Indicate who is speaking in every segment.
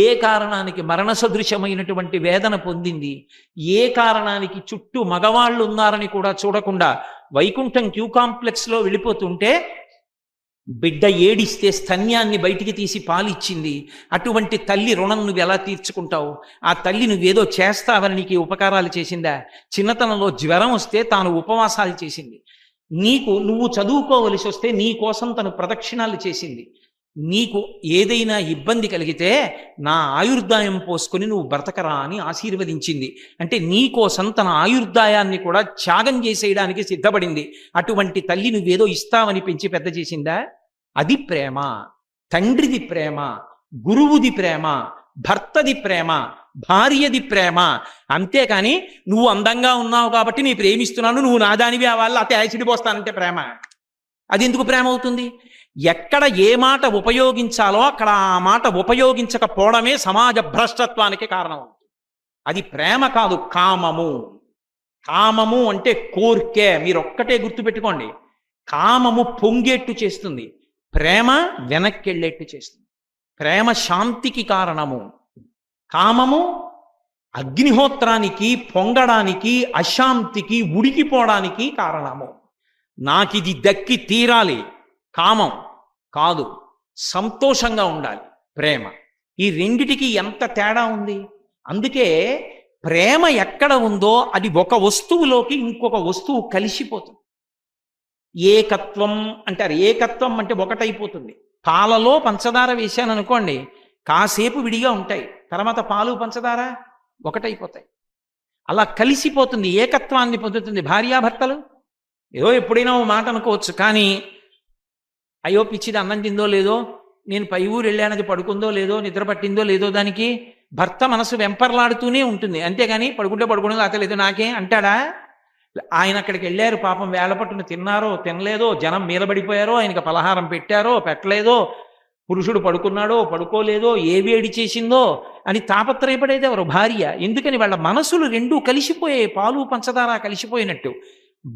Speaker 1: ఏ కారణానికి మరణ సదృశమైనటువంటి వేదన పొందింది, ఏ కారణానికి చుట్టూ మగవాళ్ళు ఉన్నారని కూడా చూడకుండా వైకుంఠం క్యూ కాంప్లెక్స్లో వెళ్ళిపోతుంటే బిడ్డ ఏడిస్తే స్తన్యాన్ని బయటికి తీసి పాలిచ్చింది. అటువంటి తల్లి రుణం నువ్వు ఎలా తీర్చుకుంటావు? ఆ తల్లి నువ్వేదో చేస్తావని నీకు ఉపకారాలు చేసిందా? చిన్నతనంలో జ్వరం వస్తే తాను ఉపవాసాలు చేసింది. నువ్వు చదువుకోవలసి వస్తే నీ కోసం తను ప్రదక్షిణాలు చేసింది. నీకు ఏదైనా ఇబ్బంది కలిగితే నా ఆయుర్దాయం పోసుకొని నువ్వు బ్రతకరా అని ఆశీర్వదించింది. అంటే నీ కోసం తన ఆయుర్దాయాన్ని కూడా త్యాగం చేసేయడానికి సిద్ధపడింది. అటువంటి తల్లి నువ్వేదో ఇస్తావని పెంచి పెద్ద చేసిందా? అది ప్రేమ. తండ్రిది ప్రేమ, గురువుది ప్రేమ, భర్తది ప్రేమ, భార్యది ప్రేమ. అంతేకాని నువ్వు అందంగా ఉన్నావు కాబట్టి నీ ప్రేమిస్తున్నాను, నువ్వు నాదానివి అవ్వాలి అతే యాసిడ్ పోస్తానంటే ప్రేమ. అది ఎందుకు ప్రేమ అవుతుంది? ఎక్కడ ఏ మాట ఉపయోగించాలో అక్కడ ఆ మాట ఉపయోగించకపోవడమే సమాజ భ్రష్టత్వానికి కారణం అవుతుంది. అది ప్రేమ కాదు, కామము. కామము అంటే కోర్కె. మీరు ఒక్కటే గుర్తుపెట్టుకోండి, కామము పొంగేట్టు చేస్తుంది, ప్రేమ వెనక్కెళ్ళేట్టు చేస్తుంది. ప్రేమ శాంతికి కారణము, కామము అగ్నిహోత్రానికి పొంగడానికి, అశాంతికి ఉడికిపోవడానికి కారణము. నాకిది దక్కి తీరాలి కామం కాదు, సంతోషంగా ఉండాలి ప్రేమ. ఈ రెండిటికి ఎంత తేడా ఉంది. అందుకే ప్రేమ ఎక్కడ ఉందో అది ఒక వస్తువులోకి ఇంకొక వస్తువు కలిసిపోతుంది. ఏకత్వం అంటారు. ఏకత్వం అంటే ఒకటైపోతుంది. పాలలో పంచదార వేశాను అనుకోండి, కాసేపు విడిగా ఉంటాయి, తర్వాత పాలు పంచదార ఒకటైపోతాయి. అలా కలిసిపోతుంది, ఏకత్వాన్ని పొందుతుంది భార్యాభర్తలు. ఏదో ఎప్పుడైనా ఓ మాట అనుకోవచ్చు, కానీ అయ్యో పిచ్చిది అన్నం తిందో లేదో, నేను పై ఊరు వెళ్ళానది పడుకుందో లేదో, నిద్ర పట్టిందో లేదో, దానికి భర్త మనసు వెంపర్లాడుతూనే ఉంటుంది. అంతేగాని పడుకుంటే పడుకునేది అతలేదు నాకే అంటాడా? ఆయన అక్కడికి వెళ్ళారు, పాపం వేళ పట్టున తిన్నారో తినలేదో, జనం మీద పడిపోయారో, ఆయనకి పలహారం పెట్టారో పెట్టలేదో, పురుషుడు పడుకున్నాడో పడుకోలేదో, ఏ వేడి చేసిందో అని తాపత్రయపడేది ఎవరు? భార్య. ఎందుకని? వాళ్ళ మనసులు రెండూ కలిసిపోయాయి, పాలు పంచదార కలిసిపోయినట్టు.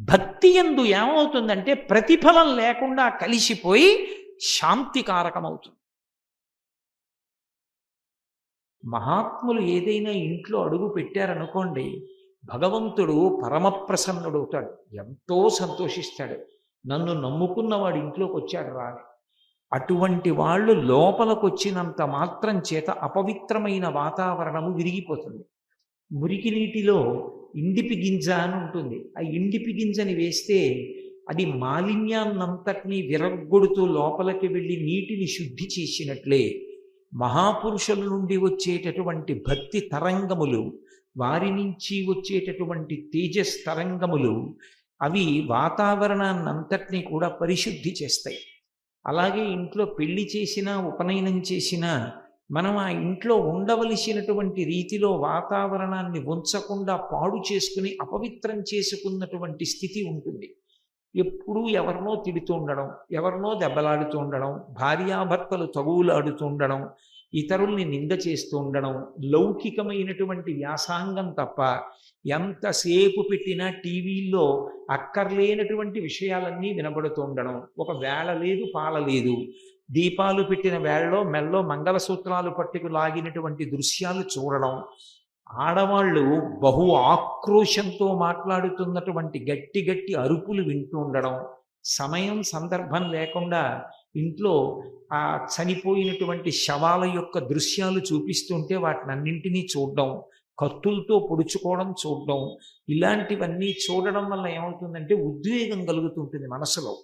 Speaker 1: భక్తి యందు ఏమవుతుందంటే ప్రతిఫలం లేకుండా కలిసిపోయి శాంతికారకమవుతుంది. మహాత్ములు ఏదైనా ఇంట్లో అడుగు పెట్టారనుకోండి, భగవంతుడు పరమప్రసన్నుడవుతాడు, ఎంతో సంతోషిస్తాడు. నన్ను నమ్ముకున్నవాడు ఇంట్లోకి వచ్చాడు రాని. అటువంటి వాళ్ళు లోపలికి వచ్చినంత మాత్రం చేత అపవిత్రమైన వాతావరణము విరిగిపోతుంది. మురికి నీటిలో ఇండిపి గింజ అని ఉంటుంది. ఆ ఇండిపి గింజని వేస్తే అది మాలిన్యాన్నంతటినీ విరగ్గొడుతూ లోపలికి వెళ్ళి నీటిని శుద్ధి చేసినట్లే మహాపురుషుల నుండి వచ్చేటటువంటి భక్తి తరంగములు, వారి నుంచి వచ్చేటటువంటి తేజస్ తరంగములు, అవి వాతావరణాన్నంతటినీ కూడా పరిశుద్ధి చేస్తాయి. అలాగే ఇంట్లో పెళ్లి చేసినా ఉపనయనం చేసినా మనం ఆ ఇంట్లో ఉండవలసినటువంటి రీతిలో వాతావరణాన్ని ఉంచకుండా పాడు చేసుకుని అపవిత్రం చేసుకున్నటువంటి స్థితి ఉంటుంది. ఎప్పుడూ ఎవరినో తిడుతూ ఉండడం, ఎవరినో దెబ్బలాడుతూ ఉండడం, భార్యాభర్తలు తగువులాడుతూ ఉండడం, ఇతరుల్ని నింద చేస్తూ ఉండడం, లౌకికమైనటువంటి వ్యాసాంగం తప్ప ఎంతసేపు పెట్టినా టీవీల్లో అక్కర్లేనటువంటి విషయాలన్నీ వినబడుతూ ఉండడం. ఒక వేళ లేదు పాల లేదు, దీపాలు పెట్టిన వేళలో మెల్లో మంగళసూత్రాలు పట్టుకు లాగినటువంటి దృశ్యాలు చూడడం, ఆడవాళ్ళు బహు ఆక్రోశంతో మాట్లాడుతున్నటువంటి గట్టి గట్టి అరుపులు వింటూ ఉండడం, సమయం సందర్భం లేకుండా ఇంట్లో ఆ చనిపోయినటువంటి శవాల యొక్క దృశ్యాలు చూపిస్తుంటే వాటినన్నింటినీ చూడడం, కత్తులతో పొడుచుకోవడం చూడడం, ఇలాంటివన్నీ చూడడం వల్ల ఏమవుతుందంటే ఉద్వేగం కలుగుతుంటుంది మనసులో.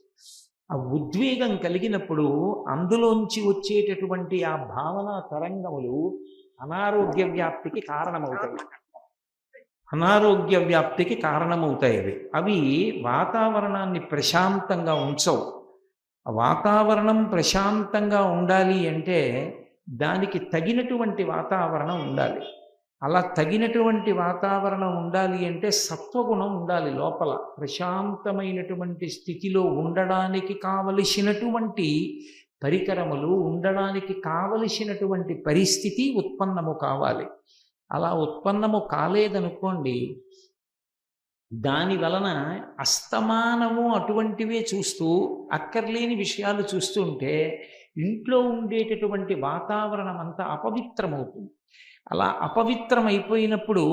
Speaker 1: ఆ ఉద్వేగం కలిగినప్పుడు అందులోంచి వచ్చేటటువంటి ఆ భావన తరంగములు అనారోగ్య వ్యాప్తికి కారణమవుతాయి. అనారోగ్య వ్యాప్తికి కారణమవుతాయి అవి వాతావరణాన్ని ప్రశాంతంగా ఉంచవు. వాతావరణం ప్రశాంతంగా ఉండాలి అంటే దానికి తగినటువంటి వాతావరణం ఉండాలి. అలా తగినటువంటి వాతావరణం ఉండాలి అంటే సత్వగుణం ఉండాలి లోపల. ప్రశాంతమైనటువంటి స్థితిలో ఉండడానికి కావలసినటువంటి పరికరములు, ఉండడానికి కావలసినటువంటి పరిస్థితి ఉత్పన్నము కావాలి. అలా ఉత్పన్నము కాలేదనుకోండి, దాని వలన అస్తమానము అటువంటివే చూస్తూ అక్కర్లేని విషయాలు చూస్తుంటే ఇంట్లో ఉండేటటువంటి వాతావరణం అంతా అపవిత్రమవుతుంది. అలా అపవిత్రమైపోయినప్పుడు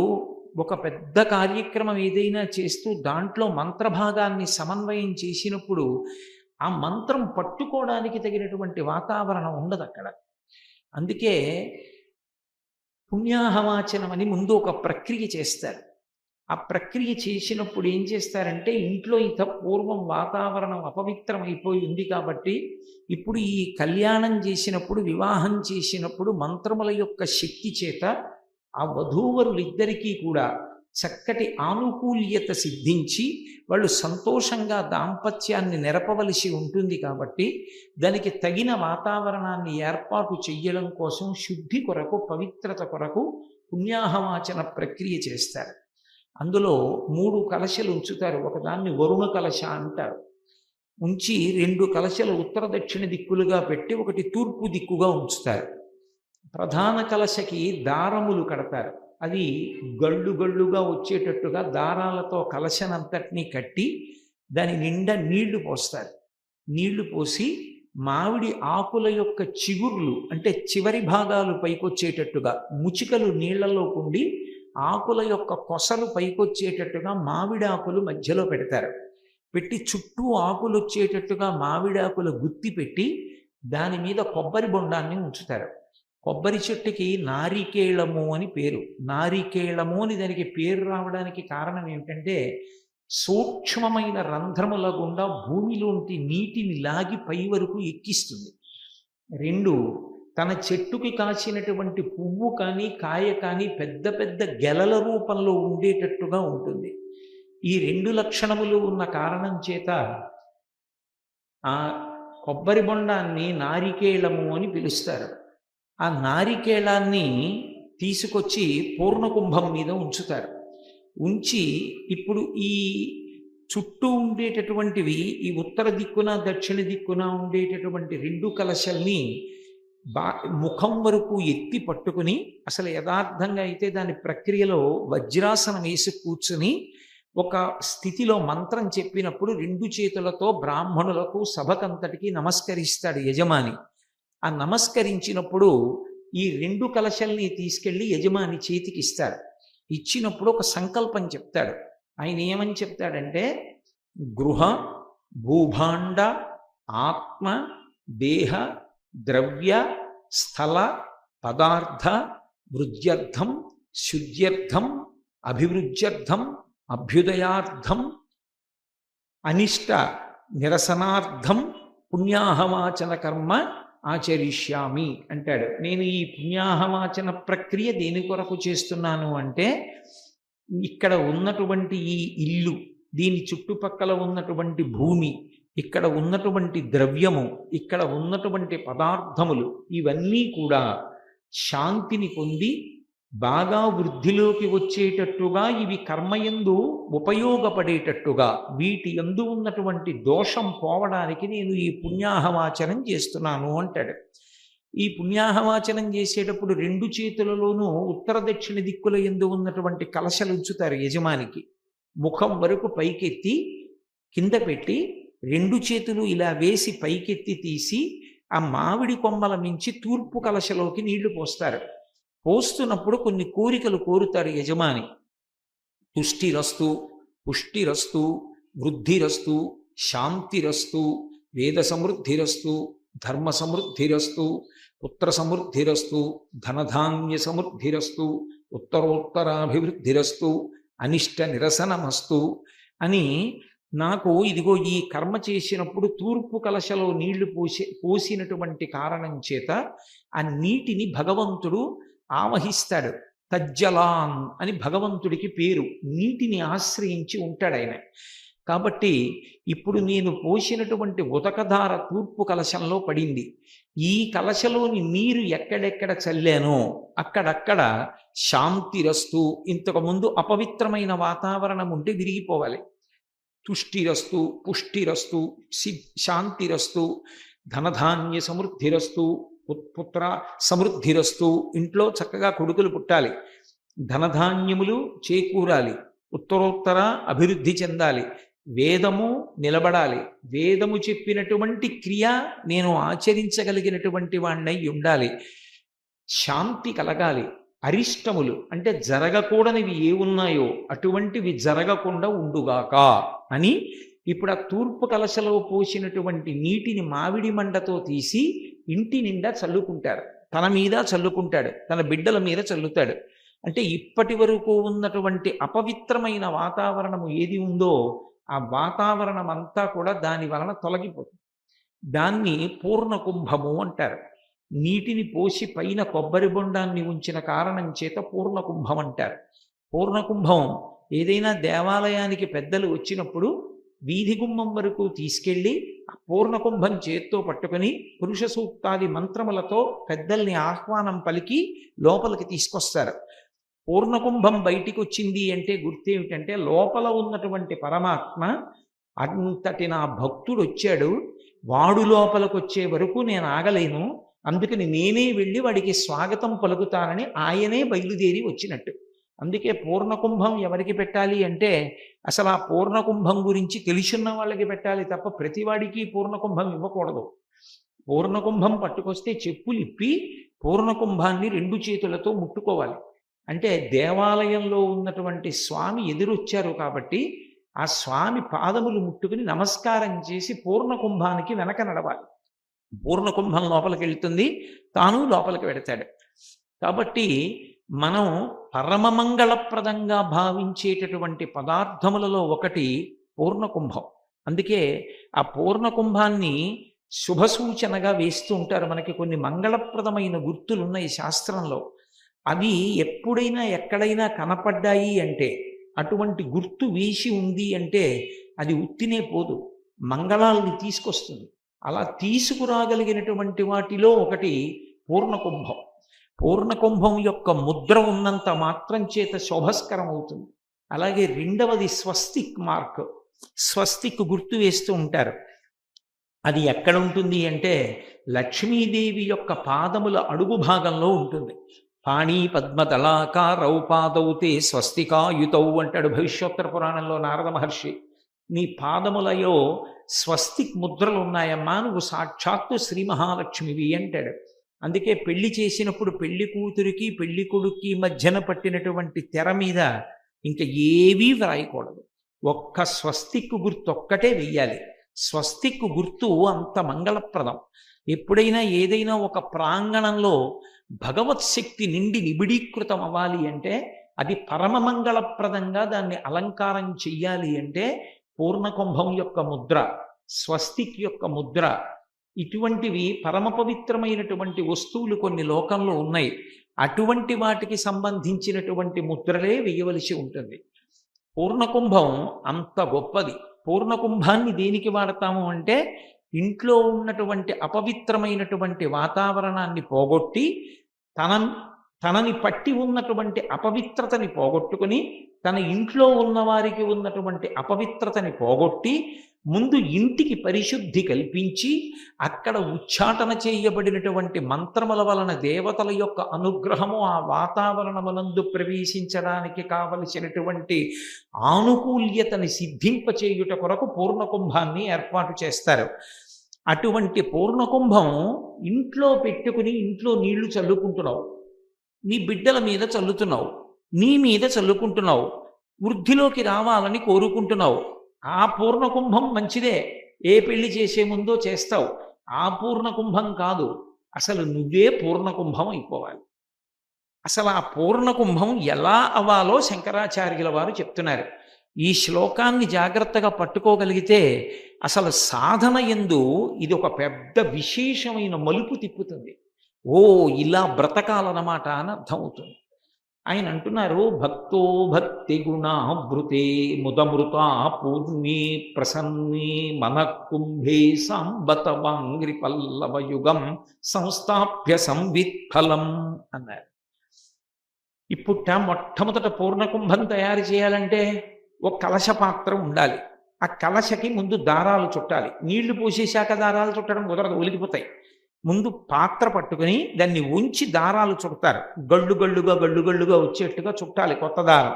Speaker 1: ఒక పెద్ద కార్యక్రమం ఏదైనా చేస్తూ దాంట్లో మంత్రభాగాన్ని సమన్వయం చేసినప్పుడు ఆ మంత్రం పట్టుకోవడానికి తగినటువంటి వాతావరణం ఉండదు అక్కడ. అందుకే పుణ్యాహవాచనం అని ముందు ఒక ప్రక్రియ చేస్తారు. ఆ ప్రక్రియ చేసినప్పుడు ఏం చేస్తారంటే, ఇంట్లో ఇంత పూర్వం వాతావరణం అపవిత్రమైపోయి ఉంది కాబట్టి ఇప్పుడు ఈ కళ్యాణం చేసినప్పుడు, వివాహం చేసినప్పుడు మంత్రముల యొక్క శక్తి చేత ఆ వధూవరులిద్దరికీ కూడా చక్కటి ఆనుకూల్యత సిద్ధించి వాళ్ళు సంతోషంగా దాంపత్యాన్ని నెరపవలసి ఉంటుంది. కాబట్టి దానికి తగిన వాతావరణాన్ని ఏర్పాటు చెయ్యడం కోసం శుద్ధి కొరకు, పవిత్రత కొరకు పుణ్యాహవాచన ప్రక్రియ చేస్తారు. అందులో 3 కలశలు ఉంచుతారు. ఒకదాన్ని వరుణ కలశ అంటారు. ఉంచి 2 కలశలు ఉత్తర దక్షిణ దిక్కులుగా పెట్టి ఒకటి తూర్పు దిక్కుగా ఉంచుతారు. ప్రధాన కలశకి దారములు కడతారు. అది గళ్ళు గళ్ళుగా వచ్చేటట్టుగా దారాలతో కలశనంతటినీ కట్టి దాని నిండా నీళ్లు పోస్తారు. నీళ్లు పోసి మామిడి ఆకుల యొక్క చిగుర్లు అంటే చివరి భాగాలు పైకొచ్చేటట్టుగా, ముచికలు నీళ్లలో కుండి ఆకుల యొక్క కొసలు పైకొచ్చేటట్టుగా మామిడాకులు మధ్యలో పెడతారు. పెట్టి చుట్టూ ఆకులు వచ్చేటట్టుగా మామిడాకుల గుత్తి పెట్టి దాని మీద కొబ్బరి బొండాన్ని ఉంచుతారు. కొబ్బరి చెట్టుకి నారికేళము అని పేరు. నారికేళము అని దానికి పేరు రావడానికి కారణం ఏమిటంటే, సూక్ష్మమైన రంధ్రముల గుండా భూమిలోంటి నీటిని లాగి పై వరకు ఎక్కిస్తుంది. 2, తన చెట్టుకి కాసినటువంటి పువ్వు కానీ కాయ కానీ పెద్ద పెద్ద గెలల రూపంలో ఉండేటట్టుగా ఉంటుంది. ఈ 2 లక్షణములు ఉన్న కారణం చేత ఆ కొబ్బరి బొండాన్ని నారికేళము అని పిలుస్తారు. ఆ నారికేళాన్ని తీసుకొచ్చి పూర్ణకుంభం మీద ఉంచుతారు. ఉంచి ఇప్పుడు ఈ చుట్టూ ఉండేటటువంటివి, ఈ ఉత్తర దిక్కున దక్షిణ దిక్కున ఉండేటటువంటి 2 కలశల్ని ముఖం వరకు ఎత్తి పట్టుకుని, అసలు యథార్థంగా అయితే దాని ప్రక్రియలో వజ్రాసనం వేసి కూర్చుని ఒక స్థితిలో మంత్రం చెప్పినప్పుడు 2 చేతులతో బ్రాహ్మణులకు సభకంతటికి నమస్కరిస్తాడు యజమాని. ఆ నమస్కరించినప్పుడు ఈ 2 కలశల్ని తీసుకెళ్ళి యజమాని చేతికి ఇస్తాడు. ఇచ్చినప్పుడు ఒక సంకల్పం చెప్తాడు. ఆయన ఏమని చెప్తాడంటే, గృహ భూభాండ ఆత్మ దేహ ద్రవ్య స్థల పదార్థ వృద్ధ్యర్థం శుద్ధ్యర్థం అభివృద్ధ్యర్థం అభ్యుదయార్థం అనిష్ట నిరసనార్థం పుణ్యాహవాచన కర్మ ఆచరిష్యామి అంటాడు. నేను ఈ పుణ్యాహవాచన ప్రక్రియ దేని కొరకు చేస్తున్నాను అంటే, ఇక్కడ ఉన్నటువంటి ఈ ఇల్లు, దీని చుట్టుపక్కల ఉన్నటువంటి భూమి, ఇక్కడ ఉన్నటువంటి ద్రవ్యము, ఇక్కడ ఉన్నటువంటి పదార్థములు, ఇవన్నీ కూడా శాంతిని పొంది బాగా వృద్ధిలోకి వచ్చేటట్టుగా, ఇవి కర్మయందు ఉపయోగపడేటట్టుగా, వీటి యందు ఉన్నటువంటి దోషం పోవడానికి నేను ఈ పుణ్యాహవాచనం చేస్తున్నాను అంటాడు. ఈ పుణ్యాహవాచనం చేసేటప్పుడు 2 చేతులలోనూ ఉత్తర దక్షిణ దిక్కుల యందు ఉన్నటువంటి కలశలు ఉంచుతారు యజమానికి. ముఖం వరకు పైకెత్తి కింద పెట్టి 2 చేతులు ఇలా వేసి పైకెత్తి తీసి ఆ మామిడి కొమ్మల మించి తూర్పు కలశలోకి నీళ్లు పోస్తారు. పోస్తున్నప్పుడు కొన్ని కోరికలు కోరుతాడు యజమాని. తుష్టిరస్తు, పుష్టిరస్తు, వృద్ధిరస్తు, శాంతిరస్తు, వేద సమృద్ధిరస్తు, ధర్మ సమృద్ధిరస్తు, పుత్ర సమృద్ధిరస్తు, ధనధాన్య సమృద్ధిరస్తు, ఉత్తరోత్తరాభివృద్ధిరస్తు, అనిష్ట నిరసనమస్తు అని, నాకు ఇదిగో ఈ కర్మ చేసినప్పుడు తూర్పు కలశలో నీళ్లు పోసినటువంటి కారణం చేత ఆ నీటిని భగవంతుడు ఆవహిస్తాడు. తజ్జలాన్ అని భగవంతుడికి పేరు. నీటిని ఆశ్రయించి ఉంటాడు ఆయన. కాబట్టి ఇప్పుడు నేను పోసినటువంటి ఉదకధార తూర్పు కలశంలో పడింది. ఈ కలశలోని నీరు ఎక్కడెక్కడ చల్లానో అక్కడక్కడ శాంతిరస్తు, ఇంతకుముందు అపవిత్రమైన వాతావరణం ఉంటే విరిగిపోవాలి. తుష్టిరస్తు, పుష్టిరస్తు, శాంతిరస్తు, ధనధాన్య సమృద్ధిరస్తు, పుత్ర సమృద్ధిరస్తు, ఇంట్లో చక్కగా కొడుకులు పుట్టాలి, ధనధాన్యములు చేకూరాలి, ఉత్తరోత్తర అభివృద్ధి చెందాలి, వేదము నిలబడాలి, వేదము చెప్పినటువంటి క్రియ నేను ఆచరించగలిగినటువంటి వాణ్ణై ఉండాలి, శాంతి కలగాలి, అరిష్టములు అంటే జరగకూడనివి ఏ ఉన్నాయో అటువంటివి జరగకుండా ఉండుగాక అని ఇప్పుడు ఆ తూర్పు కలశలో పోసినటువంటి నీటిని మామిడి మండతో తీసి ఇంటి నిండా చల్లుకుంటారు. తన మీద చల్లుకుంటాడు, తన బిడ్డల మీద చల్లుతాడు. అంటే ఇప్పటి వరకు ఉన్నటువంటి అపవిత్రమైన వాతావరణము ఏది ఉందో ఆ వాతావరణం అంతా కూడా దాని వలన తొలగిపోతుంది. దాన్ని పూర్ణ కుంభము అంటారు. నీటిని పోసి పైన కొబ్బరి బొండాన్ని ఉంచిన కారణం చేత పూర్ణ కుంభం అంటారు. పూర్ణ కుంభం ఏదైనా దేవాలయానికి పెద్దలు వచ్చినప్పుడు వీధి గుమ్మం వరకు తీసుకెళ్ళి ఆ పూర్ణ కుంభం చేత్తో పట్టుకుని పురుష సూక్తాది మంత్రములతో పెద్దల్ని ఆహ్వానం పలికి లోపలికి తీసుకొస్తారు. పూర్ణకుంభం బయటికి వచ్చింది అంటే గుర్తేమిటంటే లోపల ఉన్నటువంటి పరమాత్మ అంతటి నా భక్తుడు వచ్చాడు, వాడు లోపలికి వచ్చే వరకు నేను ఆగలేను, అందుకని నేనే వెళ్ళి వాడికి స్వాగతం పలుకుతానని ఆయనే బయలుదేరి వచ్చినట్టు. అందుకే పూర్ణకుంభం ఎవరికి పెట్టాలి అంటే అసలు ఆ పూర్ణకుంభం గురించి తెలిసిన వాళ్ళకి పెట్టాలి తప్ప ప్రతివాడికి పూర్ణకుంభం ఇవ్వకూడదు. పూర్ణకుంభం పట్టుకొస్తే చెప్పులు ఇప్పి పూర్ణకుంభాన్ని 2 చేతులతో ముట్టుకోవాలి. అంటే దేవాలయంలో ఉన్నటువంటి స్వామి ఎదురొచ్చారు కాబట్టి ఆ స్వామి పాదములు ముట్టుకుని నమస్కారం చేసి పూర్ణకుంభానికి వెనక నడవాలి. పూర్ణకుంభం లోపలికి వెళ్తుంది, తాను లోపలికి వెడతాడు. కాబట్టి మనం పరమమంగళప్రదంగా భావించేటటువంటి పదార్థములలో ఒకటి పూర్ణకుంభం. అందుకే ఆ పూర్ణకుంభాన్ని శుభసూచనగా వేస్తూ ఉంటారు. మనకి కొన్ని మంగళప్రదమైన గుర్తులున్నాయి శాస్త్రంలో. అవి ఎప్పుడైనా ఎక్కడైనా కనపడ్డాయి అంటే, అటువంటి గుర్తు వేసి ఉంది అంటే అది ఉత్తినే పోదు, మంగళాల్ని తీసుకొస్తుంది. అలా తీసుకురాగలిగినటువంటి వాటిలో ఒకటి పూర్ణకుంభం. పూర్ణకుంభం యొక్క ముద్ర ఉన్నంత మాత్రం చేత శోభస్కరం అవుతుంది. అలాగే రెండవది స్వస్తిక్ మార్క్, స్వస్తిక్ గుర్తు వేస్తూ ఉంటారు. అది ఎక్కడ ఉంటుంది అంటే లక్ష్మీదేవి యొక్క పాదముల అడుగు భాగంలో ఉంటుంది. పాణీ పద్మదళాకారౌ పాదౌతే స్వస్తికాయుతౌ అంటాడు భవిష్యోత్తర పురాణంలో నారద మహర్షి. నీ పాదములలో స్వస్తిక్ ముద్రలు ఉన్నాయమ్మా, నువ్వు సాక్షాత్తు శ్రీ మహాలక్ష్మివి అంటాడు. అందుకే పెళ్లి చేసినప్పుడు పెళ్లి కూతురికి పెళ్లి కొడుక్కి మధ్యన పట్టినటువంటి తెర మీద ఇంకా ఏవీ వ్రాయకూడదు, ఒక్క స్వస్తిక్ గుర్తు ఒక్కటే వెయ్యాలి. స్వస్తిక్ గుర్తు అంత మంగళప్రదం. ఎప్పుడైనా ఏదైనా ఒక ప్రాంగణంలో భగవత్ శక్తి నిండి నిబిడీకృతం అవ్వాలి అంటే, అది పరమమంగళప్రదంగా దాన్ని అలంకారం చెయ్యాలి అంటే పూర్ణకుంభం యొక్క ముద్ర, స్వస్తిక్ యొక్క ముద్ర, ఇటువంటివి పరమ పవిత్రమైనటువంటి వస్తువులు కొన్ని లోకంలో ఉన్నాయి. అటువంటి వాటికి సంబంధించినటువంటి ముద్రలే వేయవలసి ఉంటుంది. పూర్ణకుంభం అంత గొప్పది. పూర్ణకుంభాన్ని దేనికి వాడతాము అంటే ఇంట్లో ఉన్నటువంటి అపవిత్రమైనటువంటి వాతావరణాన్ని పోగొట్టి తనని పట్టి ఉన్నటువంటి అపవిత్రతని పోగొట్టుకుని తన ఇంట్లో ఉన్నవారికి ఉన్నటువంటి అపవిత్రతని పోగొట్టి ముందు ఇంటికి పరిశుద్ధి కల్పించి అక్కడ ఉచ్చాటన చేయబడినటువంటి మంత్రముల వలన దేవతల యొక్క అనుగ్రహము ఆ వాతావరణమునందు ప్రవేశించడానికి కావలసినటువంటి ఆనుకూల్యతని సిద్ధింపచేయుట కొరకు పూర్ణకుంభాన్ని ఏర్పాటు చేస్తారు. అటువంటి పూర్ణకుంభం ఇంట్లో పెట్టుకుని ఇంట్లో నీళ్లు చల్లుకుంటున్నావు, నీ బిడ్డల మీద చల్లుతున్నావు, నీ మీద చల్లుకుంటున్నావు, వృద్ధిలోకి రావాలని కోరుకుంటున్నావు. ఆ పూర్ణకుంభం మంచిదే, ఏ పెళ్లి చేసే ముందో చేస్తావు. ఆ పూర్ణకుంభం కాదు, అసలు నువ్వే పూర్ణకుంభం అయిపోవాలి. అసలు ఆ పూర్ణకుంభం ఎలా అవ్వాలో శంకరాచార్యుల వారు చెప్తున్నారు. ఈ శ్లోకాన్ని జాగ్రత్తగా పట్టుకోగలిగితే అసలు సాధన యందు ఇది ఒక పెద్ద విశేషమైన మలుపు తిప్పుతుంది. ఓ ఇలా బ్రతకాలన్నమాట అని అర్థమవుతుంది. ఆయన అంటున్నారు, భక్తో భక్తి గుణాభృతే ముదమృతా పూర్ణే ప్రసన్నే మనఃకుంభే సాంబతవాంగ్రి పల్లవయుగం సంస్థాప్య సంవిత్ఫలం అన్నారు. ఇప్పుట మొట్టమొదట పూర్ణకుంభం తయారు చేయాలంటే ఒక కలశ పాత్ర ఉండాలి. ఆ కలశకి ముందు దారాలు చుట్టాలి. నీళ్లు పోసేశాక దారాలు చుట్టడం కుదరదు, ఒలిగిపోతాయి. ముందు పాత్ర పట్టుకుని దాన్ని ఉంచి దారాలు చుడతారు. గళ్ళు గళ్ళుగా వచ్చేట్టుగా చుట్టాలి కొత్త దారం.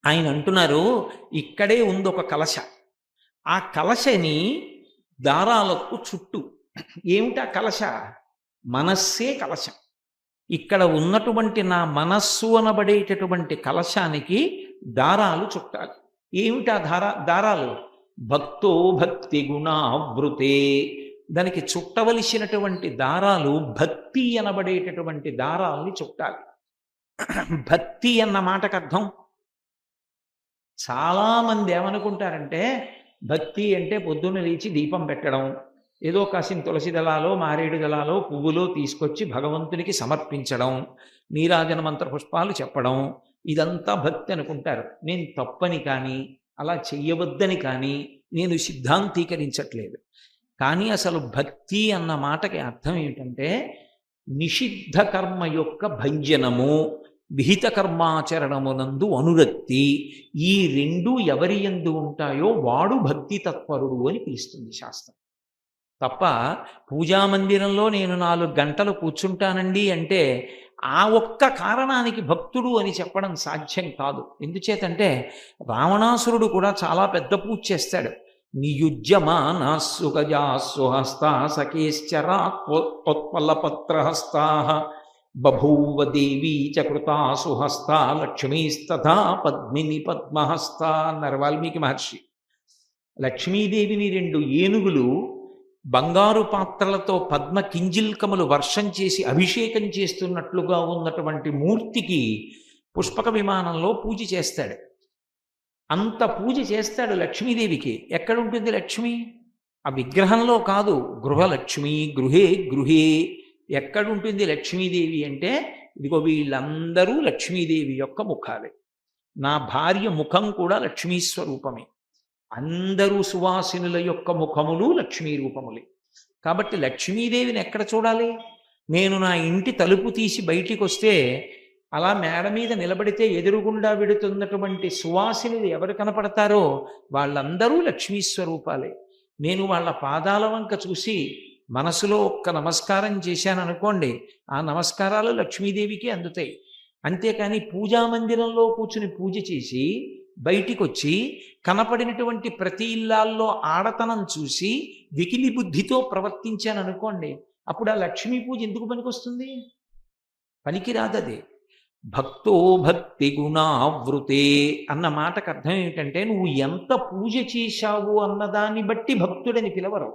Speaker 1: ఆయన అంటున్నారు, ఇక్కడే ఉంది ఒక కలశ. ఆ కలశని దారాలకు చుట్టూ. ఏమిటా కలశ? మనస్సే కలశం. ఇక్కడ ఉన్నటువంటి నా మనస్సు అనబడేటటువంటి కలశానికి దారాలు చుట్టాలి. ఏమిటా దారాలు? భక్తో భక్తి గుణావృతే. దానికి చుట్టవలసినటువంటి దారాలు భక్తి అనబడేటటువంటి దారాల్ని చుట్టాలి. భక్తి అన్న మాటకు అర్థం, చాలామంది ఏమనుకుంటారంటే భక్తి అంటే పొద్దున్న లేచి దీపం పెట్టడం, ఏదో కాసిన తులసి దళాలో మారేడు దళాలో పువ్వులో తీసుకొచ్చి భగవంతునికి సమర్పించడం, నీరాజన మంత్ర పుష్పాలు చెప్పడం, ఇదంతా భక్తి అనుకుంటారు. నేను తప్పని కానీ అలా చెయ్యవద్దని కానీ నేను సిద్ధాంతీకరించట్లేదు. కానీ అసలు భక్తి అన్న మాటకి అర్థం ఏమిటంటే నిషిద్ధ కర్మ యొక్క భంజనము, విహిత కర్మాచరణమునందు అనురక్తి. ఈ రెండు ఎవరి యందు ఉంటాయో వాడు భక్తి తత్పరుడు అని పిలుస్తుంది శాస్త్రం. తప్ప పూజామందిరంలో నేను 4 గంటలు కూర్చుంటానండి అంటే ఆ ఒక్క కారణానికి భక్తుడు అని చెప్పడం సాధ్యం కాదు. ఎందుచేతంటే రావణాసురుడు కూడా చాలా పెద్ద పూజ చేస్తాడు. నియుజ్యమానాస్సు గజాస్సు హస్తా సఖేశ్చరాత్పల్లపత్రహస్తా బభూవ దేవీ చ కృతాసు హస్తా లక్ష్మీస్తథా పద్మిని పద్మహస్తా అన్నారు వాల్మీకి మహర్షి. లక్ష్మీదేవిని 2 ఏనుగులు బంగారు పాత్రలతో పద్మ కింజిల్కములు వర్షం చేసి అభిషేకం చేస్తున్నట్లుగా ఉన్నటువంటి మూర్తికి పుష్పక విమానంలో పూజ చేస్తాడు. అంత పూజ చేస్తాడు లక్ష్మీదేవికి. ఎక్కడుంటుంది లక్ష్మి? ఆ విగ్రహంలో కాదు. గృహలక్ష్మి గృహే గృహే. ఎక్కడుంటుంది లక్ష్మీదేవి అంటే ఇదిగో వీళ్ళందరూ లక్ష్మీదేవి యొక్క ముఖాలే. నా భార్య ముఖం కూడా లక్ష్మీ స్వరూపమే. అందరూ సువాసినుల యొక్క ముఖములు లక్ష్మీ రూపములే. కాబట్టి లక్ష్మీదేవిని ఎక్కడ చూడాలి? నేను నా ఇంటి తలుపు తీసి బయటికి వస్తే అలా మేడ మీద నిలబడితే ఎదురుగుండా విడుతున్నటువంటి సువాసినులు ఎవరు కనపడతారో వాళ్ళందరూ లక్ష్మీ స్వరూపాలే. నేను వాళ్ళ పాదాల వంక చూసి మనసులో ఒక్క నమస్కారం చేశాను అనుకోండి, ఆ నమస్కారాలు లక్ష్మీదేవికి అందుతాయి. అంతేకాని పూజామందిరంలో కూర్చుని పూజ చేసి బయటికి వచ్చి కనపడినటువంటి ప్రతి ఇల్లాల్లో ఆడతనం చూసి వికిలి బుద్ధితో ప్రవర్తించాను అనుకోండి, అప్పుడు ఆ లక్ష్మీ పూజ ఎందుకు పనికొస్తుంది? పనికిరాదది. భక్తో భక్తి గుణావృతే అన్న మాటకు అర్థం ఏమిటంటే నువ్వు ఎంత పూజ చేశావు అన్నదాన్ని బట్టి భక్తుడని పిలవరు.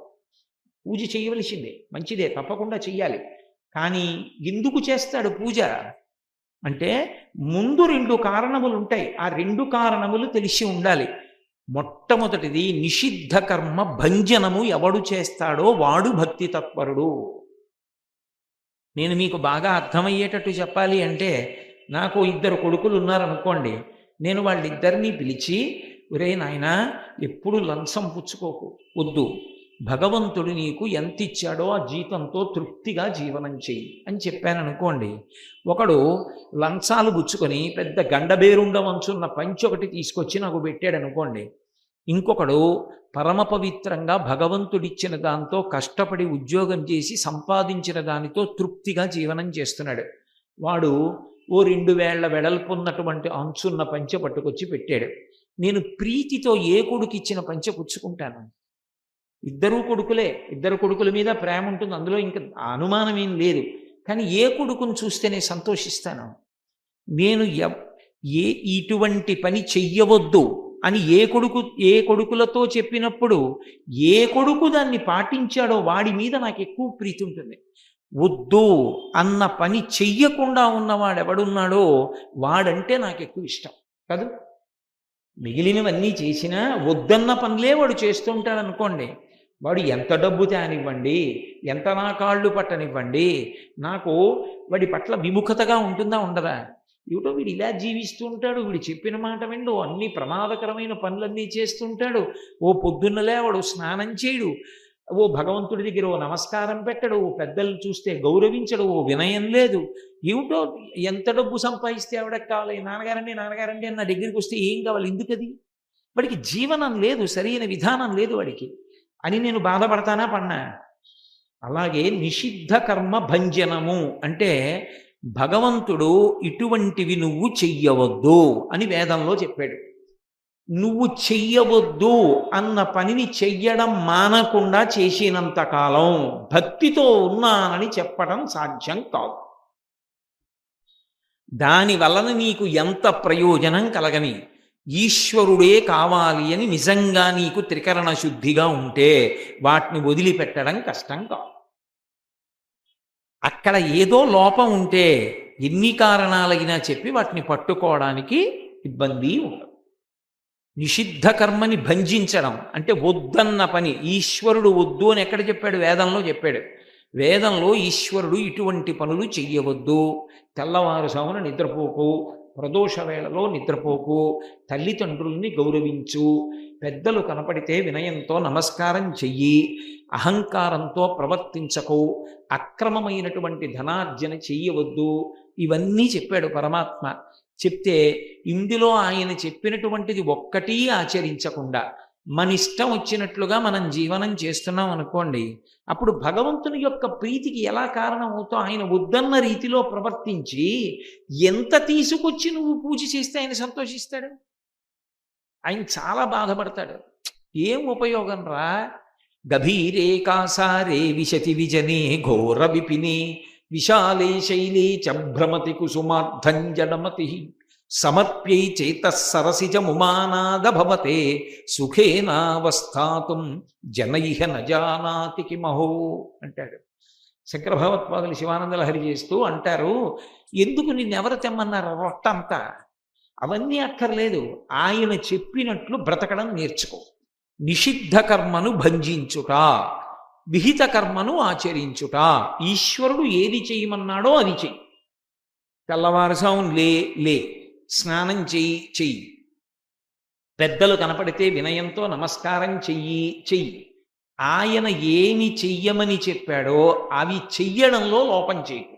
Speaker 1: పూజ చేయవలసిందే, మంచిదే, తప్పకుండా చెయ్యాలి. కానీ ఎందుకు చేస్తాడు పూజ అంటే ముందు 2 కారణములు ఉంటాయి. ఆ 2 కారణములు తెలిసి ఉండాలి. మొట్టమొదటిది నిషిద్ధ కర్మ భంజనము ఎవడు చేస్తాడో వాడు భక్తి తత్పరుడు. నేను మీకు బాగా అర్థమయ్యేటట్టు చెప్పాలి అంటే నాకు 2 కొడుకులు ఉన్నారనుకోండి, నేను వాళ్ళిద్దరినీ పిలిచి, ఒరే నాయనా ఎప్పుడు లంచం పుచ్చుకోకు, వద్దు, భగవంతుడు నీకు ఎంత ఇచ్చాడో ఆ జీతంతో తృప్తిగా జీవనం చెయ్యి అని చెప్పాను అనుకోండి. ఒకడు లంచాలు పుచ్చుకొని పెద్ద గండబేరుండ వంచున్న పంచి ఒకటి తీసుకొచ్చి నాకు పెట్టాడు అనుకోండి. ఇంకొకడు పరమ పవిత్రంగా భగవంతుడిచ్చిన దాంతో కష్టపడి ఉద్యోగం చేసి సంపాదించిన దానితో తృప్తిగా జీవనం చేస్తున్నాడు. వాడు ఓ 2 వేళ్ల వెడల్పున్నటువంటి అంచున్న పంచె పట్టుకొచ్చి పెట్టాడు. నేను ప్రీతితో ఏ కొడుకు ఇచ్చిన పంచె పుచ్చుకుంటాను? 2 కొడుకులే, 2 కొడుకుల మీద ప్రేమ ఉంటుంది, అందులో ఇంకా అనుమానం ఏం లేదు. కానీ ఏ కొడుకును చూస్తే నేను సంతోషిస్తాను? నేను ఇటువంటి పని చెయ్యవద్దు అని ఏ కొడుకులతో చెప్పినప్పుడు ఏ కొడుకు దాన్ని పాటించాడో వాడి మీద నాకు ఎక్కువ ప్రీతి ఉంటుంది. వద్దు అన్న పని చెయ్యకుండా ఉన్నవాడెవడున్నాడో వాడంటే నాకు ఎక్కువ ఇష్టం కాదు. మిగిలినవన్నీ చేసినా వద్దన్న పనులే వాడు చేస్తుంటాడు అనుకోండి, వాడు ఎంత డబ్బు తేనివ్వండి, ఎంత నా కాళ్ళు పట్టనివ్వండి, నాకు వాడి పట్ల విముఖతగా ఉంటుందా ఉండదా? ఏమిటో వీడు ఇలా జీవిస్తూ ఉంటాడు, వీడు చెప్పిన మాట విండు, అన్ని ప్రమాదకరమైన పనులన్నీ చేస్తుంటాడు, ఓ పొద్దున్నలే వాడు స్నానం చేయడు, ఓ భగవంతుడి దగ్గర ఓ నమస్కారం పెట్టడు, ఓ పెద్దలు చూస్తే గౌరవించడు, ఓ వినయం లేదు. ఏమిటో ఎంత డబ్బు సంపాదిస్తే ఎవడకి కావాలి? నాన్నగారండి నాన్నగారండి అని నా దగ్గరికి వస్తే ఏం కావాలి? ఎందుకది? వాడికి జీవనం లేదు, సరైన విధానం లేదు వాడికి అని నేను బాధపడతానా పన్నా? అలాగే నిషిద్ధ కర్మ భంజనము అంటే భగవంతుడు ఇటువంటివి నువ్వు చెయ్యవద్దు అని వేదంలో చెప్పాడు. నువ్వు చెయ్యవద్దు అన్న పనిని చెయ్యడం మానకుండా చేసినంత కాలం భక్తితో ఉన్నానని చెప్పడం సాధ్యం కాదు. దాని వలన నీకు ఎంత ప్రయోజనం కలగని, ఈశ్వరుడే కావాలి అని నిజంగా నీకు త్రికరణ శుద్ధిగా ఉంటే వాటిని వదిలిపెట్టడం కష్టం కాదు. అక్కడ ఏదో లోపం ఉంటే ఎన్ని కారణాలైనా చెప్పి వాటిని పట్టుకోవడానికి ఇబ్బంది ఉండదు. నిషిద్ధ కర్మని భంజించడం అంటే వద్దన్న పని. ఈశ్వరుడు వద్దు అని ఎక్కడ చెప్పాడు? వేదంలో చెప్పాడు. వేదంలో ఈశ్వరుడు ఇటువంటి పనులు చెయ్యవద్దు, తెల్లవారుజామున నిద్రపోకు, ప్రదోష వేళలో నిద్రపోకు, తల్లిదండ్రుల్ని గౌరవించు, పెద్దలు కనపడితే వినయంతో నమస్కారం చెయ్యి, అహంకారంతో ప్రవర్తించకు, అక్రమమైనటువంటి ధనార్జన చెయ్యవద్దు, ఇవన్నీ చెప్పాడు పరమాత్మ. చెప్తే ఇందులో ఆయన చెప్పినటువంటిది ఒక్కటీ ఆచరించకుండా మన ఇష్టం వచ్చినట్లుగా మనం జీవనం చేస్తున్నాం అనుకోండి, అప్పుడు భగవంతుని యొక్క ప్రీతికి ఎలా కారణం అవుతావు? ఆయన వద్దన్న రీతిలో ప్రవర్తించి ఎంత తీసుకొచ్చి నువ్వు పూజ చేస్తే ఆయన సంతోషిస్తాడు? ఆయన చాలా బాధపడతాడు. ఏం ఉపయోగం రా? గభీరే కాసారే విశతి విజనే ఘోర విపినే విశాలే శైలే చ భ్రమతి కుసుమార్ధంజనమతి సమర్ప్యై చేతః సరసిజముమానాద భవతే సుఖేనావస్థాతుం జనైహ నజానాతి కిమహో అంటాడు. శంకర భగవత్పాదులు శివానంద లహరి చేస్తూ అంటారు, ఎందుకు నిన్నెవరు తెమ్మన్నారు రొట్టంతా? అవన్నీ అక్కర్లేదు, ఆయన చెప్పినట్లు బ్రతకడం నేర్చుకో. నిషిద్ధ కర్మను భంజించుట, విహిత కర్మను ఆచరించుట. ఈశ్వరుడు ఏది చేయమన్నాడో అది చెయ్యి. తెల్లవారుజామున లే, స్నానం చెయ్యి, పెద్దలు కనపడితే వినయంతో నమస్కారం చెయ్యి. ఆయన ఏమి చెయ్యమని చెప్పాడో అవి చెయ్యడంలో లోపం చేయకు.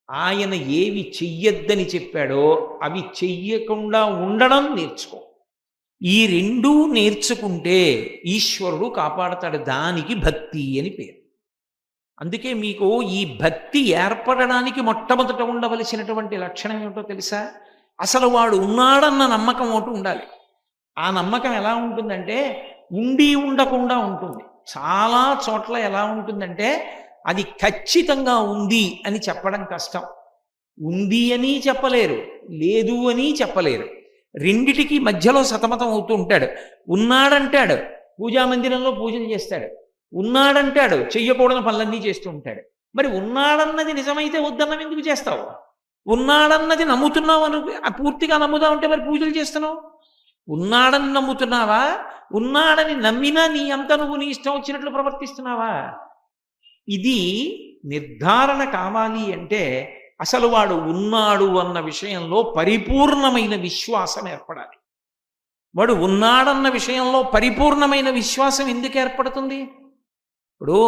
Speaker 1: ఆయన ఏవి చెయ్యొద్దని చెప్పాడో అవి చెయ్యకుండా ఉండడం నేర్చుకో. ఈ రెండూ నేర్చుకుంటే ఈశ్వరుడు కాపాడతాడు. దానికి భక్తి అని పేరు. అందుకే మీకు ఈ భక్తి ఏర్పడడానికి మొట్టమొదట ఉండవలసినటువంటి లక్షణం ఏమిటో తెలుసా? అసలు వాడు ఉన్నాడన్న నమ్మకం ఒకటి ఉండాలి. ఆ నమ్మకం ఎలా ఉంటుందంటే ఉండి ఉండకుండా ఉంటుంది. చాలా చోట్ల ఎలా ఉంటుందంటే అది ఖచ్చితంగా ఉంది అని చెప్పడం కష్టం. ఉంది అని చెప్పలేరు, లేదు అని చెప్పలేరు. రెండిటికి మధ్యలో సతమతం అవుతూ ఉంటాడు. ఉన్నాడంటాడు, పూజామందిరంలో పూజలు చేస్తాడు. ఉన్నాడంటాడు, చెయ్యకూడని పనులన్నీ చేస్తూ ఉంటాడు. మరి ఉన్నాడన్నది నిజమైతే వద్దన్నది ఎందుకు చేస్తావు? ఉన్నాడన్నది నమ్ముతున్నావు అను, పూర్తిగా నమ్ముదాం అంటే మరి పూజలు చేస్తున్నావు. ఉన్నాడని నమ్ముతున్నావా? ఉన్నాడని నమ్మినా నీ అంత నువ్వు నీ ఇష్టం వచ్చినట్లు ప్రవర్తిస్తున్నావా? ఇది నిర్ధారణ కావాలి అంటే అసలు వాడు ఉన్నాడు అన్న విషయంలో పరిపూర్ణమైన విశ్వాసం ఏర్పడాలి. వాడు ఉన్నాడన్న విషయంలో పరిపూర్ణమైన విశ్వాసం ఎందుకు ఏర్పడుతుంది? ఇప్పుడు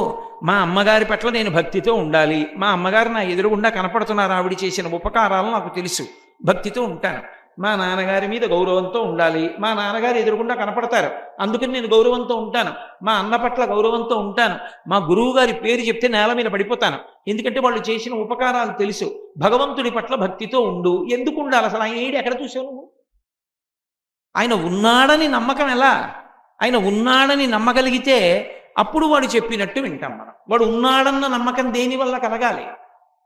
Speaker 1: మా అమ్మగారి పట్ల నేను భక్తితో ఉండాలి. మా అమ్మగారు నా ఎదురుగుండా కనపడుతున్నారు, ఆవిడ చేసిన ఉపకారాలు నాకు తెలుసు, భక్తితో ఉంటాను. మా నాన్నగారి మీద గౌరవంతో ఉండాలి, మా నాన్నగారు ఎదురుగుండా కనపడతారు, అందుకని నేను గౌరవంతో ఉంటాను. మా అన్న పట్ల గౌరవంతో ఉంటాను. మా గురువు గారి పేరు చెప్తే నేల మీద పడిపోతాను, ఎందుకంటే వాళ్ళు చేసిన ఉపకారాలు తెలుసు. భగవంతుడి పట్ల భక్తితో ఉండు. ఎందుకు ఉండాలి? అసలు ఆయన ఏడు ఎక్కడ చూసావు నువ్వు? ఆయన ఉన్నాడని నమ్మకం ఎలా? ఆయన ఉన్నాడని నమ్మగలిగితే అప్పుడు వాడు చెప్పినట్టు వింటాం మనం. వాడు ఉన్నాడన్న నమ్మకం దేనివల్ల కలగాలి?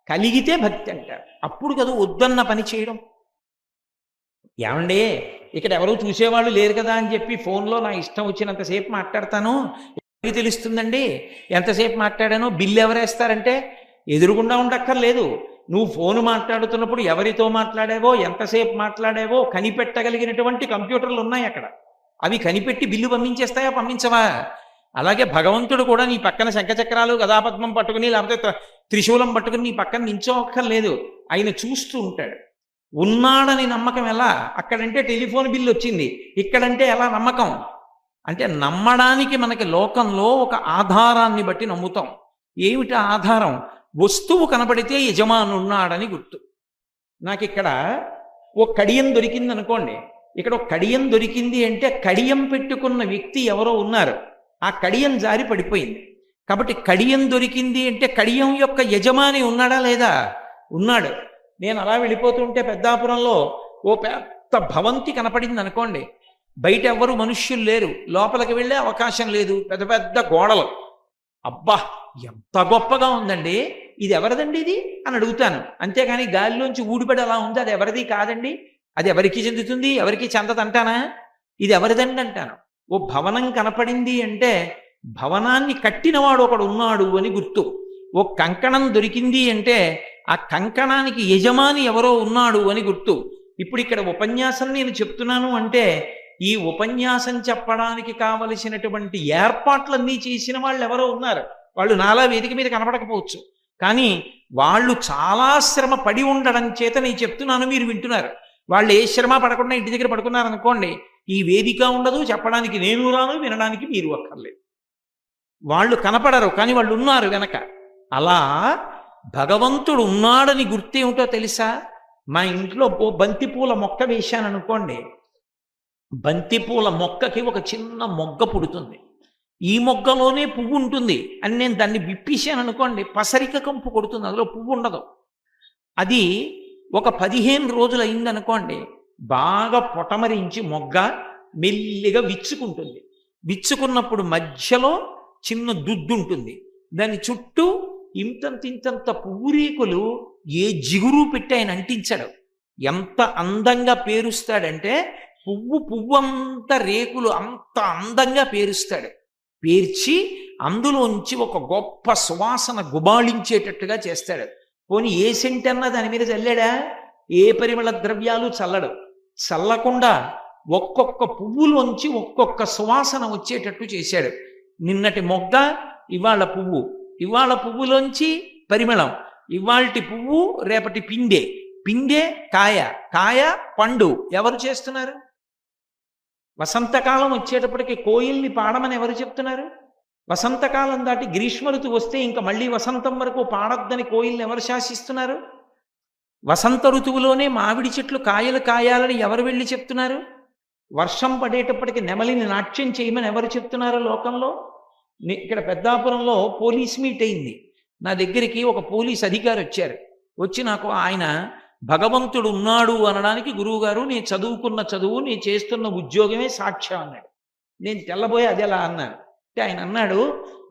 Speaker 1: కలిగితే భక్తి అంటారు. అప్పుడు కదా వద్దన్న పని చేయడం. ఏమండే ఇక్కడ ఎవరూ చూసేవాళ్ళు లేరు కదా అని చెప్పి ఫోన్లో నా ఇష్టం వచ్చినంతసేపు మాట్లాడతాను. ఎవరికి తెలుస్తుందండి ఎంతసేపు మాట్లాడానో? బిల్లు ఎవరేస్తారంటే ఎదురుగుండా ఉండక్కర్లేదు. నువ్వు ఫోను మాట్లాడుతున్నప్పుడు ఎవరితో మాట్లాడావో, ఎంతసేపు మాట్లాడావో కనిపెట్టగలిగినటువంటి కంప్యూటర్లు ఉన్నాయి అక్కడ. అవి కనిపెట్టి బిల్లు పంపించేస్తాయా? పంపించవా? అలాగే భగవంతుడు కూడా నీ పక్కన శంఖచక్రాలు గదాపద్మం పట్టుకుని లేకపోతే త్రిశూలం పట్టుకుని నీ పక్కన నించోక్కర్లేదు. ఆయన చూస్తూ ఉంటాడు. ఉన్నాడని నమ్మకం ఎలా? అక్కడంటే టెలిఫోన్ బిల్లు వచ్చింది, ఇక్కడంటే ఎలా నమ్మకం? అంటే నమ్మడానికి మనకి లోకంలో ఒక ఆధారాన్ని బట్టి నమ్ముతాం. ఏమిటి ఆధారం? వస్తువు కనబడితే యజమానున్నాడని గుర్తు. నాకు ఇక్కడ ఓ కడియం దొరికింది అనుకోండి, ఇక్కడ ఒక కడియం దొరికింది అంటే కడియం పెట్టుకున్న వ్యక్తి ఎవరో ఉన్నారు, ఆ కడియం జారి పడిపోయింది. కాబట్టి కడియం దొరికింది అంటే కడియం యొక్క యజమాని ఉన్నాడా లేదా? ఉన్నాడు. నేను అలా వెళ్ళిపోతుంటే పెద్దాపురంలో ఓ పెద్ద భవంతి కనపడింది అనుకోండి, బయట ఎవ్వరు మనుష్యులు లేరు, లోపలికి వెళ్ళే అవకాశం లేదు, పెద్ద పెద్ద గోడలు. అబ్బా ఎంత గొప్పగా ఉందండి, ఇది ఎవరిదండి ఇది అని అడుగుతాను. అంతేగాని గాలిలోంచి ఊడిపడి అలా ఉంది, అది ఎవరిది కాదండి, అది ఎవరికి చెందుతుంది, ఎవరికి చెందదంటానా, ఇది ఎవరిదండి అంటాను. ఓ భవనం కనపడింది అంటే భవనాన్ని కట్టినవాడు ఒకడు ఉన్నాడు అని గుర్తు. ఓ కంకణం దొరికింది అంటే ఆ కంకణానికి యజమాని ఎవరో ఉన్నాడు అని గుర్తు. ఇప్పుడు ఇక్కడ ఉపన్యాసం నేను చెప్తున్నాను అంటే ఈ ఉపన్యాసం చెప్పడానికి కావలసినటువంటి ఏర్పాట్లన్నీ చేసిన వాళ్ళు ఎవరో ఉన్నారు. వాళ్ళు నాలా వేదిక మీద కనపడకపోవచ్చు, కానీ వాళ్ళు చాలా శ్రమ పడి ఉండడం చేత నేను చెప్తున్నాను, మీరు వింటున్నారు. వాళ్ళు ఏ శ్రమ పడకుండా ఇంటి దగ్గర పడుకున్నారనుకోండి, ఈ వేదిక ఉండదు, చెప్పడానికి నేను రాను, వినడానికి మీరు అక్కర్లేదు. వాళ్ళు కనపడరు, కానీ వాళ్ళు ఉన్నారు వెనక. అలా భగవంతుడు ఉన్నాడని గుర్తేమిటో తెలుసా? మా ఇంట్లో బంతిపూల మొక్క వేశాను అనుకోండి, బంతిపూల మొక్కకి ఒక చిన్న మొగ్గ పుడుతుంది, ఈ మొగ్గలోనే పువ్వు ఉంటుంది అని నేను దాన్ని విప్పేశాను అనుకోండి, పసరిక కంపు కొడుతుంది, అందులో పువ్వు ఉండదు. అది ఒక 15 రోజులు అయిందనుకోండి, బాగా పొటమరించి మొగ్గ మెల్లిగా విచ్చుకుంటుంది. విచ్చుకున్నప్పుడు మధ్యలో చిన్న దుద్దు ఉంటుంది, దాని చుట్టూ ఇంతంత పువ్వురేకులు ఏ జిగురు పెట్టి ఆయన అంటించాడు. ఎంత అందంగా పేరుస్తాడంటే పువ్వంత రేకులు అంత అందంగా పేరుస్తాడు. పేర్చి అందులోంచి ఒక గొప్ప సువాసన గుబాళించేటట్టుగా చేస్తాడు. పోనీ ఏ సెంట్ అన్నా దాని మీద చల్లాడా? ఏ పరిమళ ద్రవ్యాలు చల్లడు. చల్లకుండా ఒక్కొక్క పువ్వులోంచి ఒక్కొక్క సువాసన వచ్చేటట్టు చేశాడు. నిన్నటి మొగ్గ, ఇవాళ పువ్వు, ఇవాళ పువ్వులోంచి పరిమళం, ఇవాల్టి పువ్వు రేపటి పిండే, పిండే కాయ, కాయ పండు. ఎవరు చేస్తున్నారు? వసంతకాలం వచ్చేటప్పటికి కోయిల్ని పాడమని ఎవరు చెప్తున్నారు? వసంతకాలం దాటి గ్రీష్మ ఋతువు వస్తే ఇంకా మళ్ళీ వసంతం వరకు పాడొద్దని కోయిల్ని ఎవరు శాసిస్తున్నారు? వసంత ఋతువులోనే మామిడి చెట్లు కాయలు కాయాలని ఎవరు వెళ్ళి చెప్తున్నారు? వర్షం పడేటప్పటికి నెమలిని నాట్యం చేయమని ఎవరు చెప్తున్నారు లోకంలో? ఇక్కడ పెద్దాపురంలో పోలీస్ మీట్ అయింది. నా దగ్గరికి ఒక పోలీస్ అధికారి వచ్చారు. వచ్చి నాకు ఆయన భగవంతుడు ఉన్నాడు అనడానికి, గురువుగారు నేను చదువుకున్న చదువు, నేను చేస్తున్న ఉద్యోగమే సాక్ష్యం అన్నాడు. నేను తెల్లబోయి అది ఎలా అన్నాను అంటే ఆయన అన్నాడు,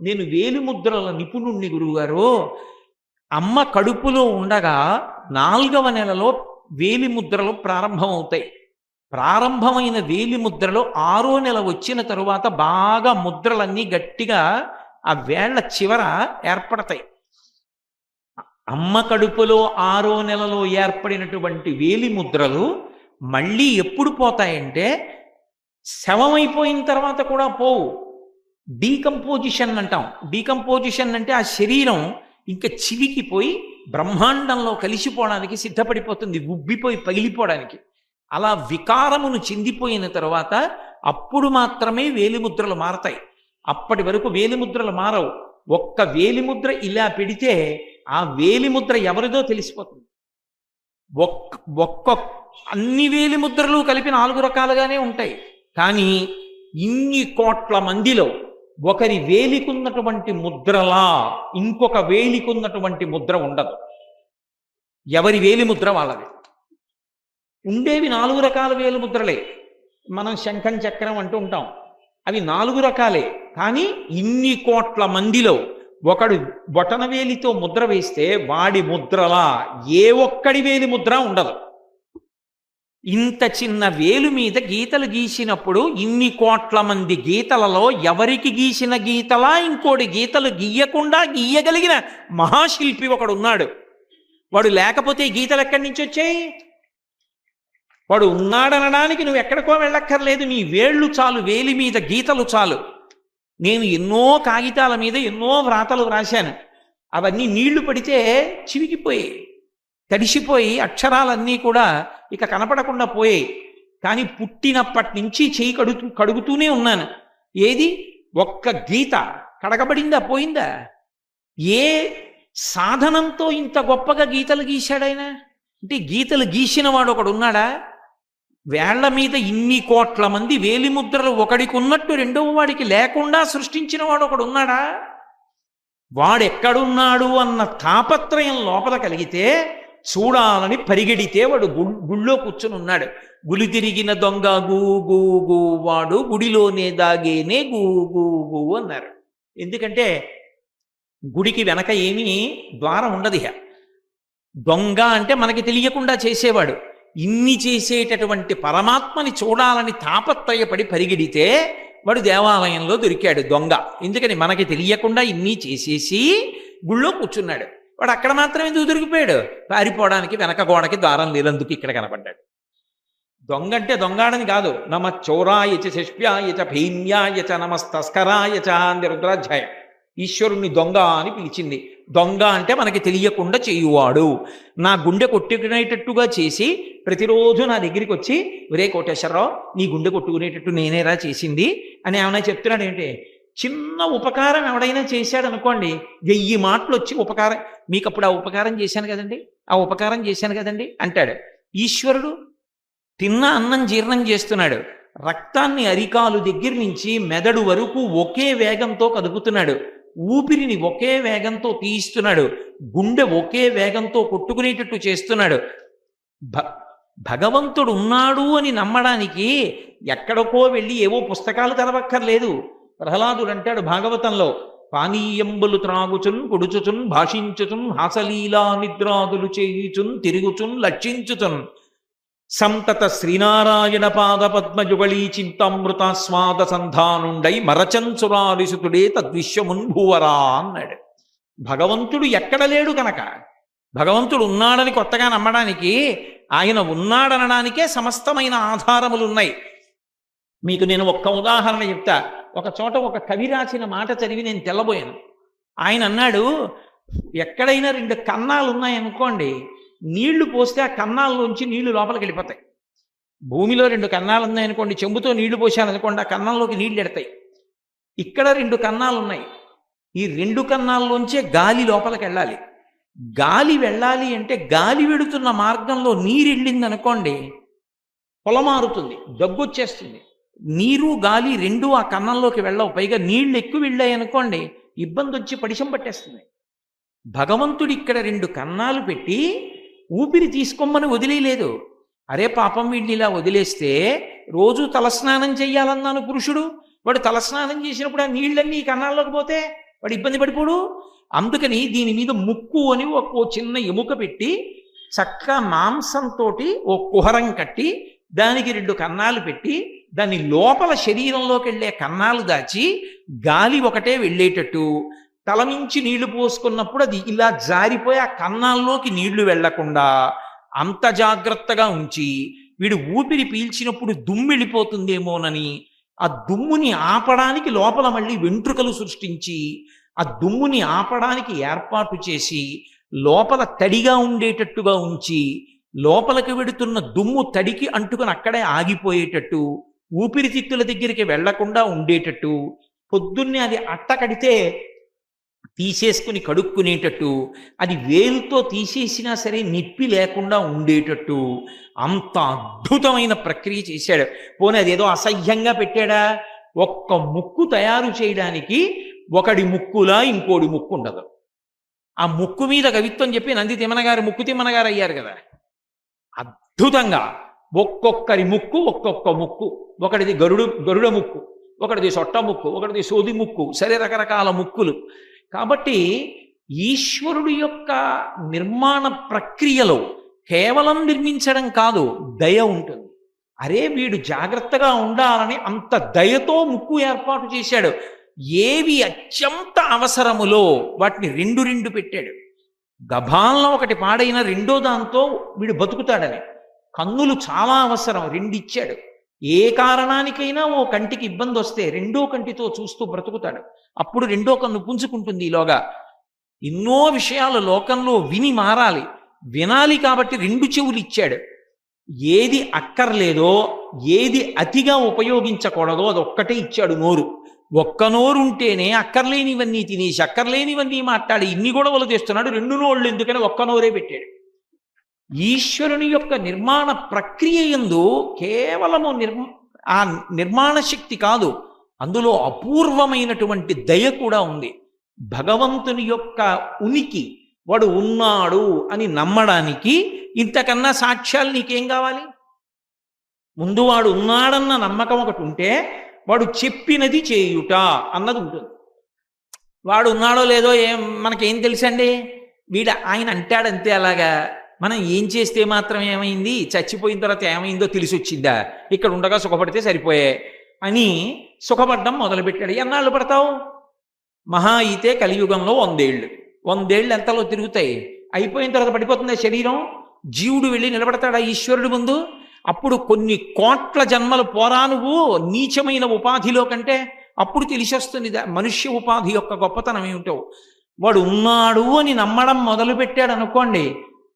Speaker 1: నేను వేలిముద్రల నిపుణుణ్ణి గురువుగారు. అమ్మ కడుపులో ఉండగా 4వ నెలలో వేలిముద్రలు ప్రారంభమవుతాయి. ప్రారంభమైన వేలిముద్రలో 6వ నెల వచ్చిన తరువాత బాగా ముద్రలన్నీ గట్టిగా ఆ వేళ్ల చివర ఏర్పడతాయి. అమ్మ కడుపులో 6వ నెలలో ఏర్పడినటువంటి వేలిముద్రలు మళ్ళీ ఎప్పుడు పోతాయంటే శవమైపోయిన తర్వాత కూడా పోవు. డీకంపోజిషన్ అంటాం. డీకంపోజిషన్ అంటే ఆ శరీరం ఇంకా చివికిపోయి బ్రహ్మాండంలో కలిసిపోవడానికి సిద్ధపడిపోతుంది, ఉబ్బిపోయి పగిలిపోవడానికి. అలా వికారమును చెందిపోయిన తర్వాత అప్పుడు మాత్రమే వేలిముద్రలు మారతాయి. అప్పటి వరకు వేలిముద్రలు మారవు. ఒక్క వేలిముద్ర ఇలా పెడితే ఆ వేలిముద్ర ఎవరిదో తెలిసిపోతుంది. ఒక్క అన్ని వేలిముద్రలు కలిపి 4 రకాలుగానే ఉంటాయి. కానీ ఇన్ని కోట్ల మందిలో ఒకరి వేలికున్నటువంటి ముద్రలా ఇంకొక వేలికున్నటువంటి ముద్ర ఉండదు. ఎవరి వేలిముద్ర వాళ్ళది. ఉండేవి 4 రకాల వేలిముద్రలే. మనం శంఖం చక్రం అంటూ ఉంటాం, అవి 4 రకాలే. కానీ ఇన్ని కోట్ల మందిలో ఒకడు బొటనవేలితో ముద్ర వేస్తే వాడి ముద్రలా ఏ ఒక్కడి వేలి ముద్ర ఉండదు. ఇంత చిన్న వేలు మీద గీతలు గీసినప్పుడు ఇన్ని కోట్ల మంది గీతలలో ఎవరికి గీసిన గీతలా ఇంకోటి గీతలు గీయకుండా గీయగలిగిన మహాశిల్పి ఒకడు ఉన్నాడు. వాడు లేకపోతే గీతలు ఎక్కడి నుంచి వచ్చాయి? వాడు ఉన్నాడనడానికి నువ్వు ఎక్కడికో వెళ్ళక్కర్లేదు, నీ వేళ్ళు చాలు, వేలి మీద గీతలు చాలు. నేను ఎన్నో కాగితాల మీద ఎన్నో వ్రాతలు వ్రాశాను. అవన్నీ నీళ్లు పడితే చివికిపోయాయి, తడిసిపోయి అక్షరాలన్నీ కూడా ఇక కనపడకుండా పోయాయి. కానీ పుట్టినప్పటి నుంచి చెయ్యి కడుగుతూనే ఉన్నాను. ఏది ఒక్క గీత కడగబడిందా, పోయిందా? ఏ సాధనంతో ఇంత గొప్పగా గీతలు గీశాడాయన అంటే గీతలు గీసిన వాడు ఒకడు ఉన్నాడా? వేళ్ల మీద ఇన్ని కోట్ల మంది వేలిముద్రలు ఒకడికి ఉన్నట్టు రెండవ వాడికి లేకుండా సృష్టించిన వాడు ఒకడు ఉన్నాడా? వాడెక్కడున్నాడు అన్న తాపత్రయం లోపల కలిగితే చూడాలని పరిగెడితే వాడు గుళ్ళో కూర్చుని ఉన్నాడు. గులి తిరిగిన దొంగ గూ గూ గూ వాడు గుడిలోనే దాగేనే గూ గూ గూ అన్నారు. ఎందుకంటే గుడికి వెనక ఏమీ ద్వారం ఉండదు. ఇహ దొంగ అంటే మనకి తెలియకుండా చేసేవాడు. ఇన్ని చేసేటటువంటి పరమాత్మని చూడాలని తాపత్రయపడి పరిగెడితే వాడు దేవాలయంలో దొరికాడు దొంగ. ఎందుకని మనకి తెలియకుండా ఇన్ని చేసేసి గుళ్ళో కూర్చున్నాడు. వాడు అక్కడ మాత్రం ఎందుకు దొరికిపోయాడు? పారిపోవడానికి వెనక గోడకి ద్వారం లేనందుకు ఇక్కడ కనపడ్డాడు. దొంగ అంటే దొంగాడని కాదు. నమ చౌరాయచ శిష్ప్యాయచ భీమ్యాయచ నమస్తస్కరాయచ అని రుద్రాధ్యాయం. ఈశ్వరుణ్ణి దొంగ అని పిలిచింది. దొంగ అంటే మనకి తెలియకుండా చేయువాడు. నా గుండె కొట్టుకునేటట్టుగా చేసి ప్రతిరోజు నా దగ్గరికి వచ్చి, ఒరే కోటేశ్వరరావు నీ గుండె కొట్టుకునేటట్టు నేనేరా చేసింది అని ఏమైనా చెప్తున్నాడు ఏంటి? చిన్న ఉపకారం ఎవడైనా చేశాడు అనుకోండి, 1000 మాటలు వచ్చి ఉపకారం, మీకు అప్పుడు ఆ ఉపకారం చేశాను కదండి, ఆ ఉపకారం చేశాను కదండి అంటాడు. ఈశ్వరుడు తిన్న అన్నం జీర్ణం చేస్తున్నాడు. రక్తాన్ని అరికాలు దగ్గర నుంచి మెదడు వరకు ఒకే వేగంతో కదుపుతున్నాడు. ఊపిరిని ఒకే వేగంతో తీయిస్తున్నాడు. గుండె ఒకే వేగంతో కొట్టుకునేటట్టు చేస్తున్నాడు. భగవంతుడు ఉన్నాడు అని నమ్మడానికి ఎక్కడికో వెళ్ళి ఏవో పుస్తకాలు చదవక్కర్లేదు. ప్రహ్లాదుడు అంటాడు భాగవతంలో, పానీయంబులు త్రాగుచున్ పొడుచుచున్ భాషించుచున్ హాసలీలా నిద్రాదులు చేయుచున్ తిరుగుచున్ లక్షించుచున్ సంతత శ్రీనారాయణ పాద పద్మజుగళీ చింతామృతాస్వాద సంధానుండై మరచంచురారిసుతుడే తద్విశ్వమున్భువరా అన్నాడు. భగవంతుడు ఎక్కడ లేడు కనుక, భగవంతుడు ఉన్నాడని కొత్తగా నమ్మడానికి, ఆయన ఉన్నాడనడానికే సమస్తమైన ఆధారములు ఉన్నాయి. మీకు నేను ఒక్క ఉదాహరణ చెప్తా. ఒక చోట ఒక కవి రాసిన మాట చదివి నేను తెల్లబోయాను. ఆయన అన్నాడు, ఎక్కడైనా 2 కన్నాలు ఉన్నాయనుకోండి, నీళ్లు పోస్తే ఆ కన్నాల్లోంచి నీళ్లు లోపలికి వెళ్ళిపోతాయి. భూమిలో 2 కన్నాలు ఉన్నాయనుకోండి, చెంబుతో నీళ్లు పోసాననుకోండి, ఆ కన్నంలోకి నీళ్లు ఎడతాయి. ఇక్కడ 2 కన్నాలు ఉన్నాయి. ఈ 2 కన్నాల్లోంచే గాలి లోపలికి వెళ్ళాలి. గాలి వెళ్ళాలి అంటే గాలి వెడుతున్న మార్గంలో నీరు వెళ్ళింది అనుకోండి, పొలమారుతుంది, దగ్గొచ్చేస్తుంది. నీరు గాలి 2 ఆ కన్నంలోకి వెళ్ళవు. పైగా నీళ్లు ఎక్కువ వెళ్ళాయి అనుకోండి, ఇబ్బంది వచ్చి పడిశం పట్టేస్తుంది. భగవంతుడు ఇక్కడ 2 కన్నాలు పెట్టి ఊపిరి తీసుకోమని వదిలేయలేదు. అరే పాపం వీడిని ఇలా వదిలేస్తే రోజు తలస్నానం చెయ్యాలన్నాను పురుషుడు, వాడు తలస్నానం చేసినప్పుడు ఆ నీళ్ళన్నీ కన్నాల్లోకి పోతే వాడు ఇబ్బంది పడిపోడు. అందుకని దీని మీద ముక్కు అని ఓ చిన్న ఎముక పెట్టి చక్కగా మాంసంతో ఓ కుహరం కట్టి దానికి 2 కన్నాలు పెట్టి దాని లోపల శరీరంలోకి వెళ్ళే కన్నాలు దాచి గాలి ఒకటే వెళ్ళేటట్టు తలమించి నీళ్లు పోసుకున్నప్పుడు అది ఇలా జారిపోయి ఆ కన్నాల్లోకి నీళ్లు వెళ్లకుండా అంత జాగ్రత్తగా ఉంచి, వీడు ఊపిరి పీల్చినప్పుడు దుమ్ము వెళ్ళిపోతుందేమోనని ఆ దుమ్ముని ఆపడానికి లోపల మళ్ళీ వెంట్రుకలు సృష్టించి ఆ దుమ్ముని ఆపడానికి ఏర్పాటు చేసి లోపల తడిగా ఉండేటట్టుగా ఉంచి, లోపలికి వెడుతున్న దుమ్ము తడికి అంటుకుని అక్కడే ఆగిపోయేటట్టు, ఊపిరితిత్తుల దగ్గరికి వెళ్లకుండా ఉండేటట్టు, పొద్దున్నే అది అట్ట కడితే తీసేసుకుని కడుక్కునేటట్టు, అది వేలుతో తీసేసినా సరే నిప్పి లేకుండా ఉండేటట్టు అంత అద్భుతమైన ప్రక్రియ చేశాడు. పోనీ అదేదో అసహ్యంగా పెట్టాడా? ఒక్క ముక్కు తయారు చేయడానికి ఒకడి ముక్కులా ఇంకోడి ముక్కు ఉండదు. ఆ ముక్కు మీద కవిత్వం చెప్పి నంది తిమ్మనగారు ముక్కు తిమ్మనగారు అయ్యారు కదా. అద్భుతంగా ఒక్కొక్కరి ముక్కు ఒక్కొక్క ముక్కు. ఒకటిది గరుడ ముక్కు, ఒకటిది సొట్ట ముక్కు, ఒకటిది సోది ముక్కు, సరే రకరకాల ముక్కులు. కాబట్టి ఈశ్వరుడు యొక్క నిర్మాణ ప్రక్రియలో కేవలం నిర్మించడం కాదు, దయ ఉంటుంది. అరే వీడు జాగ్రత్తగా ఉండాలని అంత దయతో ముక్కు ఏర్పాటు చేశాడు. ఏవి అత్యంత అవసరములో వాటిని 2 పెట్టాడు. గభాల్లో ఒకటి పాడైన 2వ దాంతో వీడు బతుకుతాడని. కన్నులు చాలా అవసరం, 2 ఇచ్చాడు. ఏ కారణానికైనా ఓ కంటికి ఇబ్బంది వస్తే 2వ కంటితో చూస్తూ బ్రతుకుతాడు. అప్పుడు 2వ కన్ను పుంజుకుంటుంది. ఈలోగా ఎన్నో విషయాలు లోకంలో విని మారాలి, వినాలి కాబట్టి 2 చెవులు ఇచ్చాడు. ఏది అక్కర్లేదో, ఏది అతిగా ఉపయోగించకూడదో అదొక్కటే ఇచ్చాడు నోరు. ఒక్క నోరు ఉంటేనే అక్కర్లేనివన్నీ తినేసి అక్కర్లేనివన్నీ మాట్లాడి ఇన్ని గొడవలు చేస్తున్నాడు. 2 నోళ్ళు ఎందుకని ఒక్క నోరే పెట్టాడు. ఈశ్వరుని యొక్క నిర్మాణ ప్రక్రియ యందు కేవలము ఆ నిర్మాణ శక్తి కాదు, అందులో అపూర్వమైనటువంటి దయ కూడా ఉంది. భగవంతుని యొక్క ఉనికి, వాడు ఉన్నాడు అని నమ్మడానికి ఇంతకన్నా సాక్ష్యాలు నీకేం కావాలి? ముందు వాడు ఉన్నాడన్న నమ్మకం ఒకటి ఉంటే వాడు చెప్పినది చేయుట అన్నది ఉంటుంది. వాడు ఉన్నాడో లేదో మనకేం తెలుసండి? ఆయన అంటాడంతే. అలాగా మనం ఏం చేస్తే మాత్రం ఏమైంది, చచ్చిపోయిన తర్వాత ఏమైందో తెలిసి వచ్చిందా? ఇక్కడ ఉండగా సుఖపడితే సరిపోయే అని సుఖపడ్డం మొదలుపెట్టాడు. ఎన్నాళ్ళు పడతావు? మహా అయితే కలియుగంలో 100 ఏళ్ళు. 100 ఏళ్ళు ఎంతలో తిరుగుతాయి? అయిపోయిన తర్వాత పడిపోతుందా శరీరం? జీవుడు వెళ్ళి నిలబడతాడా ఈశ్వరుడు ముందు? అప్పుడు కొన్ని కోట్ల జన్మలు పోరా నువ్వు నీచమైన ఉపాధిలో కంటే. అప్పుడు తెలిసి వస్తుంది మనుష్య ఉపాధి యొక్క గొప్పతనం ఏమిటో. వాడు ఉన్నాడు అని నమ్మడం మొదలుపెట్టాడు అనుకోండి,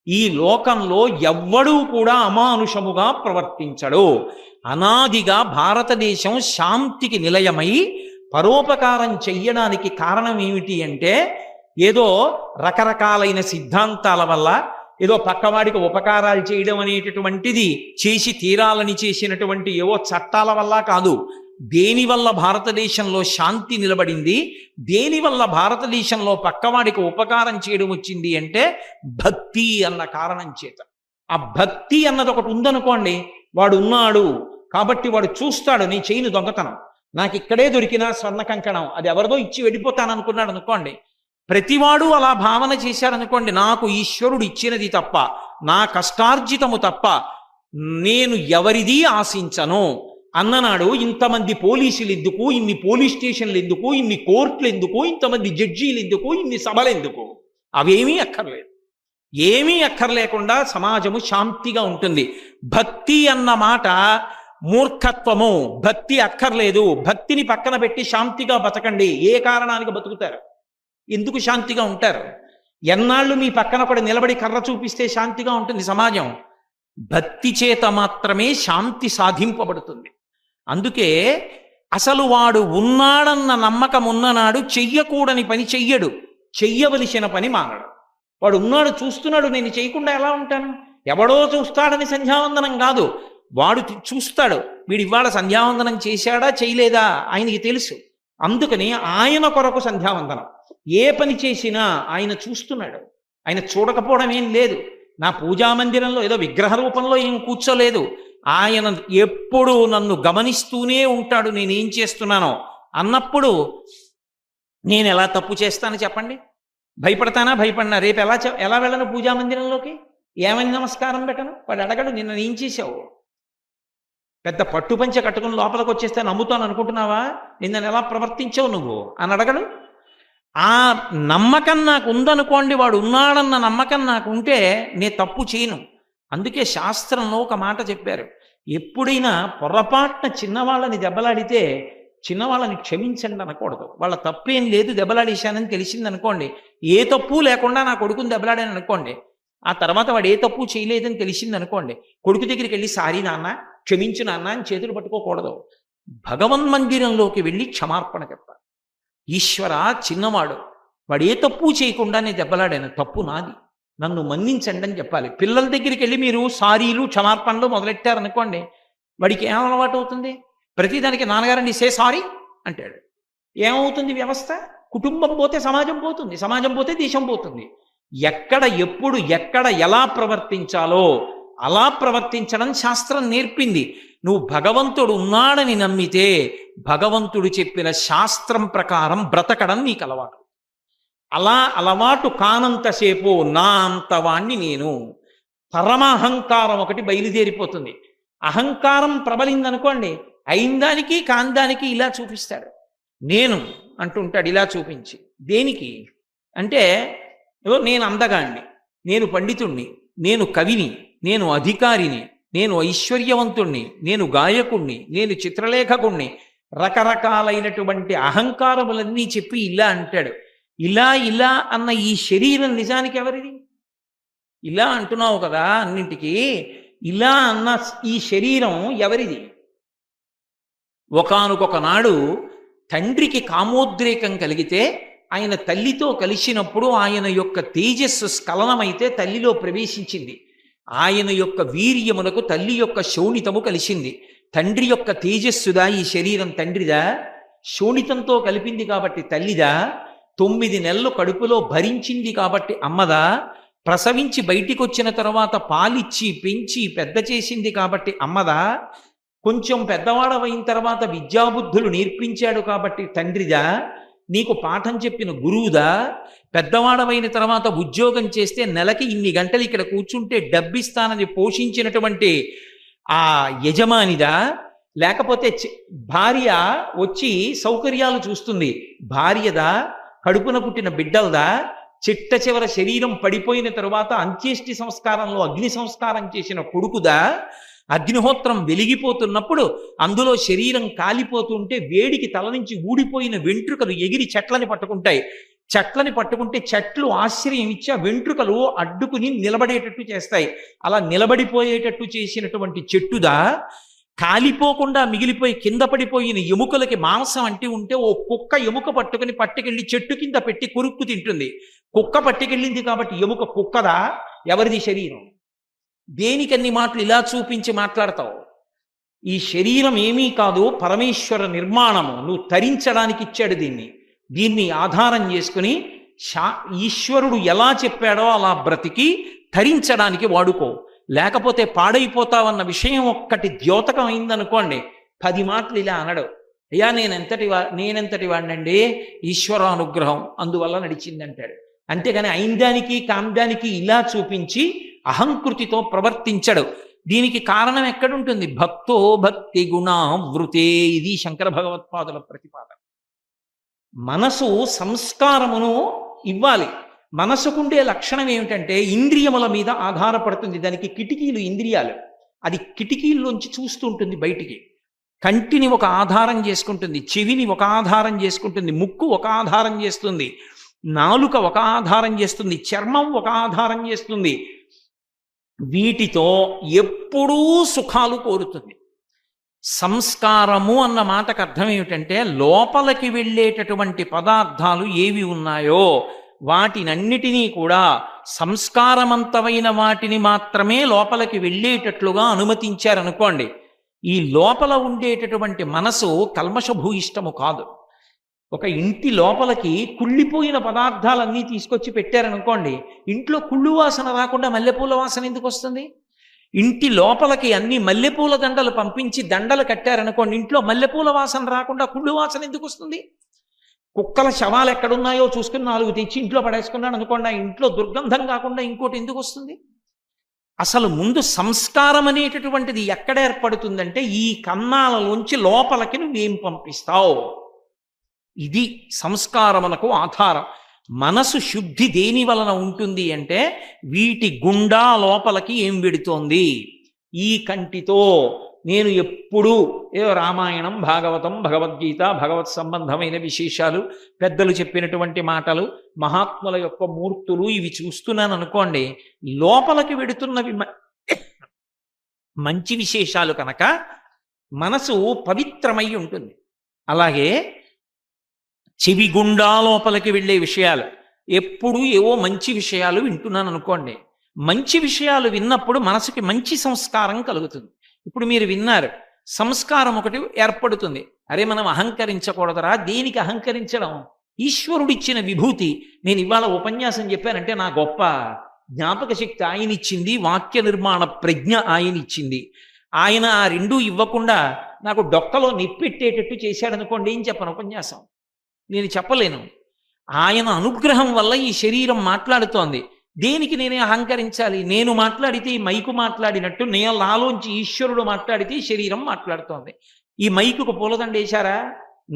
Speaker 1: ఈ లోకంలో ఎవ్వడూ కూడా అమానుషముగా ప్రవర్తించడు. అనాదిగా భారతదేశం శాంతికి నిలయమై పరోపకారం చెయ్యడానికి కారణం ఏమిటి అంటే, ఏదో రకరకాలైన సిద్ధాంతాల వల్ల ఏదో పక్కవాడికి ఉపకారాలు చేయడం అనేటటువంటిది చేసి తీరాలని చేసినటువంటి ఏవో చట్టాల వల్ల కాదు. దేనివల్ల భారతదేశంలో శాంతి నిలబడింది, దేనివల్ల భారతదేశంలో పక్కవాడికి ఉపకారం చేయడం వచ్చింది అంటే భక్తి అన్న కారణం చేత. ఆ భక్తి అన్నది ఒకటి ఉందనుకోండి, వాడు ఉన్నాడు కాబట్టి వాడు చూస్తాడు. నీ చేయను దొంగతనం, నాకు ఇక్కడే దొరికిన స్వర్ణ కంకణం అది ఎవరిదో ఇచ్చి వెళ్ళిపోతాననుకున్నాడు అనుకోండి, ప్రతివాడు అలా భావన చేశారనుకోండి, నాకు ఈశ్వరుడు ఇచ్చినది తప్ప, నా కష్టార్జితము తప్ప నేను ఎవరిది ఆశించను అన్ననాడు ఇంతమంది పోలీసులు ఎందుకు, ఇన్ని పోలీస్ స్టేషన్లు ఎందుకు, ఇన్ని కోర్టులు ఎందుకు, ఇంతమంది జడ్జీలు ఎందుకు, ఇన్ని సభలు ఎందుకు? అవేమీ అక్కర్లేదు. ఏమీ అక్కర్లేకుండా సమాజము శాంతిగా ఉంటుంది. భక్తి అన్న మాట మూర్ఖత్వము. భక్తి అక్కర్లేదు. భక్తిని పక్కన పెట్టి శాంతిగా బతకండి. ఏ కారణానికి బతుకుతారు? ఎందుకు శాంతిగా ఉంటారు? ఎన్నాళ్ళు మీ పక్కన ఒకటి నిలబడి కర్ర చూపిస్తే శాంతిగా ఉంటుంది సమాజం? భక్తి చేత మాత్రమే శాంతి సాధింపబడుతుంది. అందుకే అసలు వాడు ఉన్నాడన్న నమ్మకం ఉన్ననాడు చెయ్యకూడని పని చెయ్యడు, చెయ్యవలసిన పని మానడు. వాడు ఉన్నాడు, చూస్తున్నాడు, నేను చేయకుండా ఎలా ఉంటాను? ఎవడో చూస్తాడని సంధ్యావందనం కాదు, వాడు చూస్తాడు. వీడు ఇవాళ సంధ్యావందనం చేశాడా చేయలేదా ఆయనకి తెలుసు. అందుకని ఆయన కొరకు సంధ్యావందనం. ఏ పని చేసినా ఆయన చూస్తున్నాడు. ఆయన చూడకపోవడం ఏం లేదు. నా పూజామందిరంలో ఏదో విగ్రహ రూపంలో ఏం కూర్చోలేదు. ఆయన ఎప్పుడు నన్ను గమనిస్తూనే ఉంటాడు నేనేం చేస్తున్నానో. అన్నప్పుడు నేను ఎలా తప్పు చేస్తాను చెప్పండి? భయపడతానా? భయపడినా రేపు ఎలా వెళ్ళను పూజామందిరంలోకి? ఏమని నమస్కారం పెట్టను? వాడు అడగడు నిన్న ఏం చేశావు. పెద్ద పట్టుపంచ కట్టుకుని లోపలికి వచ్చేస్తే నమ్ముతాను అనుకుంటున్నావా? నిన్న ఎలా ప్రవర్తించావు నువ్వు అని అడగడు. ఆ నమ్మకం నాకు ఉందనుకోండి, వాడు ఉన్నాడన్న నమ్మకం నాకు ఉంటే నేను తప్పు చేయను. అందుకే శాస్త్రంలో ఒక మాట చెప్పారు, ఎప్పుడైనా పొరపాటున చిన్నవాళ్ళని దెబ్బలాడితే చిన్నవాళ్ళని క్షమించండి అనకూడదు. వాళ్ళ తప్పేం లేదు, దెబ్బలాడేశానని తెలిసింది అనుకోండి, ఏ తప్పు లేకుండా నా కొడుకుని దెబ్బలాడాను అనుకోండి, ఆ తర్వాత వాడు ఏ తప్పు చేయలేదని తెలిసింది అనుకోండి, కొడుకు దగ్గరికి వెళ్ళి సారీ నాన్న, క్షమించు నాన్న అని చేతులు పట్టుకోకూడదు. భగవన్మందిరంలోకి వెళ్ళి క్షమార్పణ చెప్పాలి. ఈశ్వర చిన్నవాడు, వాడు ఏ తప్పు చేయకుండా నేను దెబ్బలాడాను, తప్పు నాది, నన్ను మన్నించండి అని చెప్పాలి. పిల్లల దగ్గరికి వెళ్ళి మీరు సారీలు క్షమార్పణలు మొదలెట్టారనుకోండి, వాడికి ఏం అలవాటు అవుతుంది? ప్రతిదానికి నాన్నగారండి సే సారీ అంటాడు. ఏమవుతుంది వ్యవస్థ? కుటుంబం పోతే సమాజం పోతుంది, సమాజం పోతే దేశం పోతుంది. ఎక్కడ ఎప్పుడు ఎక్కడ ఎలా ప్రవర్తించాలో అలా ప్రవర్తించడం శాస్త్రం నేర్పింది. నువ్వు భగవంతుడు ఉన్నాడని నమ్మితే భగవంతుడు చెప్పిన శాస్త్రం ప్రకారం బ్రతకడం నీకు అలవాటు. అలా అలవాటు కానంతసేపు నా అంతవాణ్ణి నేను, పరమ అహంకారం ఒకటి బయలుదేరిపోతుంది. అహంకారం ప్రబలిందనుకోండి, అయిందానికి కాందానికి ఇలా చూపిస్తాడు. నేను అంటుంటాడు ఇలా చూపించి. దేనికి అంటే, నేను అందగాణ్ణి, నేను పండితుణ్ణి, నేను కవిని, నేను అధికారిని, నేను ఐశ్వర్యవంతుణ్ణి, నేను గాయకుణ్ణి, నేను చిత్రలేఖకుణ్ణి, రకరకాలైనటువంటి అహంకారములన్నీ చెప్పి ఇలా అంటాడు. ఇలా ఇలా అన్న ఈ శరీరం నిజానికి ఎవరిది? ఇలా అంటున్నావు కదా అన్నింటికి, ఇలా అన్న ఈ శరీరం ఎవరిది? ఒకానొక నాడు తండ్రికి కామోద్రేకం కలిగితే ఆయన తల్లితో కలిసినప్పుడు ఆయన యొక్క తేజస్సు స్ఖలనమైతే తల్లిలో ప్రవేశించింది. ఆయన యొక్క వీర్యమునకు తల్లి యొక్క శోణితము కలిసింది. తండ్రి యొక్క తేజస్సుదా ఈ శరీరం? తండ్రిదా? శోణితంతో కలిపింది కాబట్టి తల్లిదా? 9 నెలలు కడుపులో భరించింది కాబట్టి అమ్మదా, ప్రసవించి బయటికి వచ్చిన తర్వాత పాలిచ్చి పెంచి పెద్ద చేసింది కాబట్టి అమ్మదా, కొంచెం పెద్దవాడవైన తర్వాత విద్యాబుద్ధులు నేర్పించాడు కాబట్టి తండ్రిదా, నీకు పాఠం చెప్పిన గురువుదా, పెద్దవాడవైన తర్వాత ఉద్యోగం చేస్తే నెలకి ఇన్ని గంటలు ఇక్కడ కూర్చుంటే డబ్బిస్తానని పోషించినటువంటి ఆ యజమానిదా, లేకపోతే భార్య వచ్చి సౌకర్యాలు చూస్తుంది భార్యదా, కడుపున పుట్టిన బిడ్డలదా, చిట్ట చివర శరీరం పడిపోయిన తరువాత అంత్యేష్టి సంస్కారంలో అగ్ని సంస్కారం చేసిన కొడుకుదా, అగ్నిహోత్రం వెలిగిపోతున్నప్పుడు అందులో శరీరం కాలిపోతుంటే వేడికి తల నుంచి ఊడిపోయిన వెంట్రుకలు ఎగిరి చెట్లని పట్టుకుంటాయి, చెట్లని పట్టుకుంటే చెట్లు ఆశ్రయం ఇచ్చి ఆ వెంట్రుకలు అడ్డుకుని నిలబడేటట్టు చేస్తాయి, అలా నిలబడిపోయేటట్టు చేసినటువంటి చెట్టుదా, కాలిపోకుండా మిగిలిపోయి కింద పడిపోయిన ఎముకలకి మాంసం అంటి ఉంటే ఓ కుక్క ఎముక పట్టుకెళ్ళి చెట్టు కింద పెట్టి కొరుక్కు తింటుంది, కుక్క పట్టుకెళ్ళింది కాబట్టి ఎముక కుక్కదా, ఎవరిది శరీరం? దేనికన్ని మాటలు ఇలా చూపించి మాట్లాడతావు? ఈ శరీరం ఏమీ కాదు, పరమేశ్వర నిర్మాణము, నువ్వు తరించడానికి ఇచ్చాడు దీన్ని ఆధారం చేసుకుని ఈశ్వరుడు ఎలా చెప్పాడో అలా బ్రతికి తరించడానికి వాడుకో, లేకపోతే పాడైపోతావన్న విషయం ఒక్కటి ద్యోతకం అయిందనుకోండి 10 మాటలు ఇలా అనడు. అయ్యా నేనెంతటి వాడినండి, ఈశ్వరానుగ్రహం అందువల్ల నడిచిందంటాడు. అంతేగాని అయిందానికి కాందానికి ఇలా చూపించి అహంకృతితో ప్రవర్తించడు. దీనికి కారణం ఎక్కడుంటుంది? భక్తో భక్తి గుణావృతే. ఇది శంకర భగవత్పాదుల ప్రతిపాదన. మనసు సంస్కారమును ఇవ్వాలి. మనసుకుండే లక్షణం ఏమిటంటే ఇంద్రియముల మీద ఆధారపడుతుంది. దానికి కిటికీలు ఇంద్రియాలు, అది కిటికీల్లోంచి చూస్తుంటుంది బయటికి. కంటిని ఒక ఆధారం చేసుకుంటుంది, చెవిని ఒక ఆధారం చేసుకుంటుంది, ముక్కు ఒక ఆధారం చేస్తుంది, నాలుక ఒక ఆధారం చేస్తుంది, చర్మం ఒక ఆధారం చేస్తుంది. వీటితో ఎప్పుడూ సుఖాలు కోరుతుంది. సంస్కారము అన్న మాటకు అర్థం ఏమిటంటే లోపలికి వెళ్ళేటటువంటి పదార్థాలు ఏవి ఉన్నాయో వాటినన్నిటినీ కూడా సంస్కారవంతమైన వాటిని మాత్రమే లోపలికి వెళ్ళేటట్లుగా అనుమతించారనుకోండి. ఈ లోపల ఉండేటటువంటి మనసు కల్మషభూయిష్టము కాదు. ఒక ఇంటి లోపలికి కుళ్ళిపోయిన పదార్థాలన్నీ తీసుకొచ్చి పెట్టారనుకోండి, ఇంట్లో కుళ్ళు వాసన రాకుండా మల్లెపూల వాసన ఎందుకు వస్తుంది? ఇంటి లోపలికి అన్ని మల్లెపూల దండలు పంపించి దండలు కట్టారనుకోండి, ఇంట్లో మల్లెపూల వాసన రాకుండా కుళ్ళు వాసన ఎందుకు వస్తుంది? కుక్కల శవాలు ఎక్కడున్నాయో చూసుకుని 4 తెచ్చి ఇంట్లో పడేసుకున్నాడు అనుకోండి, ఆ ఇంట్లో దుర్గంధం కాకుండా ఇంకోటి ఎందుకు వస్తుంది? అసలు ముందు సంస్కారం అనేటటువంటిది ఎక్కడ ఏర్పడుతుందంటే ఈ కన్నాలలోంచి లోపలికి నువ్వేం పంపిస్తావు, ఇది సంస్కారమునకు ఆధారం. మనసు శుద్ధి దేని వలన ఉంటుంది అంటే వీటి గుండా లోపలికి ఏం వెడుతోంది. ఈ కంటితో నేను ఎప్పుడూ ఏదో రామాయణం, భాగవతం, భగవద్గీత, భగవత్ సంబంధమైన విశేషాలు, పెద్దలు చెప్పినటువంటి మాటలు, మహాత్ముల యొక్క మూర్తులు ఇవి చూస్తున్నాను అనుకోండి, లోపలికి వెడుతున్నవి మంచి విశేషాలు కనుక మనసు పవిత్రమై ఉంటుంది. అలాగే చెవి గుండా లోపలికి వెళ్ళే విషయాలు ఎప్పుడు ఏవో మంచి విషయాలు వింటున్నాను అనుకోండి, మంచి విషయాలు విన్నప్పుడు మనసుకి మంచి సంస్కారం కలుగుతుంది. ఇప్పుడు మీరు విన్నారు, సంస్కారం ఒకటి ఏర్పడుతుంది. అరే మనం అహంకరించకూడదురా. దేనికి అహంకరించడం? ఈశ్వరుడిచ్చిన విభూతి. నేను ఇవాళ ఉపన్యాసం చెప్పానంటే నా గొప్ప జ్ఞాపక శక్తి ఆయన ఇచ్చింది, వాక్య నిర్మాణ ప్రజ్ఞ ఆయన ఇచ్చింది. ఆయన ఆ రెండూ ఇవ్వకుండా నాకు డొక్కలో నిప్పెట్టేటట్టు చేశాడనుకోండి, ఏం చెప్పను ఉపన్యాసం? నేను చెప్పలేను. ఆయన అనుగ్రహం వల్ల ఈ శరీరం మాట్లాడుతోంది. దేనికి నేనే అహంకరించాలి? నేను మాట్లాడితే ఈ మైకు మాట్లాడినట్టు, నాలోంచి ఈశ్వరుడు మాట్లాడితే ఈ శరీరం మాట్లాడుతోంది. ఈ మైకుకు పూలదండ వేశారా?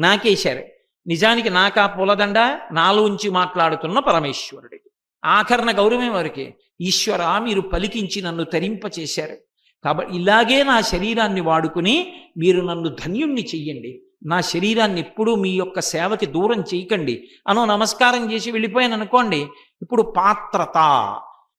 Speaker 1: నాకేశారు. నిజానికి నాకా పూలదండ నాలోంచి మాట్లాడుతున్న పరమేశ్వరుడికి. ఆఖరణ గౌరవం వారికి, ఈశ్వర మీరు పలికించి నన్ను తరింపచేశారు కాబట్టి ఇలాగే నా శరీరాన్ని వాడుకుని మీరు నన్ను ధన్యుణ్ణి చెయ్యండి, నా శరీరాన్ని ఎప్పుడూ మీ యొక్క సేవకి దూరం చేయకండి అనో నమస్కారం చేసి వెళ్ళిపోయాను అనుకోండి. ఇప్పుడు పాత్రత,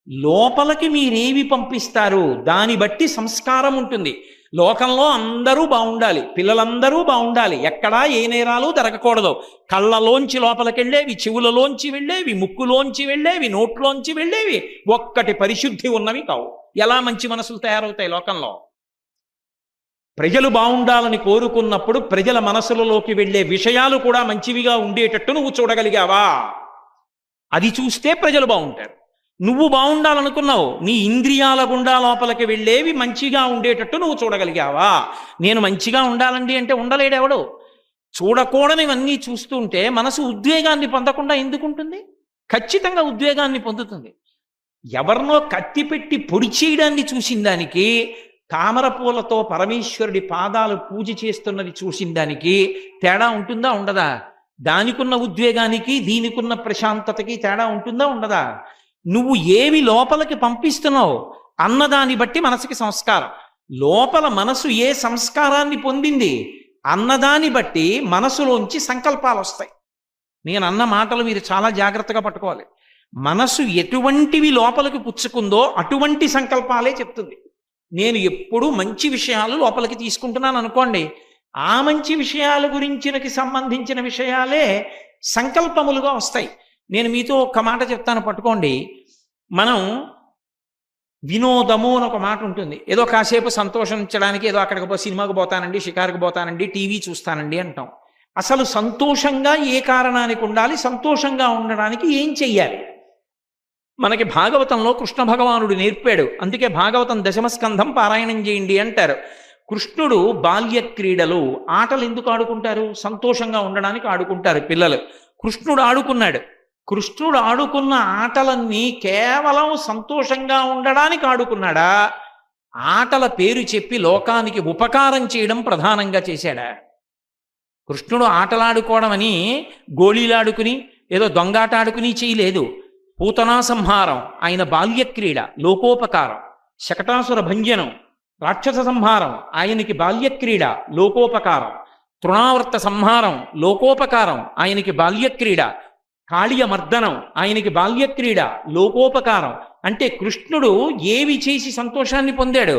Speaker 1: లోపలికి మీరేవి పంపిస్తారు దాన్ని బట్టి సంస్కారం ఉంటుంది. లోకంలో అందరూ బాగుండాలి, పిల్లలందరూ బాగుండాలి, ఎక్కడా ఏ నేరాలు జరగకూడదు. కళ్ళలోంచి లోపలికి వెళ్ళేవి, చెవులలోంచి వెళ్ళేవి, ముక్కులోంచి వెళ్ళేవి, నోట్లోంచి వెళ్ళేవి ఒక్కటి పరిశుద్ధి ఉన్నవి కావు. ఎలా మంచి మనసులు తయారవుతాయి లోకంలో? ప్రజలు బాగుండాలని కోరుకున్నప్పుడు ప్రజల మనసులలోకి వెళ్ళే విషయాలు కూడా మంచివిగా ఉండేటట్టు నువ్వు చూడగలిగావా? అది చూస్తే ప్రజలు బాగుంటారు. నువ్వు బాగుండాలనుకున్నావు, నీ ఇంద్రియాల గుండా లోపలికి వెళ్ళేవి మంచిగా ఉండేటట్టు నువ్వు చూడగలిగావా? నేను మంచిగా ఉండాలండి అంటే ఉండలేడెవడు. చూడకూడనివన్నీ చూస్తుంటే మనసు ఉద్వేగాన్ని పొందకుండా ఎందుకుంటుంది? ఖచ్చితంగా ఉద్వేగాన్ని పొందుతుంది. ఎవరినో కత్తి పెట్టి పొడి చేయడాన్ని చూసిన దానికి, తామర పూలతో పరమేశ్వరుడి పాదాలు పూజ చేస్తున్నది చూసిన దానికి తేడా ఉంటుందా ఉండదా? దానికున్న ఉద్వేగానికి దీనికున్న ప్రశాంతతకి తేడా ఉంటుందా ఉండదా? నువ్వు ఏవి లోపలికి పంపిస్తున్నావు అన్నదాన్ని బట్టి మనసుకి సంస్కారం. లోపల మనసు ఏ సంస్కారాన్ని పొందింది అన్నదాన్ని బట్టి మనసులోంచి సంకల్పాలు వస్తాయి. నేను అన్న మాటలు మీరు చాలా జాగ్రత్తగా పట్టుకోవాలి. మనసు ఎటువంటివి లోపలికి పుచ్చుకుందో అటువంటి సంకల్పాలే చెప్తుంది. నేను ఎప్పుడూ మంచి విషయాలు లోపలికి తీసుకుంటున్నాను అనుకోండి, ఆ మంచి విషయాల గురించినకి సంబంధించిన విషయాలే సంకల్పములుగా వస్తాయి. నేను మీతో ఒక్క మాట చెప్తాను, పట్టుకోండి. మనం వినోదము అని ఒక మాట ఉంటుంది. ఏదో కాసేపు సంతోషించడానికి ఏదో అక్కడికి సినిమాకు పోతానండి, షికారుకు పోతానండి, టీవీ చూస్తానండి అంటాం. అసలు సంతోషంగా ఏ కారణానికి ఉండాలి? సంతోషంగా ఉండడానికి ఏం చెయ్యాలి? మనకి భాగవతంలో కృష్ణ భగవానుడు నేర్పాడు. అందుకే భాగవతం దశమస్కంధం పారాయణం చేయండి అంటారు. కృష్ణుడు బాల్య క్రీడలు, ఆటలు ఎందుకు ఆడుకుంటారు? సంతోషంగా ఉండడానికి ఆడుకుంటారు పిల్లలు. కృష్ణుడు ఆడుకున్నాడు. కృష్ణుడు ఆడుకున్న ఆటలన్నీ కేవలం సంతోషంగా ఉండడానికి ఆడుకున్నాడా? ఆటల పేరు చెప్పి లోకానికి ఉపకారం చేయడం ప్రధానంగా చేశాడా? కృష్ణుడు ఆటలాడుకోవడం అని గోళీలాడుకుని ఏదో దొంగాట ఆడుకుని చేయలేదు. పూతనా సంహారం ఆయన బాల్య క్రీడ, లోకోపకారం. శకటాసుర భంజనం, రాక్షస సంహారం ఆయనకి బాల్య క్రీడ, లోకోపకారం. తృణావర్త సంహారం లోకోపకారం, ఆయనకి బాల్య క్రీడ. కాళీయ మర్దనం ఆయనకి బాల్య క్రీడ, లోకోపకారం. అంటే కృష్ణుడు ఏవి చేసి సంతోషాన్ని పొందాడు?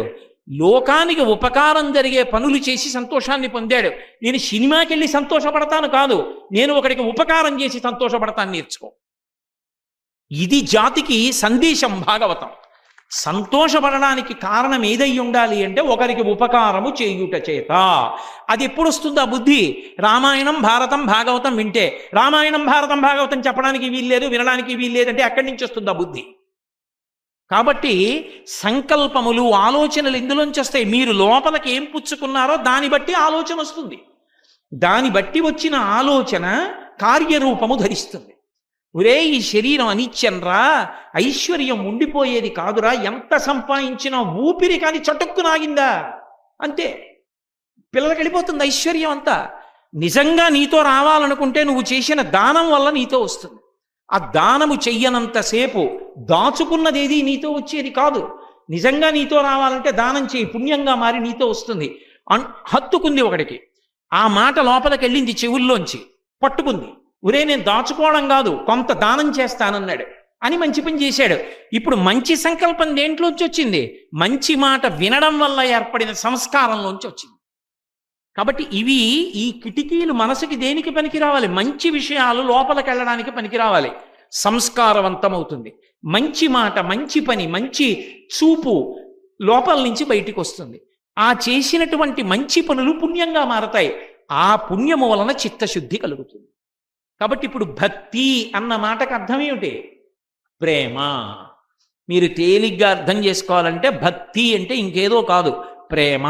Speaker 1: లోకానికి ఉపకారం జరిగే పనులు చేసి సంతోషాన్ని పొందాడు. నేను సినిమాకి వెళ్ళి సంతోషపడతాను కాదు, నేను ఒకడికి ఉపకారం చేసి సంతోషపడతాను నేర్చుకో. ఇది జాతికి సందేశం భాగవతం. సంతోషపడడానికి కారణం ఏదై ఉండాలి అంటే ఒకరికి ఉపకారము చేయుట చేత. అది ఎప్పుడు వస్తుంది ఆ బుద్ధి? రామాయణం భారతం భాగవతం వింటే. రామాయణం భారతం భాగవతం చెప్పడానికి వీల్లేదు, వినడానికి వీల్లేదు అంటే ఎక్కడి నుంచి వస్తుంది ఆ బుద్ధి? కాబట్టి సంకల్పములు, ఆలోచనలు ఇందులోంచి వస్తాయి. మీరు లోపలికి ఏం పుచ్చుకున్నారో దాన్ని బట్టి ఆలోచన వస్తుంది. దాన్ని బట్టి వచ్చిన ఆలోచన కార్యరూపము ధరిస్తుంది. ఒరే, ఈ శరీరం అనిత్యంరా, ఐశ్వర్యం ఉండిపోయేది కాదురా, ఎంత సంపాదించినా ఊపిరి కానీ చటుక్కు నాగిందా అంతే, పిల్లలకి వెళ్ళిపోతుంది ఐశ్వర్యం అంతా. నిజంగా నీతో రావాలనుకుంటే నువ్వు చేసిన దానం వల్ల నీతో వస్తుంది. ఆ దానము చెయ్యనంతసేపు దాచుకున్నదేది నీతో వచ్చేది కాదు. నిజంగా నీతో రావాలంటే దానం చేయి, పుణ్యంగా మారి నీతో వస్తుంది. హత్తుకుంది ఒకడికి, ఆ మాట లోపలికి వెళ్ళింది, చెవుల్లోంచి పట్టుకుంది. ఒరే, నేను దాచుకోవడం కాదు, కొంత దానం చేస్తానన్నాడు అని మంచి పని చేశాడు. ఇప్పుడు మంచి సంకల్పం దేంట్లోంచి వచ్చింది? మంచి మాట వినడం వల్ల ఏర్పడిన సంస్కారంలోంచి వచ్చింది. కాబట్టి ఇవి, ఈ కిటికీలు మనసుకి దేనికి పనికి రావాలి? మంచి విషయాలు లోపలికి వెళ్ళడానికి పనికి రావాలి. సంస్కారవంతమవుతుంది. మంచి మాట, మంచి పని, మంచి చూపు లోపల నుంచి బయటికి వస్తుంది. ఆ చేసినటువంటి మంచి పనులు పుణ్యంగా మారతాయి. ఆ పుణ్యము వలన చిత్తశుద్ధి కలుగుతుంది. కాబట్టి ఇప్పుడు భక్తి అన్న మాటకు అర్థం ఏమిటి? ప్రేమ. మీరు తేలిగ్గా అర్థం చేసుకోవాలంటే భక్తి అంటే ఇంకేదో కాదు, ప్రేమ.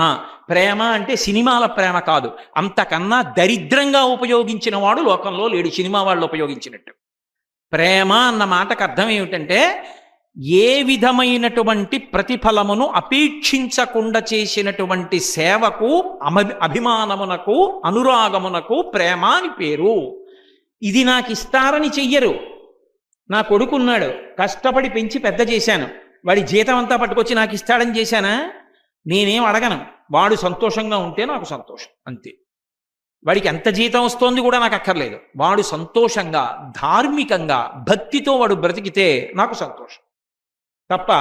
Speaker 1: ప్రేమ అంటే సినిమాల ప్రేమ కాదు. అంతకన్నా దరిద్రంగా ఉపయోగించిన వాడు లోకంలో లేడు, సినిమా వాళ్ళు ఉపయోగించినట్టు. ప్రేమ అన్న మాటకు అర్థం ఏమిటంటే ఏ విధమైనటువంటి ప్రతిఫలమును అపేక్షించకుండా చేసినటువంటి సేవకు, అభిమానమునకు, అనురాగమునకు ప్రేమ అని పేరు. ఇది నాకు ఇస్తారని చెయ్యరు. నా కొడుకున్నాడు, కష్టపడి పెంచి పెద్ద చేశాను, వాడి జీతం అంతా పట్టుకొచ్చి నాకు ఇస్తాడని చేశానా? నేనేం అడగను. వాడు సంతోషంగా ఉంటే నాకు సంతోషం, అంతే. వాడికి ఎంత జీతం వస్తోంది కూడా నాకు అక్కర్లేదు. వాడు సంతోషంగా, ధార్మికంగా, భక్తితో వాడు బ్రతికితే నాకు సంతోషం. తప్ప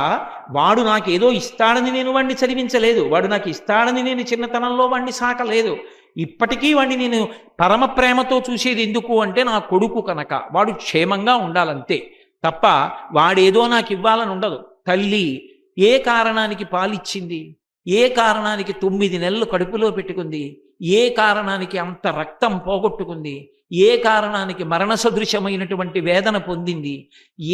Speaker 1: వాడు నాకేదో ఇస్తాడని నేను వాడిని చదివించలేదు, వాడు నాకు ఇస్తాడని నేను చిన్నతనంలో వాడిని సాకలేదు. ఇప్పటికీ వాడిని నేను పరమ ప్రేమతో చూసేది ఎందుకు అంటే నా కొడుకు కనుక, వాడు క్షేమంగా ఉండాలంతే. తప్ప వాడేదో నాకు ఇవ్వాలని ఉండదు. తల్లి ఏ కారణానికి పాలిచ్చింది? ఏ కారణానికి 9 నెలలు కడుపులో పెట్టుకుంది, ఏ కారణానికి అంత రక్తం పోగొట్టుకుంది, ఏ కారణానికి మరణ సదృశమైనటువంటి వేదన పొందింది,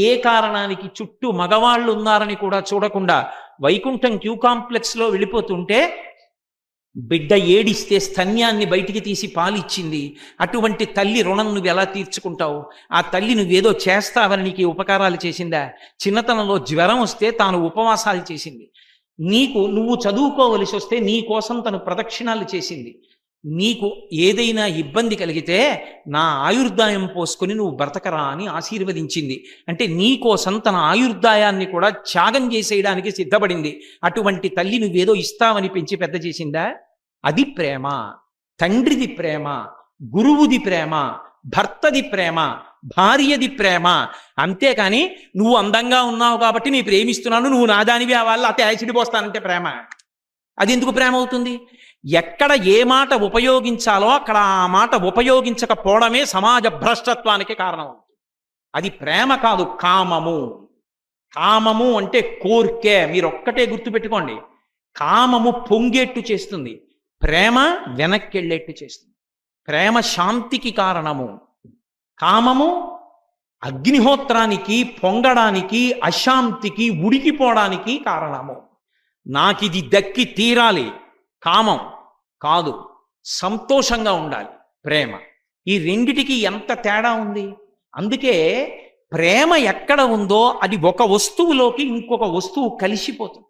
Speaker 1: ఏ కారణానికి చుట్టూ మగవాళ్ళు ఉన్నారని కూడా చూడకుండా వైకుంఠం క్యూ కాంప్లెక్స్లో వెళ్ళిపోతుంటే బిడ్డ ఏడిస్తే స్తన్యాన్ని బయటికి తీసి పాలిచ్చింది. అటువంటి తల్లి రుణం నువ్వు ఎలా తీర్చుకుంటావు? ఆ తల్లి నువ్వేదో చేస్తావని నీకు ఉపకారాలు చేసిందా? చిన్నతనంలో జ్వరం వస్తే తాను ఉపవాసాలు చేసింది. నువ్వు చదువుకోవలసి వస్తే నీ కోసం తను ప్రదక్షిణాలు చేసింది. నీకు ఏదైనా ఇబ్బంది కలిగితే నా ఆయుర్దాయం పోసుకొని నువ్వు బ్రతకరా అని ఆశీర్వదించింది. అంటే నీ కోసం తన ఆయుర్దాయాన్ని కూడా త్యాగం చేసేయడానికి సిద్ధపడింది. అటువంటి తల్లి నువ్వేదో ఇస్తావని పెంచి పెద్ద చేసిందా? అది ప్రేమ. తండ్రిది ప్రేమ, గురువుది ప్రేమ, భర్తది ప్రేమ, భార్యది ప్రేమ. అంతేకాని నువ్వు అందంగా ఉన్నావు కాబట్టి నీ ప్రేమిస్తున్నాను, నువ్వు నాదానివి అవ్వాలి అతే యాసిడ్ పోస్తానంటే ప్రేమ. అది ఎందుకు ప్రేమ అవుతుంది? ఎక్కడ ఏ మాట ఉపయోగించాలో అక్కడ ఆ మాట ఉపయోగించకపోవడమే సమాజ భ్రష్టత్వానికి కారణం అవుతుంది. అది ప్రేమ కాదు, కామము. కామము అంటే కోర్కె. మీరు ఒక్కటే గుర్తుపెట్టుకోండి, కామము పొంగేట్టు చేస్తుంది, ప్రేమ వెనక్కెళ్ళేట్టు చేస్తుంది. ప్రేమ శాంతికి కారణము, కామము అగ్నిహోత్రానికి పొంగడానికి, అశాంతికి, ఉడికిపోవడానికి కారణము. నాకిది దక్కి తీరాలి కామం కాదు, సంతోషంగా ఉండాలి ప్రేమ. ఈ రెండిటికి ఎంత తేడా ఉంది. అందుకే ప్రేమ ఎక్కడ ఉందో అది ఒక వస్తువులోకి ఇంకొక వస్తువు కలిసిపోతుంది.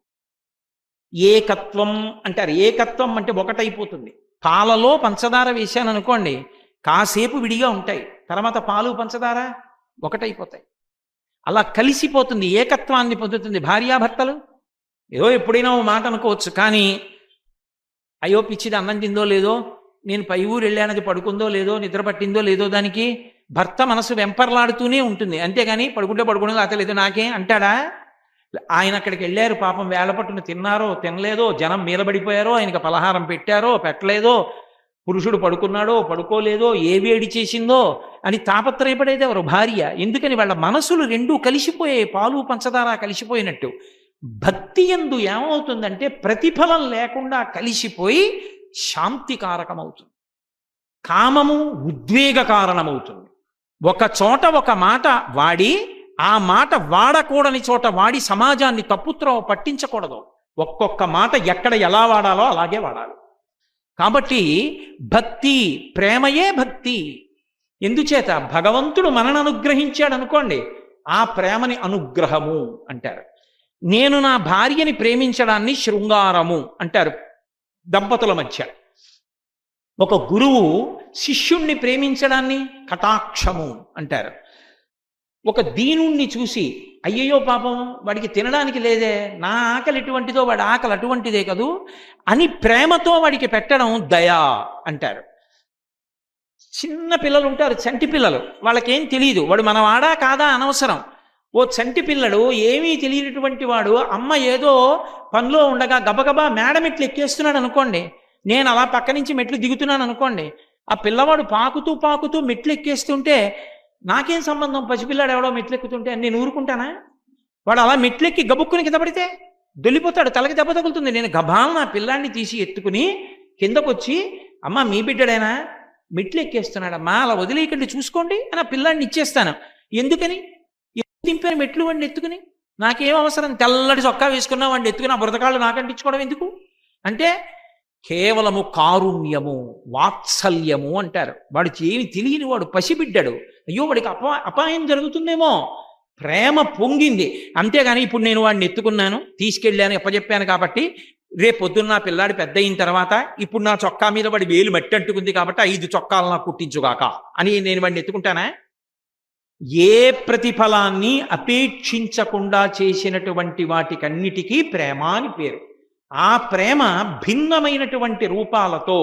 Speaker 1: ఏకత్వం అంటారు. ఏకత్వం అంటే ఒకటైపోతుంది. పాలలో పంచదార వేశాను అనుకోండి, కాసేపు విడిగా ఉంటాయి, తర్వాత పాలు పంచదార ఒకటైపోతాయి. అలా కలిసిపోతుంది, ఏకత్వాన్ని పొందుతుంది. భార్యాభర్తలు ఏదో ఎప్పుడైనా ఓ మాట అనుకోవచ్చు, కానీ అయ్యో పిచ్చిది అన్నం తిందో లేదో, నేను పై ఊరు వెళ్ళానది పడుకుందో లేదో, నిద్ర పట్టిందో లేదో, దానికి భర్త మనసు వెంపర్లాడుతూనే ఉంటుంది. అంతేగాని పడుకుంటే పడుకునేదో అతలేదు నాకే అంటాడా? ఆయన అక్కడికి వెళ్ళారు, పాపం వేళ పట్టును తిన్నారో తినలేదో, జనం మీదబడిపోయారో, ఆయనకి పలహారం పెట్టారో పెట్టలేదో, పురుషుడు పడుకున్నాడో పడుకోలేదో, ఏ వేడి చేసిందో అని తాపత్రయపడేది ఎవరు? భార్య. ఎందుకని? వాళ్ళ మనసులు రెండూ కలిసిపోయాయి, పాలు పంచదార కలిసిపోయినట్టు. భక్తి యందు ఏమవుతుందంటే ప్రతిఫలం లేకుండా కలిసిపోయి శాంతికారకమవుతుంది. కామము ఉద్వేగ కారణమవుతుంది. ఒక చోట ఒక మాట వాడి ఆ మాట వాడకూడని చోట వాడి సమాజాన్ని తప్పుత్రోవ పట్టించకూడదు. ఒక్కొక్క మాట ఎక్కడ ఎలా వాడాలో అలాగే వాడాలి. కాబట్టి భక్తి, ప్రేమయే భక్తి. ఎందుచేత? భగవంతుడు మనను అనుగ్రహించాడు అనుకోండి, ఆ ప్రేమని అనుగ్రహము అంటారు. నేను నా భార్యని ప్రేమించడాన్ని శృంగారము అంటారు దంపతుల మధ్య. ఒక గురువు శిష్యుణ్ణి ప్రేమించడాన్ని కటాక్షము అంటారు. ఒక దీనుణ్ణి చూసి అయ్యయ్యో పాపం వాడికి తినడానికి లేదే, నా ఆకలి ఎటువంటిదో వాడి ఆకలి అటువంటిదే కదూ అని ప్రేమతో వాడికి పెట్టడం దయా అంటారు. చిన్న పిల్లలు ఉంటారు, చంటి పిల్లలు, వాళ్ళకేం తెలియదు, వాడు మన వాడా కాదా అనవసరం. ఓ చంటి పిల్లడు ఏమీ తెలియనటువంటి వాడు అమ్మ ఏదో పనిలో ఉండగా గబగబా మేడ మెట్లు ఎక్కేస్తున్నాడు అనుకోండి, నేను అలా పక్క నుంచి మెట్లు దిగుతున్నాను అనుకోండి, ఆ పిల్లవాడు పాకుతూ పాకుతూ మెట్లు ఎక్కేస్తుంటే నాకేం సంబంధం, పసిపిల్లాడు ఎవడో మెట్లు ఎక్కుతుంటే నేను ఊరుకుంటానా? వాడు అలా మెట్లెక్కి గబుక్కుని కింద పడితే దొల్లిపోతాడు, తలకి దెబ్బ తగులుతుంది. నేను గబాల్ నా పిల్లాన్ని తీసి ఎత్తుకుని కిందకొచ్చి అమ్మ మీ బిడ్డడైనా మెట్లు ఎక్కేస్తున్నాడమ్మా అలా వదిలేయకండి చూసుకోండి అని ఆ పిల్లాడిని ఇచ్చేస్తాను. ఎందుకని? దింపాను మెట్లు వాడిని ఎత్తుకుని, నాకేం అవసరం? తెల్లటి చొక్కా వేసుకున్నా వాడిని ఎత్తుకుని ఆ బురదకాళ్ళు నాకంటించుకోవడం ఎందుకు? అంటే కేవలము కారుణ్యము, వాత్సల్యము అంటారు. వాడికి ఏమి తెలియని వాడు, పసిబిడ్డాడు, అయ్యో వాడికి అపాయం జరుగుతుందేమో, ప్రేమ పొంగింది. అంతేగాని ఇప్పుడు నేను వాడిని ఎత్తుకున్నాను, తీసుకెళ్ళాను, ఎప్పచెప్పాను కాబట్టి రేపు పొద్దున్న నా పిల్లాడి పెద్ద అయిన తర్వాత ఇప్పుడు నా చొక్కా మీద వాడి వేలు మట్టి అంటుకుంది కాబట్టి 5 చొక్కాలు నాకు కుట్టించుగాక అని నేను వాడిని ఎత్తుకుంటానా? ఏ ప్రతిఫలాన్ని అపేక్షించకుండా చేసినటువంటి వాటికన్నిటికీ ప్రేమ అని పేరు. ఆ ప్రేమ భిన్నమైనటువంటి రూపాలతో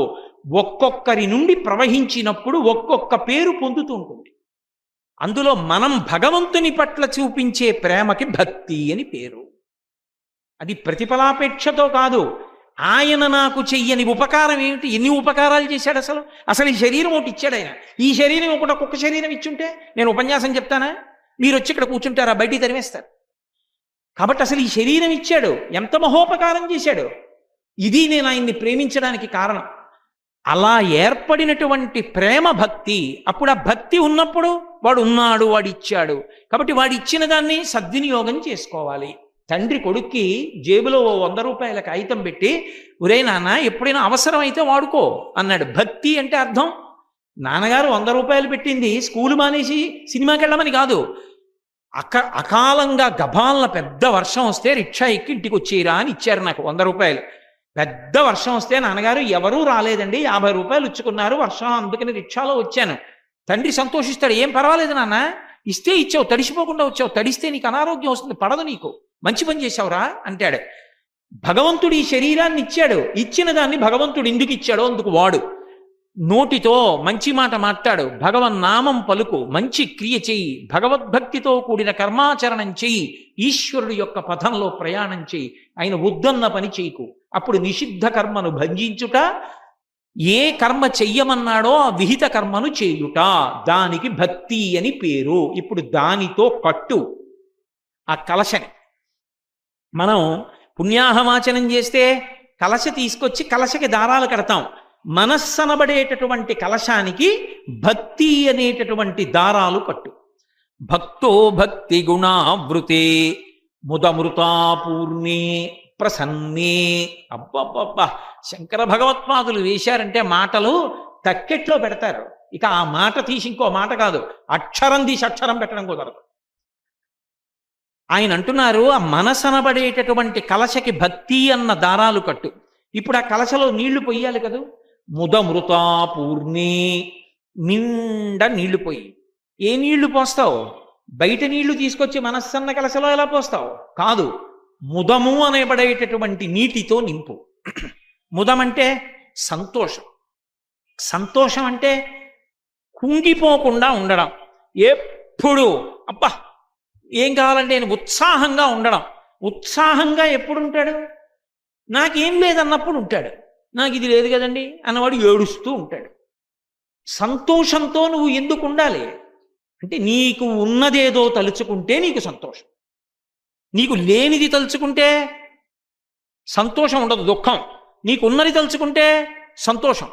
Speaker 1: ఒక్కొక్కరి నుండి ప్రవహించినప్పుడు ఒక్కొక్క పేరు పొందుతూ ఉంటుంది. అందులో మనం భగవంతుని పట్ల చూపించే ప్రేమకి భక్తి అని పేరు. అది ప్రతిఫలాపేక్షతో కాదు. ఆయన నాకు చెయ్యని ఉపకారం ఏమిటి? ఎన్ని ఉపకారాలు చేశాడు అసలు? అసలు ఈ శరీరం ఒకటి ఇచ్చాడు ఆయన. ఈ శరీరం ఒక్కొక్క శరీరం ఇచ్చుంటే నేను ఉపన్యాసం చెప్తానా? మీరు వచ్చి ఇక్కడ కూర్చుంటారా? బయటికి తరివేస్తారు. కాబట్టి అసలు ఈ శరీరం ఇచ్చాడు, ఎంత మహోపకారం చేశాడు. ఇది నేను ఆయన్ని ప్రేమించడానికి కారణం. అలా ఏర్పడినటువంటి ప్రేమ భక్తి. అప్పుడు ఆ భక్తి ఉన్నప్పుడు వాడు ఉన్నాడు, వాడు ఇచ్చాడు, కాబట్టి వాడు ఇచ్చిన దాన్ని సద్వినియోగం చేసుకోవాలి. తండ్రి కొడుక్కి జేబులో 100 రూపాయల కాగితం పెట్టి, ఒరే నాన్న ఎప్పుడైనా అవసరం అయితే వాడుకో అన్నాడు. భక్తి అంటే అర్థం, నాన్నగారు 100 రూపాయలు పెట్టింది స్కూలు మానేసి సినిమాకి వెళ్ళమని కాదు. అకాలంగా గభాలన పెద్ద వర్షం వస్తే రిక్షా ఎక్కి ఇంటికి వచ్చేయరా అని ఇచ్చారు నాకు 100 రూపాయలు. పెద్ద వర్షం వస్తే నాన్నగారు ఎవరూ రాలేదండి, 50 రూపాయలు ఇచ్చుకున్నారు వర్షం, అందుకని రిక్షాలో వచ్చాను. తండ్రి సంతోషిస్తాడు, ఏం పర్వాలేదు నాన్న, ఇస్తే ఇచ్చావు, తడిసిపోకుండా వచ్చావు, తడిస్తే నీకు అనారోగ్యం వస్తుంది, పడదు నీకు, మంచి పని చేశావురా అంటాడు. భగవంతుడు ఈ శరీరాన్ని ఇచ్చాడు, ఇచ్చిన దాన్ని భగవంతుడు ఎందుకు ఇచ్చాడో అందుకు వాడు. నోటితో మంచి మాట మాట్లాడు, భగవన్నామం పలుకు, మంచి క్రియ చెయ్యి, భగవద్భక్తితో కూడిన కర్మాచరణం చెయ్యి, ఈశ్వరుడు యొక్క పథంలో ప్రయాణం చెయ్యి, ఆయన వద్దన్న పని చేయకు. అప్పుడు నిషిద్ధ కర్మను భంజించుట, ఏ కర్మ చెయ్యమన్నాడో ఆ విహిత కర్మను చేయుట, దానికి భక్తి అని పేరు. ఇప్పుడు దానితో కట్టు ఆ కలశని. మనం పుణ్యాహవాచనం చేస్తే కలశ తీసుకొచ్చి కలశకి దారాలు కడతాం. మనస్సనబడేటటువంటి కలశానికి భక్తి అనేటటువంటి దారాలు కట్టు. భక్తో భక్తి గుణావృతే ముదమృతాపూర్ణే ప్రసన్నే. అబ్బబ్బబ్బా, శంకర భగవత్పాదులు వేశారంటే మాటలు తక్కెట్లో పెడతారు. ఇక ఆ మాట తీసి ఇంకో మాట కాదు, అక్షరం తీసి అక్షరం పెట్టడం కుదరదు. ఆయన అంటున్నారు, ఆ మనసనబడేటటువంటి కలశకి భక్తి అన్న దారాలు కట్టు. ఇప్పుడు ఆ కలశలో నీళ్లు పొయ్యాలి కదా, ముదమృతాపూర్ణే, నిండా నీళ్లు పోయి. ఏ నీళ్లు పోస్తావు? బయట నీళ్లు తీసుకొచ్చి మనస్సన్న కలశలో ఎలా పోస్తావు? కాదు, ముదము అనబడేటటువంటి నీటితో నింపు. ముదం అంటే సంతోషం. సంతోషం అంటే కుంగిపోకుండా ఉండడం, ఎప్పుడు అబ్బా ఏం కావాలంటే నేను ఉత్సాహంగా ఉండడం. ఉత్సాహంగా ఎప్పుడు ఉంటాడు? నాకేం లేదన్నప్పుడు ఉంటాడు. నాకు ఇది లేదు కదండి అన్నవాడు ఏడుస్తూ ఉంటాడు. సంతోషంతో నువ్వు ఎందుకు ఉండాలి అంటే, నీకు ఉన్నదేదో తలుచుకుంటే నీకు సంతోషం, నీకు లేనిది తలుచుకుంటే సంతోషం ఉండదు, దుఃఖం. నీకు ఉన్నది తలుచుకుంటే సంతోషం.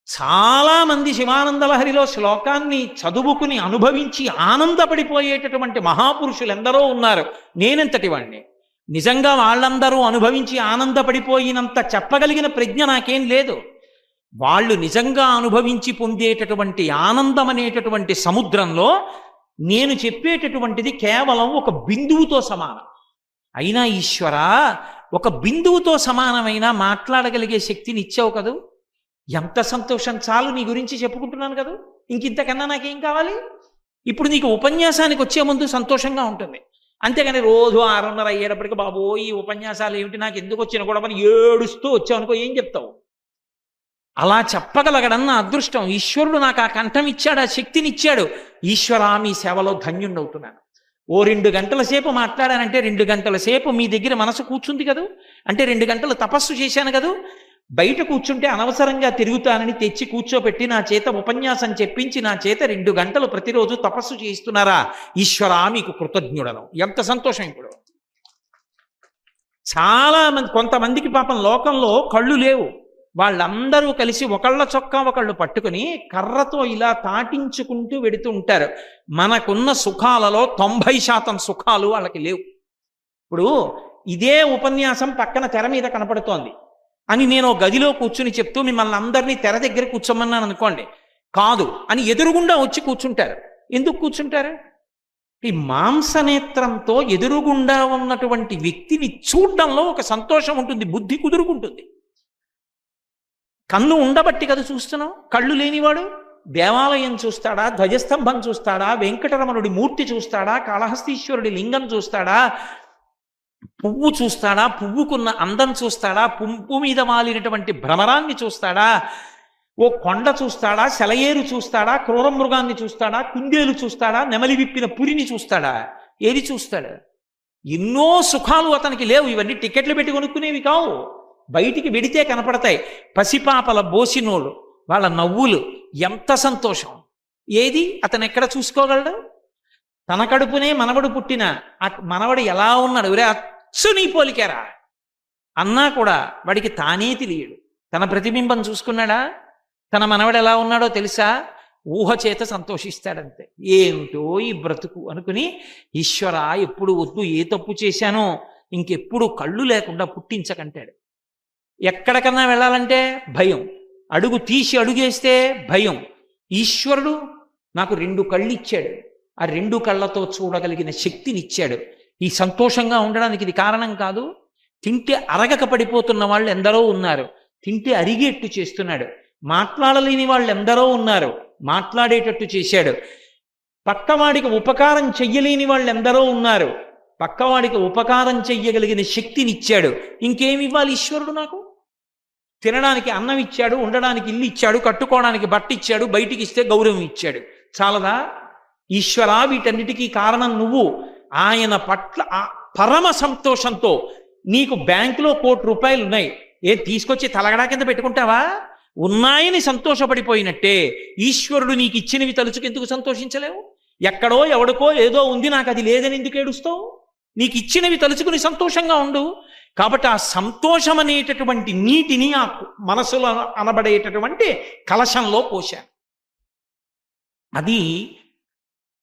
Speaker 1: చాలామంది శివానంద లహరిలో శ్లోకాన్ని చదువుకుని అనుభవించి ఆనందపడిపోయేటటువంటి మహాపురుషులు ఎందరో ఉన్నారు. నేనెంతటి వాణ్ణి. నిజంగా వాళ్ళందరూ అనుభవించి ఆనందపడిపోయినంత చెప్పగలిగిన ప్రజ్ఞ నాకేం లేదు. వాళ్ళు నిజంగా అనుభవించి పొందేటటువంటి ఆనందం అనేటటువంటి సముద్రంలో నేను చెప్పేటటువంటిది కేవలం ఒక బిందువుతో సమానం. అయినా ఈశ్వరా, ఒక బిందువుతో సమానమైన మాట్లాడగలిగే శక్తిని ఇచ్చావు కదూ, ఎంత సంతోషం, చాలు నీ గురించి చెప్పుకుంటున్నాను కదా, ఇంకింతకన్నా నాకేం కావాలి? ఇప్పుడు నీకు ఉపన్యాసానికి వచ్చే ముందు సంతోషంగా ఉంటుంది, అంతేగాని రోజు 6:30 అయ్యేటప్పటికి బాబో ఈ ఉపన్యాసాలు ఏమిటి, నాకు ఎందుకు వచ్చిన కూడా అని ఏడుస్తూ వచ్చావు అనుకో, ఏం చెప్తావు? అలా చెప్పగలగడం నా అదృష్టం. ఈశ్వరుడు నాకు ఆ కంఠం ఇచ్చాడు, ఆ శక్తిని ఇచ్చాడు. ఈశ్వరా, మీ సేవలో ధన్యుణ్ణవుతున్నాను. ఓ 2 గంటల సేపు మాట్లాడానంటే 2 గంటల సేపు మీ దగ్గర మనసు కూర్చుంది కదూ, అంటే 2 గంటలు తపస్సు చేశాను కదూ. బయట కూర్చుంటే అనవసరంగా తిరుగుతానని తెచ్చి కూర్చోబెట్టి నా చేత ఉపన్యాసం చెప్పించి నా చేత 2 గంటలు ప్రతిరోజు తపస్సు చేయిస్తున్నారా? ఈశ్వరా, మీకు కృతజ్ఞుడను. ఎంత సంతోషం. ఇప్పుడు చాలా మంది, కొంతమందికి పాపం లోకంలో కళ్ళు లేవు, వాళ్ళందరూ కలిసి ఒకళ్ళ చొక్కా ఒకళ్ళు పట్టుకుని కర్రతో ఇలా తాటించుకుంటూ వెడుతూ ఉంటారు. మనకున్న సుఖాలలో 90% సుఖాలు వాళ్ళకి లేవు. ఇప్పుడు ఇదే ఉపన్యాసం పక్కన తెర మీద కనపడుతోంది అని నేను గదిలో కూర్చుని చెప్తూ మిమ్మల్ని అందరినీ తెర దగ్గర కూర్చోమన్నాను అనుకోండి, కాదు అని ఎదురుగుండా వచ్చి కూర్చుంటారు. ఎందుకు కూర్చుంటారు? ఈ మాంసనేత్రంతో ఎదురుగుండా ఉన్నటువంటి వ్యక్తిని చూడడంలో ఒక సంతోషం ఉంటుంది, బుద్ధి కుదురుకుంటుంది. కన్ను ఉండబట్టి కదా చూస్తున్నాం. కళ్ళు లేనివాడు దేవాలయం చూస్తాడా, ధ్వజస్తంభం చూస్తాడా, వెంకటరమణుడి మూర్తి చూస్తాడా, కాళహస్తీశ్వరుడి లింగం చూస్తాడా, పువ్వు చూస్తాడా, పువ్వుకున్న అందం చూస్తాడా, పువ్వు మీద మాలినటువంటి భ్రమరాన్ని చూస్తాడా, ఓ కొండ చూస్తాడా, సెలయేరు చూస్తాడా, క్రూర మృగాన్ని చూస్తాడా, కుందేలు చూస్తాడా, నెమలి విప్పిన పురిని చూస్తాడా? ఏది చూస్తాడు? ఎన్నో సుఖాలు అతనికి లేవు. ఇవన్నీ టికెట్లు పెట్టి కొనుక్కునేవి కావు, బయటికి వెడితే కనపడతాయి. పసిపాపల బోసినోళ్ళు, వాళ్ళ నవ్వులు, ఎంత సంతోషం. ఏది అతను ఎక్కడ చూసుకోగలడు? తన కడుపునే మనవడు పుట్టిన ఆ మనవడు ఎలా ఉన్నాడు, ఒరే అచ్చు నీ పోలికేరా, అన్నా కూడా వాడికి తానే తెలియడు. తన ప్రతిబింబం చూసుకున్నాడా? తన మనవడు ఎలా ఉన్నాడో తెలుసా? ఊహ చేత సంతోషిస్తాడంతే. ఏమిటో ఈ బ్రతుకు అనుకుని, ఈశ్వర ఎప్పుడు వద్దు, ఏ తప్పు చేశానో ఇంకెప్పుడు కళ్ళు లేకుండా పుట్టించకంటాడు. ఎక్కడికన్నా వెళ్ళాలంటే భయం, అడుగు తీసి అడుగేస్తే భయం. ఈశ్వరుడు నాకు 2 కళ్ళు ఇచ్చాడు, ఆ 2 కళ్ళతో చూడగలిగిన శక్తినిచ్చాడు. ఈ సంతోషంగా ఉండడానికి ఇది కారణం కాదు. తింటే అరగక పడిపోతున్న వాళ్ళు ఎందరో ఉన్నారు, తింటే అరిగేట్టు చేస్తున్నాడు. మాట్లాడలేని వాళ్ళు ఎందరో ఉన్నారు, మాట్లాడేటట్టు చేశాడు. పక్కవాడికి ఉపకారం చెయ్యలేని వాళ్ళు ఎందరో ఉన్నారు, పక్కవాడికి ఉపకారం చెయ్యగలిగిన శక్తినిచ్చాడు. ఇంకేమి ఇవ్వాలి ఈశ్వరుడు నాకు? తినడానికి అన్నం ఇచ్చాడు, ఉండడానికి ఇల్లు ఇచ్చాడు, కట్టుకోవడానికి బట్ట ఇచ్చాడు, బయటికి ఇస్తే గౌరవం ఇచ్చాడు. చాలదా? ఈశ్వరా వీటన్నిటికీ కారణం నువ్వు. ఆయన పట్ల పరమ సంతోషంతో నీకు బ్యాంకులో 1 కోటి రూపాయలు ఉన్నాయి, తీసుకొచ్చి తలగడా కింద పెట్టుకుంటావా? ఉన్నాయని సంతోషపడిపోయినట్టే ఈశ్వరుడు నీకు ఇచ్చినవి తలుచుకెందుకు సంతోషించలేవు? ఎక్కడో ఎవడికో ఏదో ఉంది, నాకు అది లేదని ఎందుకు ఏడుస్తావు? నీకు ఇచ్చినవి తలుచుకుని సంతోషంగా ఉండు. కాబట్టి ఆ సంతోషం అనేటటువంటి నీటిని ఆ మనసులో అనబడేటటువంటి కలశంలో పోశాను. అది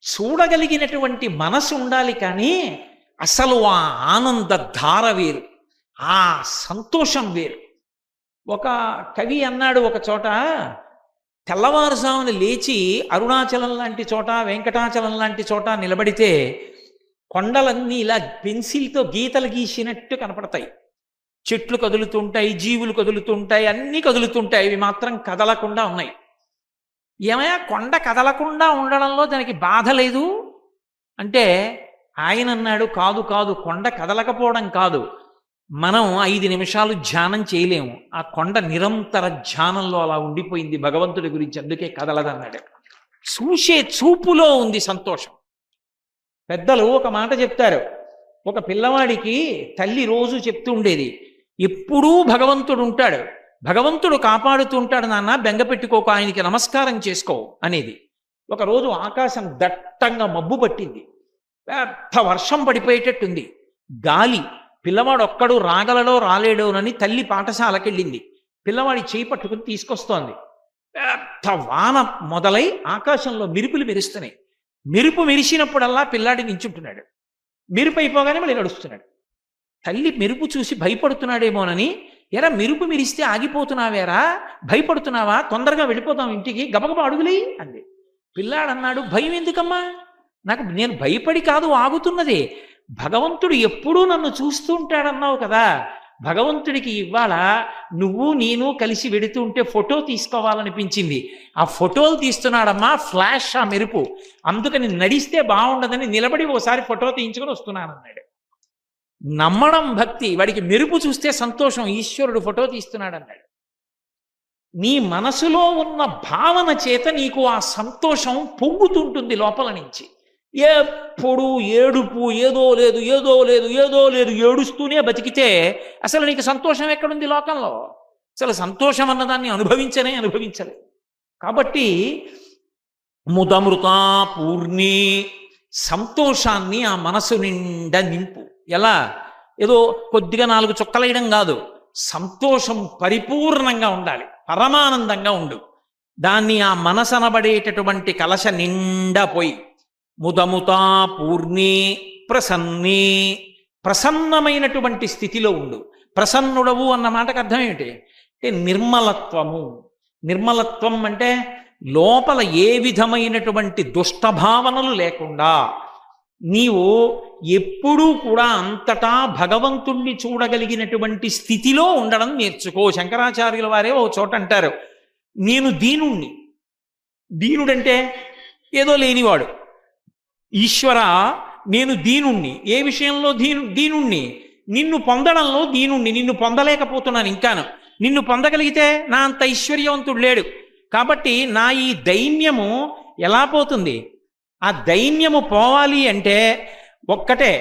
Speaker 1: చూడగలిగినటువంటి మనసు ఉండాలి. కానీ అసలు ఆ ఆనంద ధార వేరు, ఆ సంతోషం వేరు. ఒక కవి అన్నాడు ఒక చోట, తెల్లవారుజామున లేచి అరుణాచలం లాంటి చోట, వెంకటాచలం లాంటి చోట నిలబడితే కొండలన్నీ ఇలా పెన్సిల్తో గీతలు గీసినట్టు కనపడతాయి. చెట్లు కదులుతుంటాయి, జీవులు కదులుతుంటాయి, అన్నీ కదులుతుంటాయి, ఇవి మాత్రం కదలకుండా ఉన్నాయి. ఏమయ్యా కొండ కదలకుండా ఉండడంలో దానికి బాధ లేదు అంటే ఆయన అన్నాడు, కాదు కాదు, కొండ కదలకపోవడం కాదు, మనం 5 నిమిషాలు ధ్యానం చేయలేము. ఆ కొండ నిరంతర ధ్యానంలో అలా ఉండిపోయింది భగవంతుడి గురించి, అందుకే కదలదన్నాడు. చూసే చూపులో ఉంది సంతోషం. పెద్దలు ఒక మాట చెప్తారు, ఒక పిల్లవాడికి తల్లి రోజు చెప్తూ ఉండేది, ఎప్పుడూ భగవంతుడు ఉంటాడు, భగవంతుడు కాపాడుతూ ఉంటాడు నాన్న, బెంగ పెట్టుకోక, ఆయనకి నమస్కారం చేసుకో అనేది. ఒకరోజు ఆకాశం దట్టంగా మబ్బు పట్టింది, పెద్ద వర్షం పడిపోయేటట్టుంది, గాలి. పిల్లవాడు ఒక్కడు రాగలడో రాలేడోనని తల్లి పాఠశాలకు వెళ్ళింది. పిల్లవాడి చేయి పట్టుకుని తీసుకొస్తోంది. పెద్ద వాన మొదలై ఆకాశంలో మెరుపులు మెరుస్తున్నాయి. మెరుపు మెరిసినప్పుడల్లా పిల్లాడి నించుంటున్నాడు, మెరుపు అయిపోగానే మళ్ళీ నడుస్తున్నాడు. తల్లి మెరుపు చూసి భయపడుతున్నాడేమోనని, ఎరా మెరుపు మెరిస్తే ఆగిపోతున్నావేరా, భయపడుతున్నావా, తొందరగా వెళ్ళిపోతాం ఇంటికి, గబగబా అడుగులే అంది. పిల్లాడన్నాడు, భయం ఎందుకమ్మా, నేను భయపడి కాదు ఆగుతున్నదే, భగవంతుడు ఎప్పుడూ నన్ను చూస్తూ ఉంటాడన్నావు కదా, భగవంతుడికి ఇవాళ నువ్వు నేను కలిసి వెడుతూ ఉంటే ఫోటో తీసుకోవాలనిపించింది, ఆ ఫోటోలు తీస్తున్నాడమ్మా, ఫ్లాష్ ఆ మెరుపు, అందుకని నడిస్తే బాగుండదని నిలబడి ఓసారి ఫోటో తీయించుకొని వస్తున్నానన్నాడు. నమ్మడం భక్తి, వాడికి మెరుపు చూస్తే సంతోషం, ఈశ్వరుడు ఫోటో తీస్తున్నాడన్నాడు. నీ మనసులో ఉన్న భావన చేత నీకు ఆ సంతోషం పొంగుతుంటుంది లోపల నుంచి. ఎప్పుడు ఏడుపు, ఏదో లేదు ఏదో లేదు ఏదో లేదు, ఏడుస్తూనే బతికితే అసలు నీకు సంతోషం ఎక్కడుంది లోకంలో? అసలు సంతోషం అన్నదాన్ని అనుభవించలేదు. కాబట్టి ముదమృతా పూర్ణి, సంతోషాన్ని ఆ మనసు నిండా నింపు. ఎలా? ఏదో కొద్దిగా 4 చుక్కలేయడం కాదు, సంతోషం పరిపూర్ణంగా ఉండాలి, పరమానందంగా ఉండు. దాన్ని ఆ మనసనబడేటటువంటి కలశ నిండా పోయి ముదముతా పూర్ణి ప్రసన్నే, ప్రసన్నమైనటువంటి స్థితిలో ఉండు. ప్రసన్నుడవు అన్న మాటకు అర్థం ఏమిటి అంటే నిర్మలత్వము. నిర్మలత్వం అంటే లోపల ఏ విధమైనటువంటి దుష్టభావనలు లేకుండా నీవు ఎప్పుడూ కూడా అంతటా భగవంతుణ్ణి చూడగలిగినటువంటి స్థితిలో ఉండడం నేర్చుకో. శంకరాచార్యుల వారే ఓ చోట అంటారు, నేను దీనుణ్ణి. దీనుడంటే ఏదో లేనివాడు. ఈశ్వర నేను దీనుణ్ణి. ఏ విషయంలో దీనుణ్ణి? నిన్ను పొందడంలో దీనుణ్ణి. నిన్ను పొందలేకపోతున్నాను ఇంకాను. నిన్ను పొందగలిగితే నా అంత ఐశ్వర్యవంతుడు లేడు. కాబట్టి నా ఈ దైన్యము ఎలా పోతుంది? ఆ దైన్యము పోవాలి అంటే ఒక్కటే,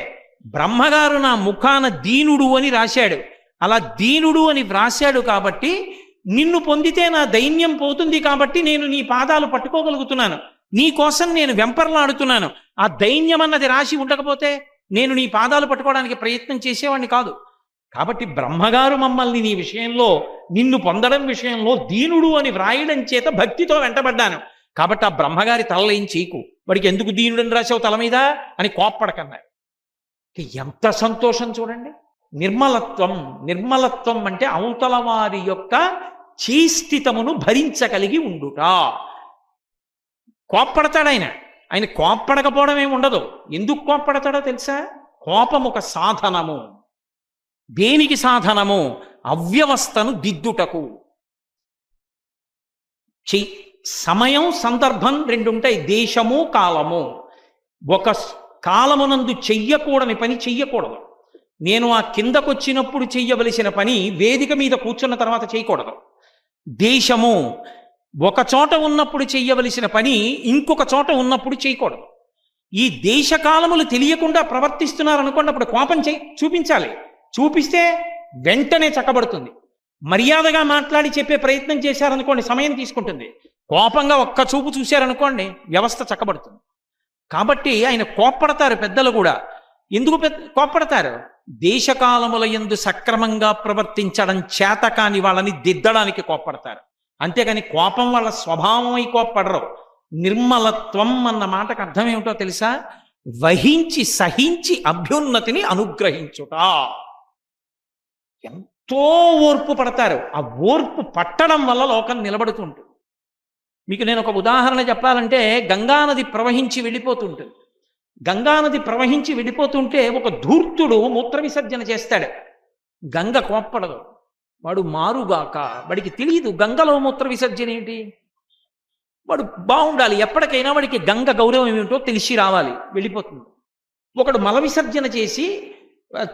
Speaker 1: బ్రహ్మగారు నా ముఖాన దీనుడు అని రాశాడు. అలా దీనుడు అని వ్రాశాడు కాబట్టి నిన్ను పొందితే నా దైన్యం పోతుంది. కాబట్టి నేను నీ పాదాలు పట్టుకోగలుగుతున్నాను, నీ కోసం నేను వెంపర్లాడుతున్నాను. ఆ దైన్యం అన్నది రాసి ఉండకపోతే నేను నీ పాదాలు పట్టుకోవడానికి ప్రయత్నం చేసేవాడిని కాదు. కాబట్టి బ్రహ్మగారు మమ్మల్ని నీ విషయంలో, నిన్ను పొందడం విషయంలో దీనుడు అని వ్రాయడం చేత భక్తితో వెంటబడ్డాను. కాబట్టి ఆ బ్రహ్మగారి తలలో ఏం చేయకు, వాడికి ఎందుకు దీనుడని రాసావు తల మీద అని కోప్పడకన్నారు. ఎంత సంతోషం చూడండి. నిర్మలత్వం. నిర్మలత్వం అంటే అవతల వారి యొక్క చేష్టితమును భరించగలిగి ఉండుట. కోప్పడతాడు ఆయన కోప్పడకపోవడం ఏమి ఉండదు. ఎందుకు కోప్పడతాడో తెలుసా? కోపం ఒక సాధనము. దేనికి సాధనము? అవ్యవస్థను దిద్దుటకు. సమయం సందర్భం రెండు ఉంటాయి, దేశము కాలము. ఒక కాలమునందు చెయ్యకూడని పని చెయ్యకూడదు. నేను ఆ కిందకొచ్చినప్పుడు చెయ్యవలసిన పని వేదిక మీద కూర్చున్న తర్వాత చేయకూడదు. దేశము, ఒక చోట ఉన్నప్పుడు చెయ్యవలసిన పని ఇంకొక చోట ఉన్నప్పుడు చేయకూడదు. ఈ దేశకాలములు తెలియకుండా ప్రవర్తిస్తున్నారనుకోండి, అప్పుడు కోపం చూపించాలి. చూపిస్తే వెంటనే చక్కబడుతుంది. మర్యాదగా మాట్లాడి చెప్పే ప్రయత్నం చేశారనుకోండి, సమయం తీసుకుంటుంది. కోపంగా ఒక్క చూపు చూశారనుకోండి, వ్యవస్థ చక్కబడుతుంది. కాబట్టి ఆయన కోప్పడతారు. పెద్దలు కూడా ఎందుకు కోప్పడతారు? దేశకాలముల యందు సక్రమంగా ప్రవర్తించడం చేత కాని వాళ్ళని దిద్దడానికి కోప్పడతారు. అంతేగాని కోపం వాళ్ళ స్వభావమై కోప్పడరు. నిర్మలత్వం అన్న మాటకు అర్థం ఏమిటో తెలుసా? వహించి సహించి అభ్యున్నతిని అనుగ్రహించుట. ఎంతో ఓర్పు పడతారు. ఆ ఓర్పు పట్టడం వల్ల లోకం నిలబడుతుంటుంది. మీకు నేను ఒక ఉదాహరణ చెప్పాలంటే, గంగానది ప్రవహించి వెళ్ళిపోతుంటుంది. గంగానది ప్రవహించి వెళ్ళిపోతుంటే ఒక ధూర్తుడు మూత్ర విసర్జన చేస్తాడు. గంగ కోప్పడదు. వాడు మారుగాక, వాడికి తెలియదు గంగలో మూత్ర విసర్జన ఏంటి. వాడు బాగుండాలి, ఎప్పటికైనా వాడికి గంగ గౌరవం ఏమిటో తెలిసి రావాలి, వెళ్ళిపోతుంది. ఒకడు మల విసర్జన చేసి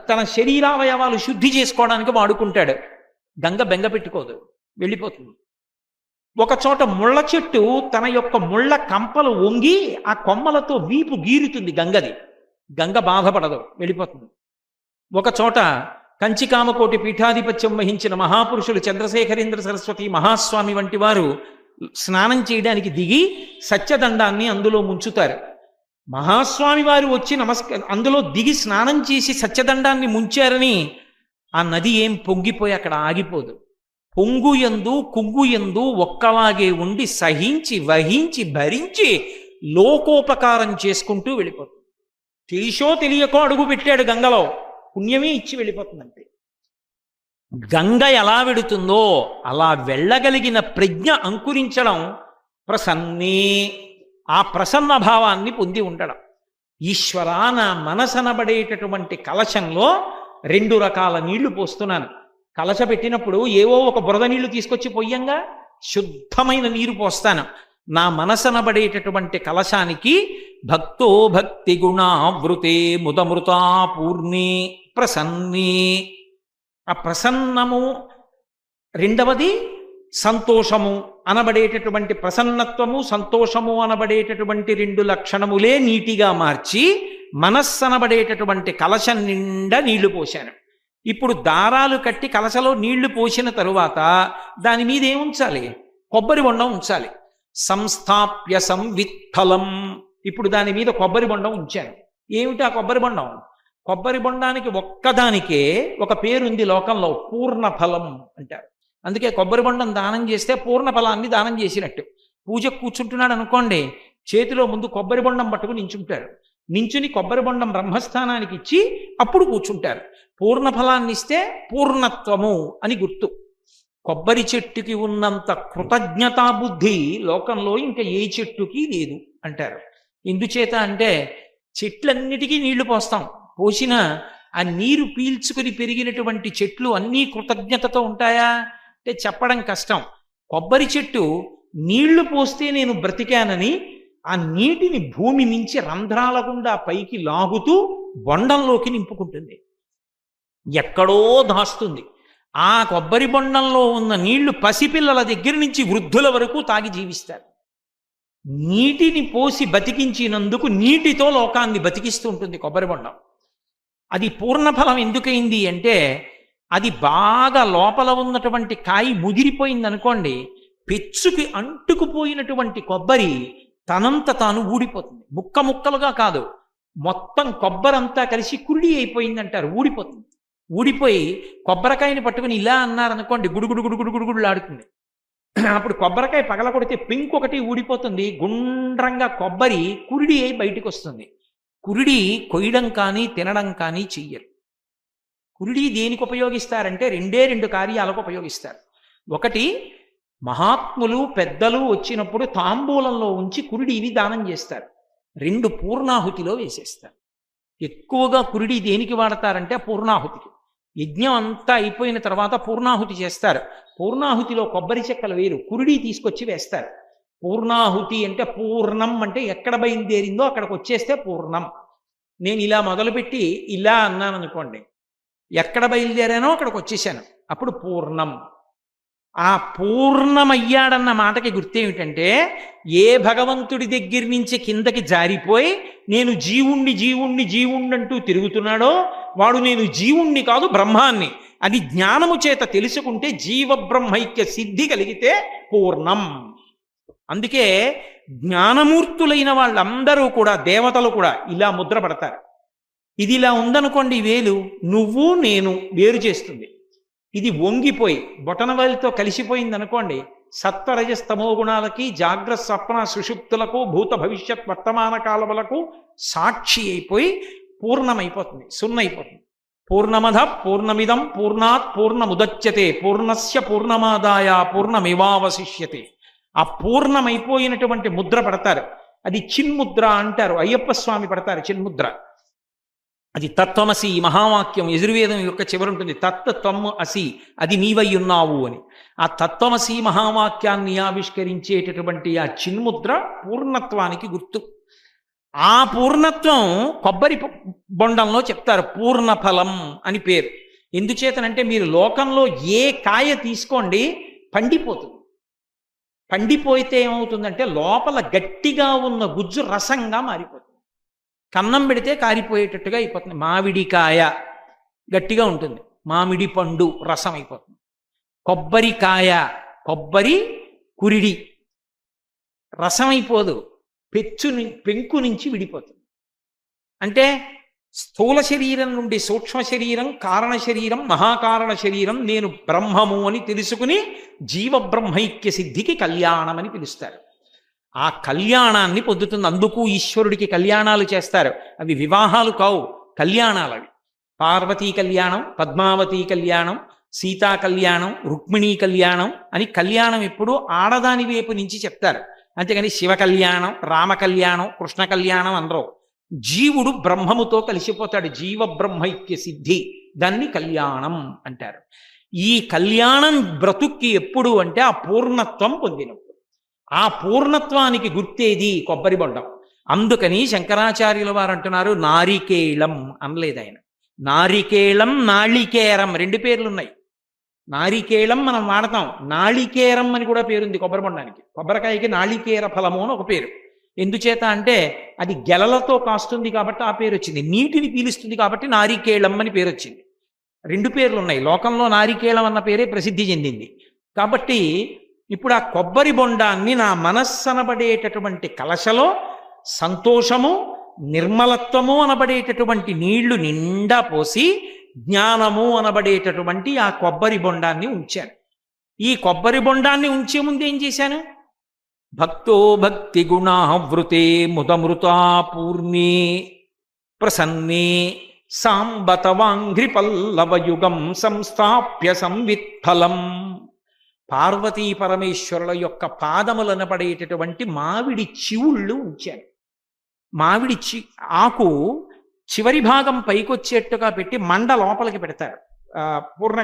Speaker 1: తన శరీరావయవాలు శుద్ధి చేసుకోవడానికి వాడుకుంటాడు. గంగ బెంగ పెట్టుకోదు, వెళ్ళిపోతుంది. ఒక చోట ముళ్ళ చెట్టు తన యొక్క ముళ్ళ కంపలు వంగి ఆ కొమ్మలతో వీపు గీరుతుంది గంగది. గంగ బాధపడదు, వెళ్ళిపోతుంది. ఒక చోట కంచికామకోటి పీఠాధిపత్యం వహించిన మహాపురుషులు చంద్రశేఖరేంద్ర సరస్వతి మహాస్వామి వంటి వారు స్నానం చేయడానికి దిగి సత్యదండాన్ని అందులో ముంచుతారు. మహాస్వామి వారు వచ్చి అందులో దిగి స్నానం చేసి సత్యదండాన్ని ముంచారని ఆ నది ఏం పొంగిపోయి అక్కడ ఆగిపోదు. పొంగుయందు కుంగుయందు ఒక్కలాగే ఉండి సహించి వహించి భరించి లోకోపకారం చేసుకుంటూ వెళ్ళిపోతుంది. తెలిసో తెలియకో అడుగు పెట్టాడు గంగలో, పుణ్యమే ఇచ్చి వెళ్ళిపోతుందంటే. గంగ ఎలా వెడుతుందో అలా వెళ్ళగలిగిన ప్రజ్ఞ అంకురించడం ప్రసన్నే. ఆ ప్రసన్న భావాన్ని పొంది ఉండడం. ఈశ్వర, నా మనసనబడేటటువంటి కలశంలో 2 రకాల నీళ్లు పోస్తున్నాను. కలశ పెట్టినప్పుడు ఏవో ఒక బురద నీళ్లు తీసుకొచ్చి పొయ్యంగా శుద్ధమైన నీరు పోస్తాను. నా మనసనబడేటటువంటి కలశానికి భక్తో భక్తి గుణావృతే ముదమృతా పూర్ణే ప్రసన్నే. ఆ ప్రసన్నము. రెండవది సంతోషము అనబడేటటువంటి ప్రసన్నత్వము, సంతోషము అనబడేటటువంటి 2 లక్షణములే నీటిగా మార్చి మనస్సనబడేటటువంటి కలశం నిండా నీళ్లు పోశాను. ఇప్పుడు దారాలు కట్టి కలశలో నీళ్లు పోసిన తరువాత దాని మీద ఏముంచాలి? కొబ్బరి బొండం ఉంచాలి. సంస్థాప్య సంవిత్ఫలం. ఇప్పుడు దాని మీద కొబ్బరి బొండం ఉంచాను. ఏమిటి ఆ కొబ్బరి బొండం? కొబ్బరి బొండానికి ఒక్కదానికే ఒక పేరుంది లోకంలో, పూర్ణఫలం అంటారు. అందుకే కొబ్బరి బొండం దానం చేస్తే పూర్ణ ఫలాన్ని దానం చేసినట్టు. పూజకు కూర్చుంటున్నాడు అనుకోండి, చేతిలో ముందు కొబ్బరి బొండం పట్టుకుని నించుంటారు. నించుని కొబ్బరి బొండం బ్రహ్మస్థానానికి ఇచ్చి అప్పుడు కూర్చుంటారు. పూర్ణ ఫలాన్ని ఇస్తే పూర్ణత్వము అని గుర్తు. కొబ్బరి చెట్టుకి ఉన్నంత కృతజ్ఞతా బుద్ధి లోకంలో ఇంకా ఏ చెట్టుకి లేదు అంటారు. ఎందుచేత అంటే చెట్లన్నిటికీ నీళ్లు పోస్తాం, పోసిన ఆ నీరు పీల్చుకుని పెరిగినటువంటి చెట్లు అన్నీ కృతజ్ఞతతో ఉంటాయా అంటే చెప్పడం కష్టం. కొబ్బరి చెట్టు నీళ్లు పోస్తే నేను బ్రతికానని ఆ నీటిని భూమి నుంచి రంధ్రాల గుండా పైకి లాగుతూ బొండంలోకి నింపుకుంటుంది, ఎక్కడో దాస్తుంది. ఆ కొబ్బరి బొండంలో ఉన్న నీళ్లు పసిపిల్లల దగ్గర నుంచి వృద్ధుల వరకు తాగి జీవిస్తారు. నీటిని పోసి బతికించినందుకు నీటితో లోకాన్ని బతికిస్తూ ఉంటుంది కొబ్బరి బొండం. అది పూర్ణఫలం ఎందుకైంది అంటే, అది బాగా లోపల ఉన్నటువంటి కాయ ముదిరిపోయింది అనుకోండి, పెచ్చుకి అంటుకుపోయినటువంటి కొబ్బరి తనంత తాను ఊడిపోతుంది. ముక్క ముక్కలుగా కాదు, మొత్తం కొబ్బరి అంతా కలిసి కుళ్ళి అయిపోయింది అంటారు, ఊడిపోతుంది. ఊడిపోయి కొబ్బరికాయని పట్టుకుని ఇలా అన్నారనుకోండి గుడుగుడు గుడుగుడు గుడుగుడు ఆడుతుంది. అప్పుడు కొబ్బరికాయ పగల కొడితే పెంకు ఒకటి ఊడిపోతుంది, గుండ్రంగా కొబ్బరి కురిడి అయి బయటికి వస్తుంది. కురిడి కొయ్యడం కానీ తినడం కానీ చెయ్యరు. కురిడి దేనికి ఉపయోగిస్తారంటే రెండు కార్యాలకు ఉపయోగిస్తారు. ఒకటి, మహాత్ములు పెద్దలు వచ్చినప్పుడు తాంబూలంలో ఉంచి కురిడివి దానం చేస్తారు. 2 పూర్ణాహుతిలో వేసేస్తారు. ఎక్కువగా కురిడి దేనికి వాడతారంటే పూర్ణాహుతికి. యజ్ఞం అంతా అయిపోయిన తర్వాత పూర్ణాహుతి చేస్తారు. పూర్ణాహుతిలో కొబ్బరి చెక్కలు వేరు, కురిడి తీసుకొచ్చి వేస్తారు. పూర్ణాహుతి అంటే పూర్ణం అంటే ఎక్కడ బయలుదేరిందో అక్కడికి వచ్చేస్తే పూర్ణం. నేను ఇలా మొదలుపెట్టి ఇలా అన్నాను అనుకోండి, ఎక్కడ బయలుదేరానో అక్కడికి వచ్చేసాను, అప్పుడు పూర్ణం. ఆ పూర్ణమయ్యాడన్న మాటకి గుర్తేమిటంటే, ఏ భగవంతుడి దగ్గర నుంచి కిందకి జారిపోయి నేను జీవుణ్ణి అంటూ తిరుగుతున్నాడో వాడు నేను జీవుణ్ణి కాదు బ్రహ్మాన్ని అది జ్ఞానము చేత తెలుసుకుంటే జీవబ్రహ్మైక్య సిద్ధి కలిగితే పూర్ణం. అందుకే జ్ఞానమూర్తులైన వాళ్ళందరూ కూడా, దేవతలు కూడా ఇలా ముద్ర పడతారు. ఇది ఇలా ఉందనుకోండి, వేలు నువ్వు నేను వేరు చేస్తుంది. ఇది వంగిపోయి బొటనవేలుతో కలిసిపోయింది అనుకోండి, సత్వరజస్తమో గుణాలకి, జాగ్రత్త స్వప్న సుషుప్తులకు, భూత భవిష్యత్ వర్తమాన కాలములకు సాక్షి అయిపోయి పూర్ణమైపోతుంది, సున్నైపోతుంది. పూర్ణమద పూర్ణమిదం పూర్ణాత్ పూర్ణముదచ్యతే పూర్ణస్య పూర్ణమాదాయ పూర్ణమివావశిష్యతే. ఆ పూర్ణమైపోయినటువంటి ముద్ర పడతారు. అది చిన్ముద్ర అంటారు. అయ్యప్ప స్వామి పడతారు చిన్ముద్ర. అది తత్వమసి మహావాక్యం యజుర్వేదం యొక్క చివరి ఉంటుంది, తత్వం అసి అది నీవై ఉన్నావు అని. ఆ తత్వమసి మహావాక్యాన్ని ఆవిష్కరించేటటువంటి ఆ చిన్ముద్ర పూర్ణత్వానికి గుర్తు. ఆ పూర్ణత్వం కొబ్బరి బొండంలో చెప్తారు, పూర్ణఫలం అని పేరు. ఎందుచేతనంటే మీరు లోకంలో ఏ కాయ తీసుకోండి పండిపోతుంది. పండిపోయితే ఏమవుతుందంటే లోపల గట్టిగా ఉన్న గుజ్జు రసంగా మారిపోతుంది, కన్నం పెడితే కారిపోయేటట్టుగా అయిపోతుంది. మామిడికాయ గట్టిగా ఉంటుంది, మామిడి పండు రసం అయిపోతుంది. కొబ్బరికాయ, కొబ్బరి కురిడి రసం అయిపోదు, పెంకు నుంచి విడిపోతుంది. అంటే స్థూల శరీరం నుండి సూక్ష్మ శరీరం, కారణ శరీరం, మహాకారణ శరీరం, నేను బ్రహ్మము అని తెలుసుకుని జీవబ్రహ్మైక్య సిద్ధికి కళ్యాణం అని పిలుస్తారు. ఆ కళ్యాణాన్ని పొందుతుంది. అందుకు ఈశ్వరుడికి కళ్యాణాలు చేస్తారు. అవి వివాహాలు కావు, కళ్యాణాలు అవి. పార్వతీ కళ్యాణం, పద్మావతీ కళ్యాణం, సీతా కళ్యాణం, రుక్మిణీ కళ్యాణం అని కళ్యాణం ఎప్పుడు ఆడదాని వైపు నుంచి చెప్తారు. అంతేగాని శివ కళ్యాణం, రామ కళ్యాణం, కృష్ణ కళ్యాణం అనరు. జీవుడు బ్రహ్మముతో కలిసిపోతాడు, జీవ బ్రహ్మైక్య సిద్ధి, దాన్ని కళ్యాణం అంటారు. ఈ కళ్యాణం బ్రతుక్కి ఎప్పుడు అంటే ఆ పూర్ణత్వం పొందినప్పుడు. ఆ పూర్ణత్వానికి గుర్తేది కొబ్బరి బొండం. అందుకని శంకరాచార్యుల వారు అంటున్నారు నారికేళం అనలేదు ఆయన. నారికేళం, నాళికేరం 2 పేర్లున్నాయి. నారికేళం మనం వాడతాం, నాళికేరం అని కూడా పేరుంది కొబ్బరి బొండానికి. కొబ్బరికాయకి నాళికేర ఫలము అని ఒక పేరు. ఎందుచేత అంటే అది గెలలతో కాస్తుంది కాబట్టి ఆ పేరు వచ్చింది. నీటిని పీలుస్తుంది కాబట్టి నారికేళం అని పేరు వచ్చింది. 2 పేర్లు ఉన్నాయి. లోకంలో నారికేళం అన్న పేరే ప్రసిద్ధి చెందింది. కాబట్టి ఇప్పుడు ఆ కొబ్బరి బొండాన్ని నా మనస్సు అనబడేటటువంటి కలశలో సంతోషము, నిర్మలత్వము అనబడేటటువంటి నీళ్లు నిండా పోసి జ్ఞానము అనబడేటటువంటి ఆ కొబ్బరి బొండాన్ని ఉంచాను. ఈ కొబ్బరి బొండాన్ని ఉంచే ముందు ఏం చేశాను? భక్తో భక్తి గుణావృతే ముదమృతా పూర్ణే ప్రసన్నే సాంబతవాంఘ్రి పల్లవయుగం సంస్థాప్య సంవిత్ఫలం. పార్వతీ పరమేశ్వరుల యొక్క పాదములనబడేటటువంటి మామిడి చివుళ్ళు ఉంచాను. మామిడి ఆకు చివరి భాగం పైకొచ్చేట్టుగా పెట్టి మండ లోపలికి పెడతారు. పూర్ణ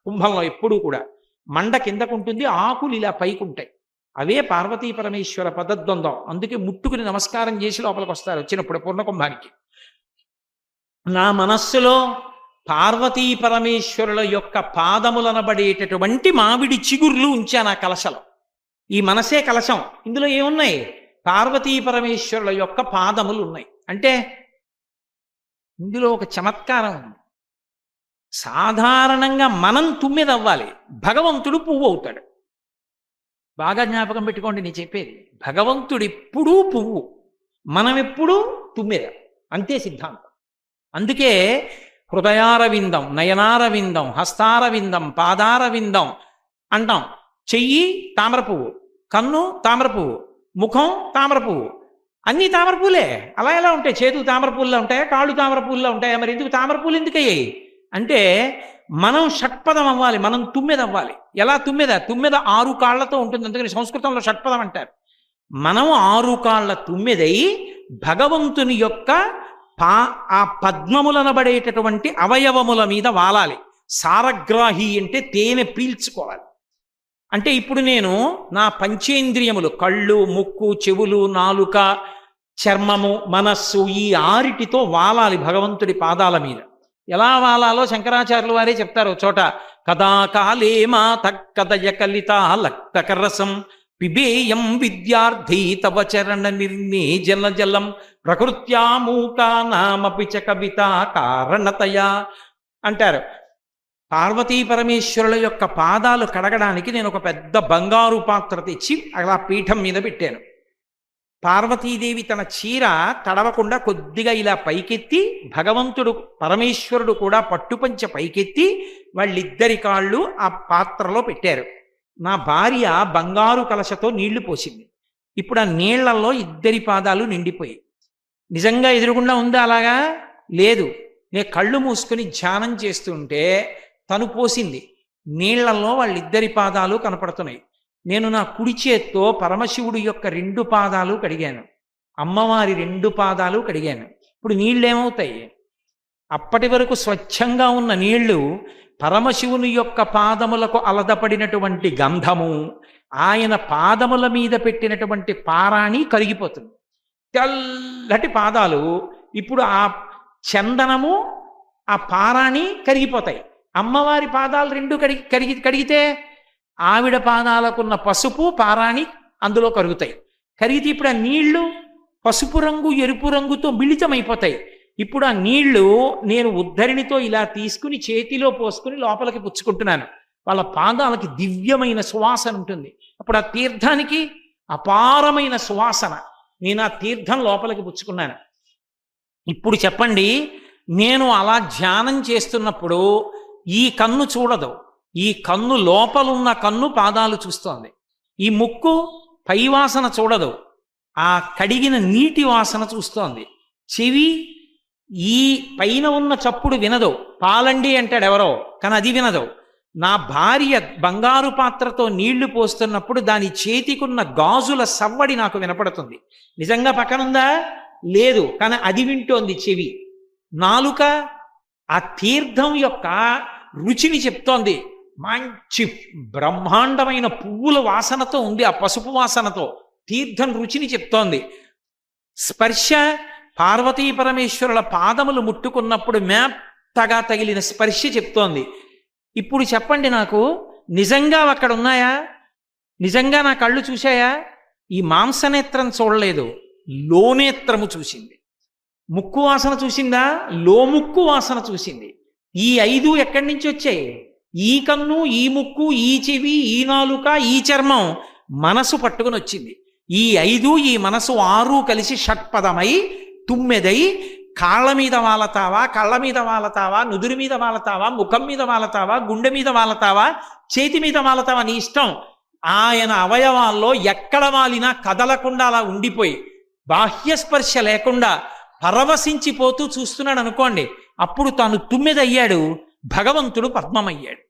Speaker 1: కుంభంలో ఎప్పుడూ కూడా మండ కిందకుంటుంది, ఆకులు ఇలా పైకుంటాయి. అవే పార్వతీ పరమేశ్వర పదద్వందం. అందుకే ముట్టుకుని నమస్కారం చేసి లోపలికి వస్తారు వచ్చినప్పుడు పూర్ణకుంభానికి. నా మనస్సులో పార్వతీ పరమేశ్వరుల యొక్క పాదములనబడేటటువంటి మామిడి చిగుర్లు ఉంచాను ఆ కలశలో. ఈ మనసే కలశం. ఇందులో ఏమున్నాయి? పార్వతీ పరమేశ్వరుల యొక్క పాదములు ఉన్నాయి. అంటే ఇందులో ఒక చమత్కారం ఉంది. సాధారణంగా మనం తుమ్మెద అవ్వాలి, భగవంతుడు పువ్వు అవుతాడు. బాగా జ్ఞాపకం పెట్టుకోండి నేను చెప్పేది. భగవంతుడు ఎప్పుడూ పువ్వు, మనం ఎప్పుడూ తుమ్మెద, అంతే సిద్ధాంతం. అందుకే హృదయారవిందం, నయనారవిందం, హస్తారవిందం, పాదారవిందం అంటాం. చెయ్యి తామర పువ్వు, కన్ను తామర పువ్వు, ముఖం తామర పువ్వు, అన్నీ తామర పూలే. అలా ఎలా ఉంటాయి? చేతులు తామర పూల్లో ఉంటాయా, కాళ్ళు తామర పూల్లో ఉంటాయా? మరి ఎందుకు తామర పూలు ఎందుకయ్యాయి అంటే మనం షట్పదం అవ్వాలి, మనం తుమ్మెద అవ్వాలి. ఎలా తుమ్మెద? తుమ్మెద 6 కాళ్లతో ఉంటుంది, అందుకని సంస్కృతంలో షట్పదం అంటారు. మనం 6 కాళ్ల తుమ్మెదై భగవంతుని యొక్క ఆ పద్మములనబడేటటువంటి అవయవముల మీద వాలాలి. సారగ్రాహి అంటే తేనె పీల్చుకోవాలి. అంటే ఇప్పుడు నేను నా పంచేంద్రియములు, కళ్ళు, ముక్కు, చెవులు, నాలుక, చర్మము, మనస్సు, ఈ 6టితో వాలాలి భగవంతుడి పాదాల మీద. ఎలా వాలాలో శంకరాచార్యుల వారే చెప్తారు చోట. కదా కాలే మాత కదయ కలిత లక్తకరసం పిబేయం విద్యార్థి తవ చరణ నిర్ణే జల జలం ప్రకృత్యా మూకానామపి చ కవిత కారణతయా అంటారు. పార్వతీ పరమేశ్వరుల యొక్క పాదాలు కడగడానికి నేను ఒక పెద్ద బంగారు పాత్ర తెచ్చి అలా పీఠం మీద పెట్టాను. పార్వతీదేవి తన చీర తడవకుండా కొద్దిగా ఇలా పైకెత్తి, భగవంతుడు పరమేశ్వరుడు కూడా పట్టుపంచ పైకెత్తి వాళ్ళిద్దరి కాళ్ళు ఆ పాత్రలో పెట్టారు. నా భార్య బంగారు కలశతో నీళ్లు పోసింది. ఇప్పుడు ఆ నీళ్లలో ఇద్దరి పాదాలు నిండిపోయి. నిజంగా ఎదురుగుండా ఉందా? అలాగా లేదు. నేను కళ్ళు మూసుకొని ధ్యానం చేస్తుంటే తను పోసింది నీళ్లలో వాళ్ళిద్దరి పాదాలు కనపడుతున్నాయి. నేను నా కుడి చేత్తో పరమశివుడి యొక్క 2 పాదాలు కడిగాను, అమ్మవారి 2 పాదాలు కడిగాను. ఇప్పుడు నీళ్ళు ఏమవుతాయి? అప్పటి వరకు స్వచ్ఛంగా ఉన్న నీళ్లు పరమశివుని యొక్క పాదములకు అలదపడినటువంటి గంధము, ఆయన పాదముల మీద పెట్టినటువంటి పారాణి కరిగిపోతుంది. తెల్లటి పాదాలు ఇప్పుడు ఆ చందనము, ఆ పారాణి కరిగిపోతాయి. అమ్మవారి పాదాలు 2 కడిగితే ఆవిడ పాదాలకున్న పసుపు, పారాణి అందులో కరుగుతాయి. కరిగితే ఇప్పుడు ఆ నీళ్లు పసుపు రంగు, ఎరుపు రంగుతో మిళితమైపోతాయి. ఇప్పుడు ఆ నీళ్లు నేను ఉద్ధరిణితో ఇలా తీసుకుని చేతిలో పోసుకుని లోపలికి పుచ్చుకుంటున్నాను. వాళ్ళ పాదాలకి దివ్యమైన సువాసన ఉంటుంది. అప్పుడు ఆ తీర్థానికి అపారమైన సువాసన. నేను ఆ తీర్థం లోపలికి పుచ్చుకున్నాను. ఇప్పుడు చెప్పండి, నేను అలా ధ్యానం చేస్తున్నప్పుడు ఈ కన్ను చూడదు. ఈ కన్ను లోపలున్న కన్ను పాదాలు చూస్తోంది. ఈ ముక్కు పై వాసన చూడదు, ఆ కడిగిన నీటి వాసన చూస్తోంది. చెవి ఈ పైన ఉన్న చప్పుడు వినదు. పాలండి అంటాడు ఎవరో, కానీ అది వినదు. నా భార్య బంగారు పాత్రతో నీళ్లు పోస్తున్నప్పుడు దాని చేతికున్న గాజుల సవ్వడి నాకు వినపడుతుంది. నిజంగా పక్కనుందా? లేదు, కానీ అది వింటోంది చెవి. నాలుక ఆ తీర్థం యొక్క రుచిని చెప్తోంది. మంచి బ్రహ్మాండమైన పువ్వుల వాసనతో ఉంది, ఆ పసుపు వాసనతో తీర్థం రుచిని చెప్తోంది. స్పర్శ పార్వతీ పరమేశ్వరుల పాదములు ముట్టుకున్నప్పుడు మెత్తగా తగిలిన స్పర్శ చెప్తోంది. ఇప్పుడు చెప్పండి, నాకు నిజంగా అక్కడ ఉన్నాయా? నిజంగా నా కళ్ళు చూశాయా? ఈ మాంసనేత్రం చూడలేదు, లోనేత్రము చూసింది. ముక్కు వాసన చూసిందా? లోముక్కు వాసన చూసింది. ఈ 5 ఎక్కడి నుంచి వచ్చాయి? ఈ కన్ను, ఈ ముక్కు, ఈ చెవి, ఈ నాలుక, ఈ చర్మం మనసు పట్టుకుని వచ్చింది. ఈ 5 ఈ మనసు 6 కలిసి షట్పదమై తుమ్మెదై కాళ్ళ మీద వాలతావా, కళ్ళ మీద వాలతావా, నుదురు మీద వాలతావా, ముఖం మీద వాలతావా, గుండె మీద వాలతావా, చేతి మీద వాలతావా, నీ ఇష్టం. ఆయన అవయవాల్లో ఎక్కడ వాలినా కదలకుండా అలా ఉండిపోయి బాహ్యస్పర్శ లేకుండా పరవశించిపోతూ చూస్తున్నాడు అనుకోండి. అప్పుడు తాను తుమ్మెదయ్యాడు, భగవంతుడు పద్మమయ్యాడు.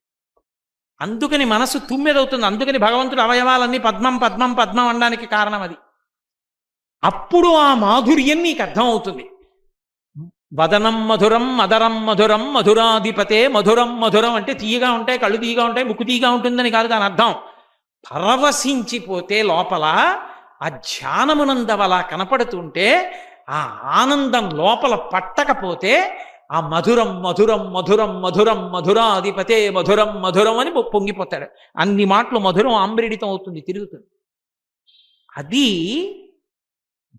Speaker 1: అందుకని మనసు తుమ్మెదవుతుంది. అందుకని భగవంతుడు అవయవాలన్నీ పద్మం పద్మం పద్మం అనడానికి కారణం అది. అప్పుడు ఆ మాధుర్యం నీకు అర్థమవుతుంది. వదనం మధురం మదరం మధురం మధురాధిపతే. మధురం మధురం అంటే తీయగా ఉంటాయి, కళ్ళు తీయగా ఉంటాయి, ముక్కు తీయగా ఉంటుందని కాదు దాని అర్థం. పరవశించిపోతే లోపల ఆ ధ్యానమునందవలా కనపడుతుంటే ఆ ఆనందం లోపల పట్టకపోతే ఆ మధురం మధురం మధురం మధురం మధురాధిపతే మధురం మధురం అని పొంగిపోతాడు. అన్ని మాటలు మధురం ఆంబ్రేడితం అవుతుంది, తిరుగుతుంది. అది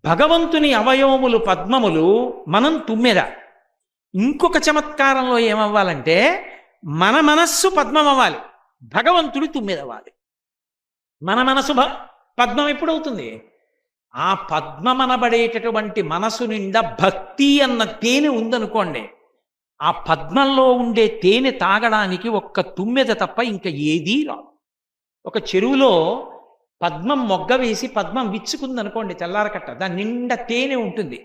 Speaker 1: భగవంతుని అవయవములు పద్మములు, మనం తుమ్మెద. ఇంకొక చమత్కారంలో ఏమవ్వాలంటే మన మనస్సు పద్మం అవ్వాలి, భగవంతుడు తుమ్మెదవ్వాలి. మన మనసు పద్మం ఎప్పుడవుతుంది? ఆ పద్మమనబడేటటువంటి మనసు నిండా భక్తి అన్న తేనె ఉందనుకోండి, ఆ పద్మంలో ఉండే తేనె తాగడానికి ఒక్క తుమ్మెద తప్ప ఇంకా ఏదీ రాదు. ఒక చెరువులో పద్మం మొగ్గ వేసి పద్మం విచ్చుకుందనుకోండి తెల్లారకట్ట, దాని నిండా తేనె ఉంటుంది.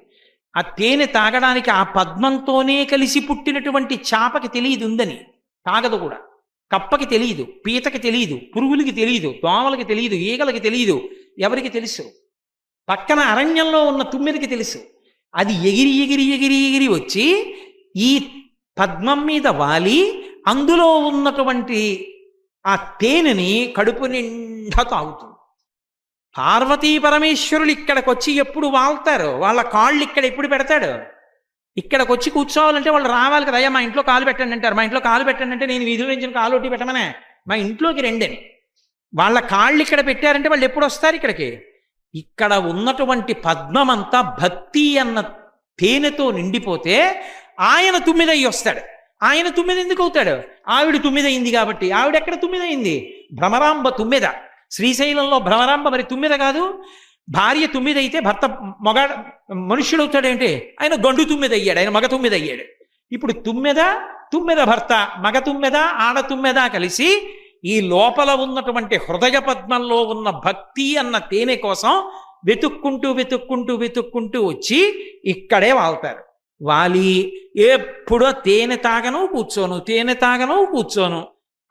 Speaker 1: ఆ తేనె తాగడానికి ఆ పద్మంతోనే కలిసి పుట్టినటువంటి చాపకి తెలియదు ఉందని, తాగదు కూడా. కప్పకి తెలియదు, పీతకి తెలియదు, పురుగులకి తెలియదు, దోమలకి తెలియదు, ఈగలకి తెలియదు. ఎవరికి తెలుసు? పక్కన అరణ్యంలో ఉన్న తుమ్మెదికి తెలుసు. అది ఎగిరి ఎగిరి ఎగిరి ఎగిరి వచ్చి ఈ పద్మం మీద వాలి అందులో ఉన్నటువంటి ఆ తేనెని కడుపు నిండా తాగుతుంది. పార్వతీ పరమేశ్వరులు ఇక్కడికి వచ్చి ఎప్పుడు వాళ్తారు? వాళ్ళ కాళ్ళు ఇక్కడ ఎప్పుడు పెడతాడు? ఇక్కడికి వచ్చి కూర్చోవాలంటే వాళ్ళు రావాలి కదా. అయ్యా మా ఇంట్లో కాలు పెట్టండి అంటారు. మా ఇంట్లో కాలు పెట్టండి అంటే నేను వీధుల నుంచి కాలు ఒట్టి పెట్టమనే, మా ఇంట్లోకి రెండని. వాళ్ళ కాళ్ళు ఇక్కడ పెట్టారంటే వాళ్ళు ఎప్పుడు వస్తారు ఇక్కడికి? ఇక్కడ ఉన్నటువంటి పద్మమంతా భక్తి అన్న తేనెతో నిండిపోతే ఆయన 9 అయ్యి వస్తాడు. ఆయన 9 ఎందుకు అవుతాడు? ఆవిడ 9 అయింది కాబట్టి. ఆవిడ ఎక్కడ 9 అయింది? భ్రమరాంబ 9. శ్రీశైలంలో భ్రమరాంబ మరి 9 కాదు. భార్య 9 అయితే భర్త మనుష్యుడు అవుతాడేంటి? ఆయన గండు 9 అయ్యాడు, ఆయన మగ 9 అయ్యాడు. ఇప్పుడు 9 భర్త, మగ 9 ఆడ 9 కలిసి ఈ లోపల ఉన్నటువంటి హృదయ పద్మంలో ఉన్న భక్తి అన్న తేనె కోసం వెతుక్కుంటూ వెతుక్కుంటూ వెతుక్కుంటూ వచ్చి ఇక్కడే వాళ్తారు. వాలి ఎప్పుడో తేనె తాగను కూర్చోను, తేనె తాగను కూర్చోను.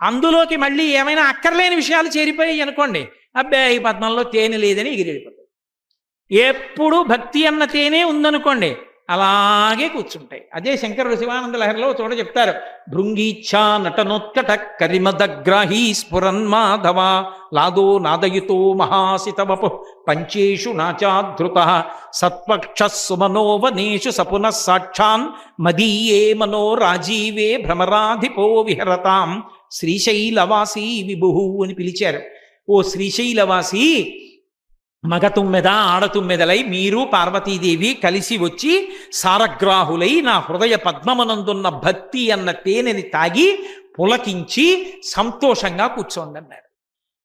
Speaker 1: అందులోకి మళ్ళీ ఏమైనా అక్కర్లేని విషయాలు చేరిపోయాయి అనుకోండి, అబ్బాయి ఈ పద్మంలో తేనె లేదని ఎగిరిపోతాయి. ఎప్పుడు భక్తి అన్న తేనె ఉందనుకోండి అలాగే కూర్చుంటాయి. అదే శంకరుడు శివానంద లహరిలో చోట చెప్తారు, భృంగీచ్ఛా నటనోత్కట కరిమదగ్రాహీ స్ఫురన్మాధవ లాదో నాదయుతో మహాసితవపు పంచేషు నాచాధృత సత్పక్ష సుమనోవనేషు సపునః సాక్షాన్ మదీయే మనో రాజీవే భ్రమరాధిపో విహరతాం శ్రీశైలవాసీ విభు అని పిలిచారు. ఓ శ్రీశైలవాసి, మగ 9 ఆడ 9లై మీరు పార్వతీదేవి కలిసి వచ్చి సారగ్రాహులై నా హృదయ పద్మమనందున్న భక్తి అన్న తేనెని తాగి పులకించి సంతోషంగా కూర్చోండి అన్నారు.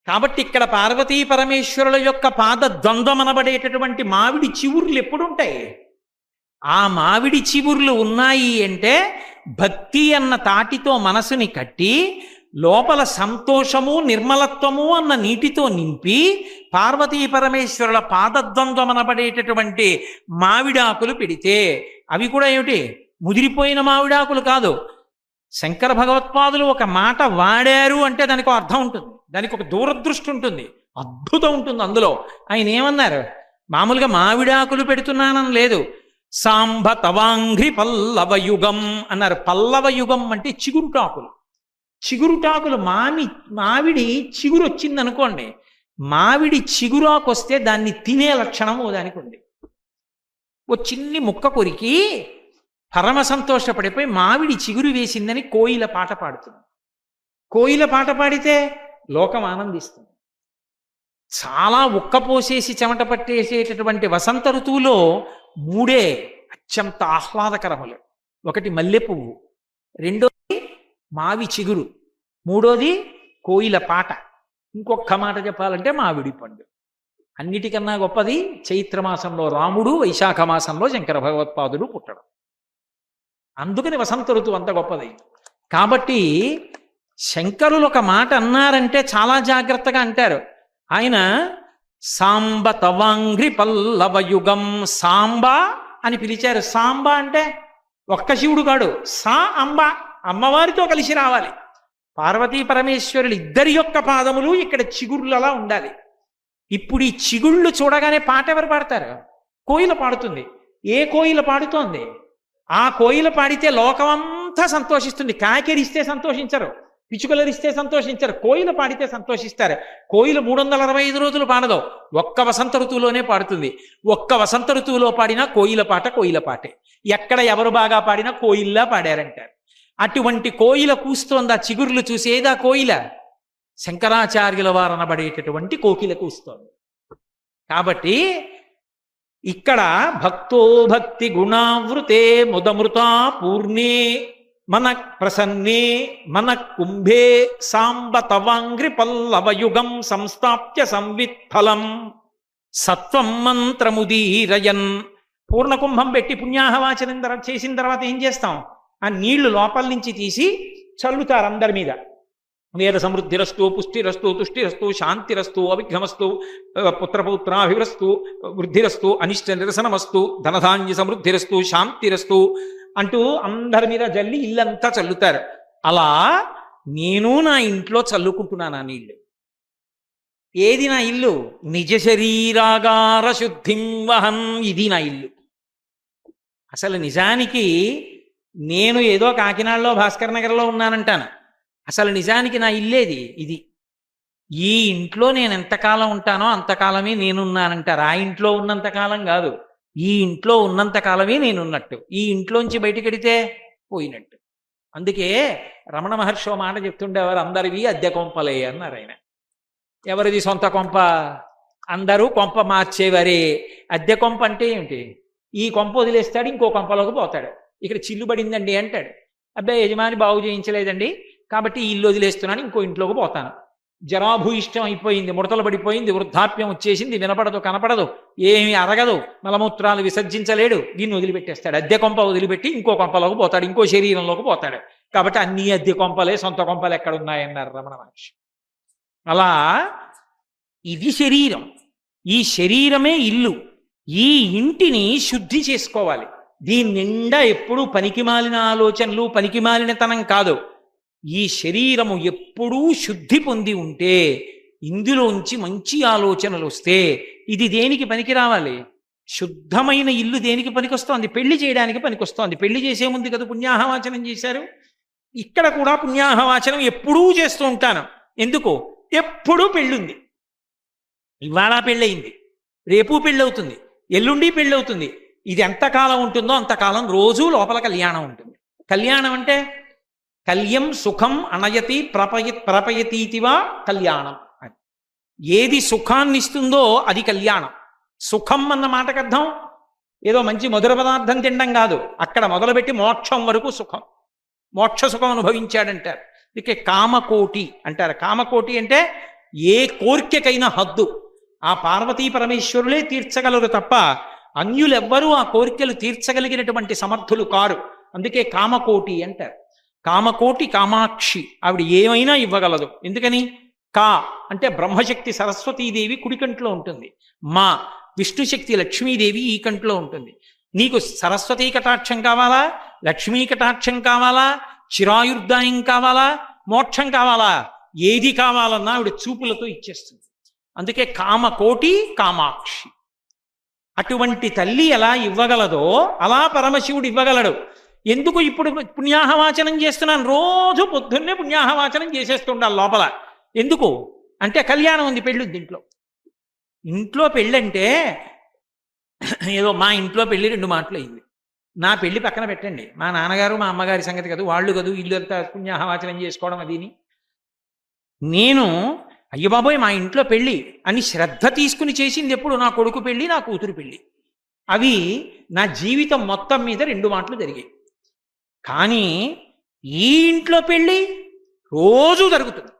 Speaker 1: కాబట్టి ఇక్కడ పార్వతీ పరమేశ్వరుల యొక్క పాద ద్వంద్వమనబడేటటువంటి మామిడి చివుర్లు ఎప్పుడుంటాయి? ఆ మామిడి చివుర్లు ఉన్నాయి అంటే భక్తి అన్న తాటితో మనసుని కట్టి లోపల సంతోషము నిర్మలత్వము అన్న నీటితో నింపి పార్వతీ పరమేశ్వరుల పాదద్వంద్వమనబడేటటువంటి మావిడాకులు పెడితే, అవి కూడా ఏమిటి ముదిరిపోయిన మావిడాకులు కాదు. శంకర భగవత్పాదులు ఒక మాట వాడారు అంటే దానికి అర్థం ఉంటుంది, దానికి ఒక దూరదృష్టి ఉంటుంది, అద్భుతం ఉంటుంది అందులో. ఆయన ఏమన్నారు? మామూలుగా మావిడాకులు పెడుతున్నానని లేదు, సాంబ తవాంఘ్రి పల్లవ యుగం అన్నారు. పల్లవ యుగం అంటే చిగురుటాకులు. చిగురుటాకులు మావిడి చిగురు వచ్చింది అనుకోండి, మావిడి చిగురాకు వస్తే దాన్ని తినే లక్షణము దానికి ఉంది. ఓ చిన్ని ముక్క కొరికి పరమ సంతోషపడిపోయి మావిడి చిగురు వేసిందని కోయిల పాట పాడుతుంది. కోయిల పాట పాడితే లోకం ఆనందిస్తుంది. చాలా ఉక్కపోసేసి చెమట పట్టేసేటటువంటి వసంత ఋతువులో 3 అత్యంత ఆహ్లాదకరములు. ఒకటి మల్లె పువ్వు, రెండోది మావి చిగురు, మూడోది కోయిల పాట, ఇంకొక మాట చెప్పాలంటే మామిడి పండు. అన్నిటికన్నా గొప్పది చైత్రమాసంలో రాముడు, వైశాఖ మాసంలో శంకర భగవత్పాదుడు పుట్టడం. అందుకని వసంత ఋతువు అంత గొప్పది. కాబట్టి శంకరులు ఒక మాట అన్నారంటే చాలా జాగ్రత్తగా అంటారు. ఆయన సాంబ తవాంఘ్రి పల్లవ యుగం, సాంబ అని పిలిచారు. సాంబ అంటే ఒక్క శివుడు కాడు, సా అంబ, అమ్మవారితో కలిసి రావాలి. పార్వతీ పరమేశ్వరులు ఇద్దరి యొక్క పాదములు ఇక్కడ చిగుళ్ళలా ఉండాలి. ఇప్పుడు ఈ చిగుళ్ళు చూడగానే పాట ఎవరు పాడతారు? కోయిల పాడుతుంది. ఏ కోయిల పాడుతోంది? ఆ కోయిల పాడితే లోకమంతా సంతోషిస్తుంది. కాకెరిస్తే సంతోషించరు, పిచ్చుకలరిస్తే సంతోషించరు, కోయిల పాడితే సంతోషిస్తారు. కోయిల 365 రోజులు పాడదు, ఒక్క వసంత ఋతువులోనే పాడుతుంది. ఒక్క వసంత ఋతువులో పాడినా కోయిల పాట కోయిల పాటే. ఎక్కడ ఎవరు బాగా పాడినా కోయిల్లా పాడారంటారు. అటువంటి కోయిల కూస్తోంది. ఆ చిగుర్లు చూసేదా కోయిల? శంకరాచార్యుల వారు అనబడేటటువంటి కోకిల కూస్తోంది. కాబట్టి ఇక్కడ భక్తో భక్తి గుణావృతే ముదమృతా పూర్ణే మన ప్రసన్నే మన కుంభే సాంబ తవాంగ్రి పల్లవయుగం సంస్థాప్య సంవిత్ఫలం సత్వం మంత్రముదీరయన్. పూర్ణకుంభం పెట్టి పుణ్యాహవాచనం చేసిన తర్వాత ఏం చేస్తాం? ఆ నీళ్లు లోపల నుంచి తీసి చల్లుతారు అందరి మీద. వేద సమృద్ధిరస్తు, పుష్టిరస్తు, తుష్టిరస్తు, శాంతిరస్తు, అవిఘ్నమస్తు, పుత్రపౌత్రాభివరస్తు, వృద్ధిరస్తు, అనిష్ట నిరసనమస్తు, ధనధాన్య సమృద్ధిరస్తు, శాంతిరస్తు అంటూ అందరి మీద జల్లి ఇల్లంతా చల్లుతారు. అలా నేను నా ఇంట్లో చల్లుకుంటున్నాను ఆ నీళ్లు. ఏది నా ఇల్లు? నిజ శరీరాగార శుద్ధిం వహన్. ఇది నా ఇల్లు. అసలు నిజానికి నేను ఏదో కాకినాడలో భాస్కర్ నగర్లో ఉన్నానంటాను. అసలు నిజానికి నా ఇల్లేది ఇది. ఈ ఇంట్లో నేను ఎంతకాలం ఉంటానో అంతకాలమే నేనున్నానంటారు. ఆ ఇంట్లో ఉన్నంతకాలం కాదు, ఈ ఇంట్లో ఉన్నంతకాలమే నేనున్నట్టు. ఈ ఇంట్లోంచి బయటికెడితే పోయినట్టు. అందుకే రమణ మహర్షి మాట చెప్తుండేవారు, అందరివి అద్దె కొంపలే అన్నారు ఆయన. ఎవరిది సొంత కొంప? అందరూ కొంప మార్చేవారే. అద్దె కొంప అంటే ఏమిటి? ఈ కొంప వదిలేస్తాడు, ఇంకో కొంపలోకి పోతాడు. ఇక్కడ చిల్లు పడిందండి అంటాడు. అబ్బాయి యజమాని బాగు చేయించలేదండి కాబట్టి ఈ ఇల్లు వదిలేస్తున్నాను, ఇంకో ఇంట్లోకి పోతాను. జరాభూయిష్టం అయిపోయింది, ముడతలు పడిపోయింది, వృద్ధాప్యం వచ్చేసింది, వినపడదు, కనపడదు, ఏమి అరగదు, మలమూత్రాలు విసర్జించలేడు, దీన్ని వదిలిపెట్టేస్తాడు. అద్దె కొంప వదిలిపెట్టి ఇంకో కొంపలోకి పోతాడు, ఇంకో శరీరంలోకి పోతాడు. కాబట్టి అన్ని అద్దె కొంపలే, సొంత కొంపలు ఎక్కడున్నాయన్నారు రమణ మహర్షి. అలా ఇది శరీరం. ఈ శరీరమే ఇల్లు. ఈ ఇంటిని శుద్ధి చేసుకోవాలి. దీని నిండా ఎప్పుడూ పనికిమాలిన ఆలోచనలు, పనికిమాలినతనం కాదు. ఈ శరీరము ఎప్పుడూ శుద్ధి పొంది ఉంటే, ఇందులోంచి మంచి ఆలోచనలు వస్తే, ఇది దేనికి పనికి రావాలి? శుద్ధమైన ఇల్లు దేనికి పనికొస్తోంది? పెళ్లి చేయడానికి పనికొస్తోంది. పెళ్లి చేసే ముందు కదా పుణ్యాహవాచనం చేశారు. ఇక్కడ కూడా పుణ్యాహవాచనం ఎప్పుడూ చేస్తూ ఉంటాను. ఎందుకు? ఎప్పుడూ పెళ్ళుంది. ఇవాళ పెళ్ళయింది, రేపు పెళ్ళవుతుంది, ఎల్లుండి పెళ్ళవుతుంది. ఇది ఎంతకాలం ఉంటుందో అంతకాలం రోజు లోపల కళ్యాణం ఉంటుంది. కళ్యాణం అంటే కళ్యం సుఖం అనయతి ప్రపయతీతివా కళ్యాణం. ఏది సుఖాన్ని ఇస్తుందో అది కళ్యాణం. సుఖం అన్న మాటకు అర్థం ఏదో మంచి మధుర పదార్థం తినడం కాదు. అక్కడ మొదలుపెట్టి మోక్షం వరకు సుఖం, మోక్ష సుఖం అనుభవించాడంటారు. అందుకే కామకోటి అంటారు. కామకోటి అంటే ఏ కోరికకైనా హద్దు ఆ పార్వతీ పరమేశ్వరులే తీర్చగలరు తప్ప అన్యులెవ్వరూ ఆ కోరికలు తీర్చగలిగినటువంటి సమర్థులు కారు. అందుకే కామకోటి అంటారు. కామకోటి కామాక్షి, ఆవిడ ఏమైనా ఇవ్వగలదు. ఎందుకని? కా అంటే బ్రహ్మశక్తి సరస్వతీదేవి కుడి కంట్లో ఉంటుంది, మా విష్ణుశక్తి లక్ష్మీదేవి ఈ కంట్లో ఉంటుంది. నీకు సరస్వతీ కటాక్షం కావాలా, లక్ష్మీ కటాక్షం కావాలా, చిరాయుర్దాయం కావాలా, మోక్షం కావాలా, ఏది కావాలన్నా ఆవిడ చూపులతో ఇచ్చేస్తుంది. అందుకే కామకోటి కామాక్షి. అటువంటి తల్లి ఎలా ఇవ్వగలదో అలా పరమశివుడు ఇవ్వగలడు. ఎందుకు ఇప్పుడు పుణ్యాహవాచనం చేస్తున్నాను? రోజు పొద్దున్నే పుణ్యాహవాచనం చేసేస్తుండాలి లోపల. ఎందుకు అంటే కళ్యాణం ఉంది, పెళ్ళి ఇంట్లో. ఇంట్లో పెళ్ళంటే ఏదో మా ఇంట్లో పెళ్ళి 2 మాటలు అయింది. నా పెళ్లి పక్కన పెట్టండి, మా నాన్నగారు మా అమ్మగారి సంగతి కాదు, వాళ్ళు కాదు ఇల్లు అంతా పుణ్యాహవాచనం చేసుకోవడం అదిని. నేను అయ్య బాబోయ్ మా ఇంట్లో పెళ్ళి అని శ్రద్ధ తీసుకుని చేసింది ఎప్పుడు? నా కొడుకు పెళ్ళి, నా కూతురు పెళ్ళి. అవి నా జీవితం మొత్తం మీద 2 మాటలు జరిగాయి. కానీ ఈ ఇంట్లో పెళ్ళి రోజు జరుగుతుంది,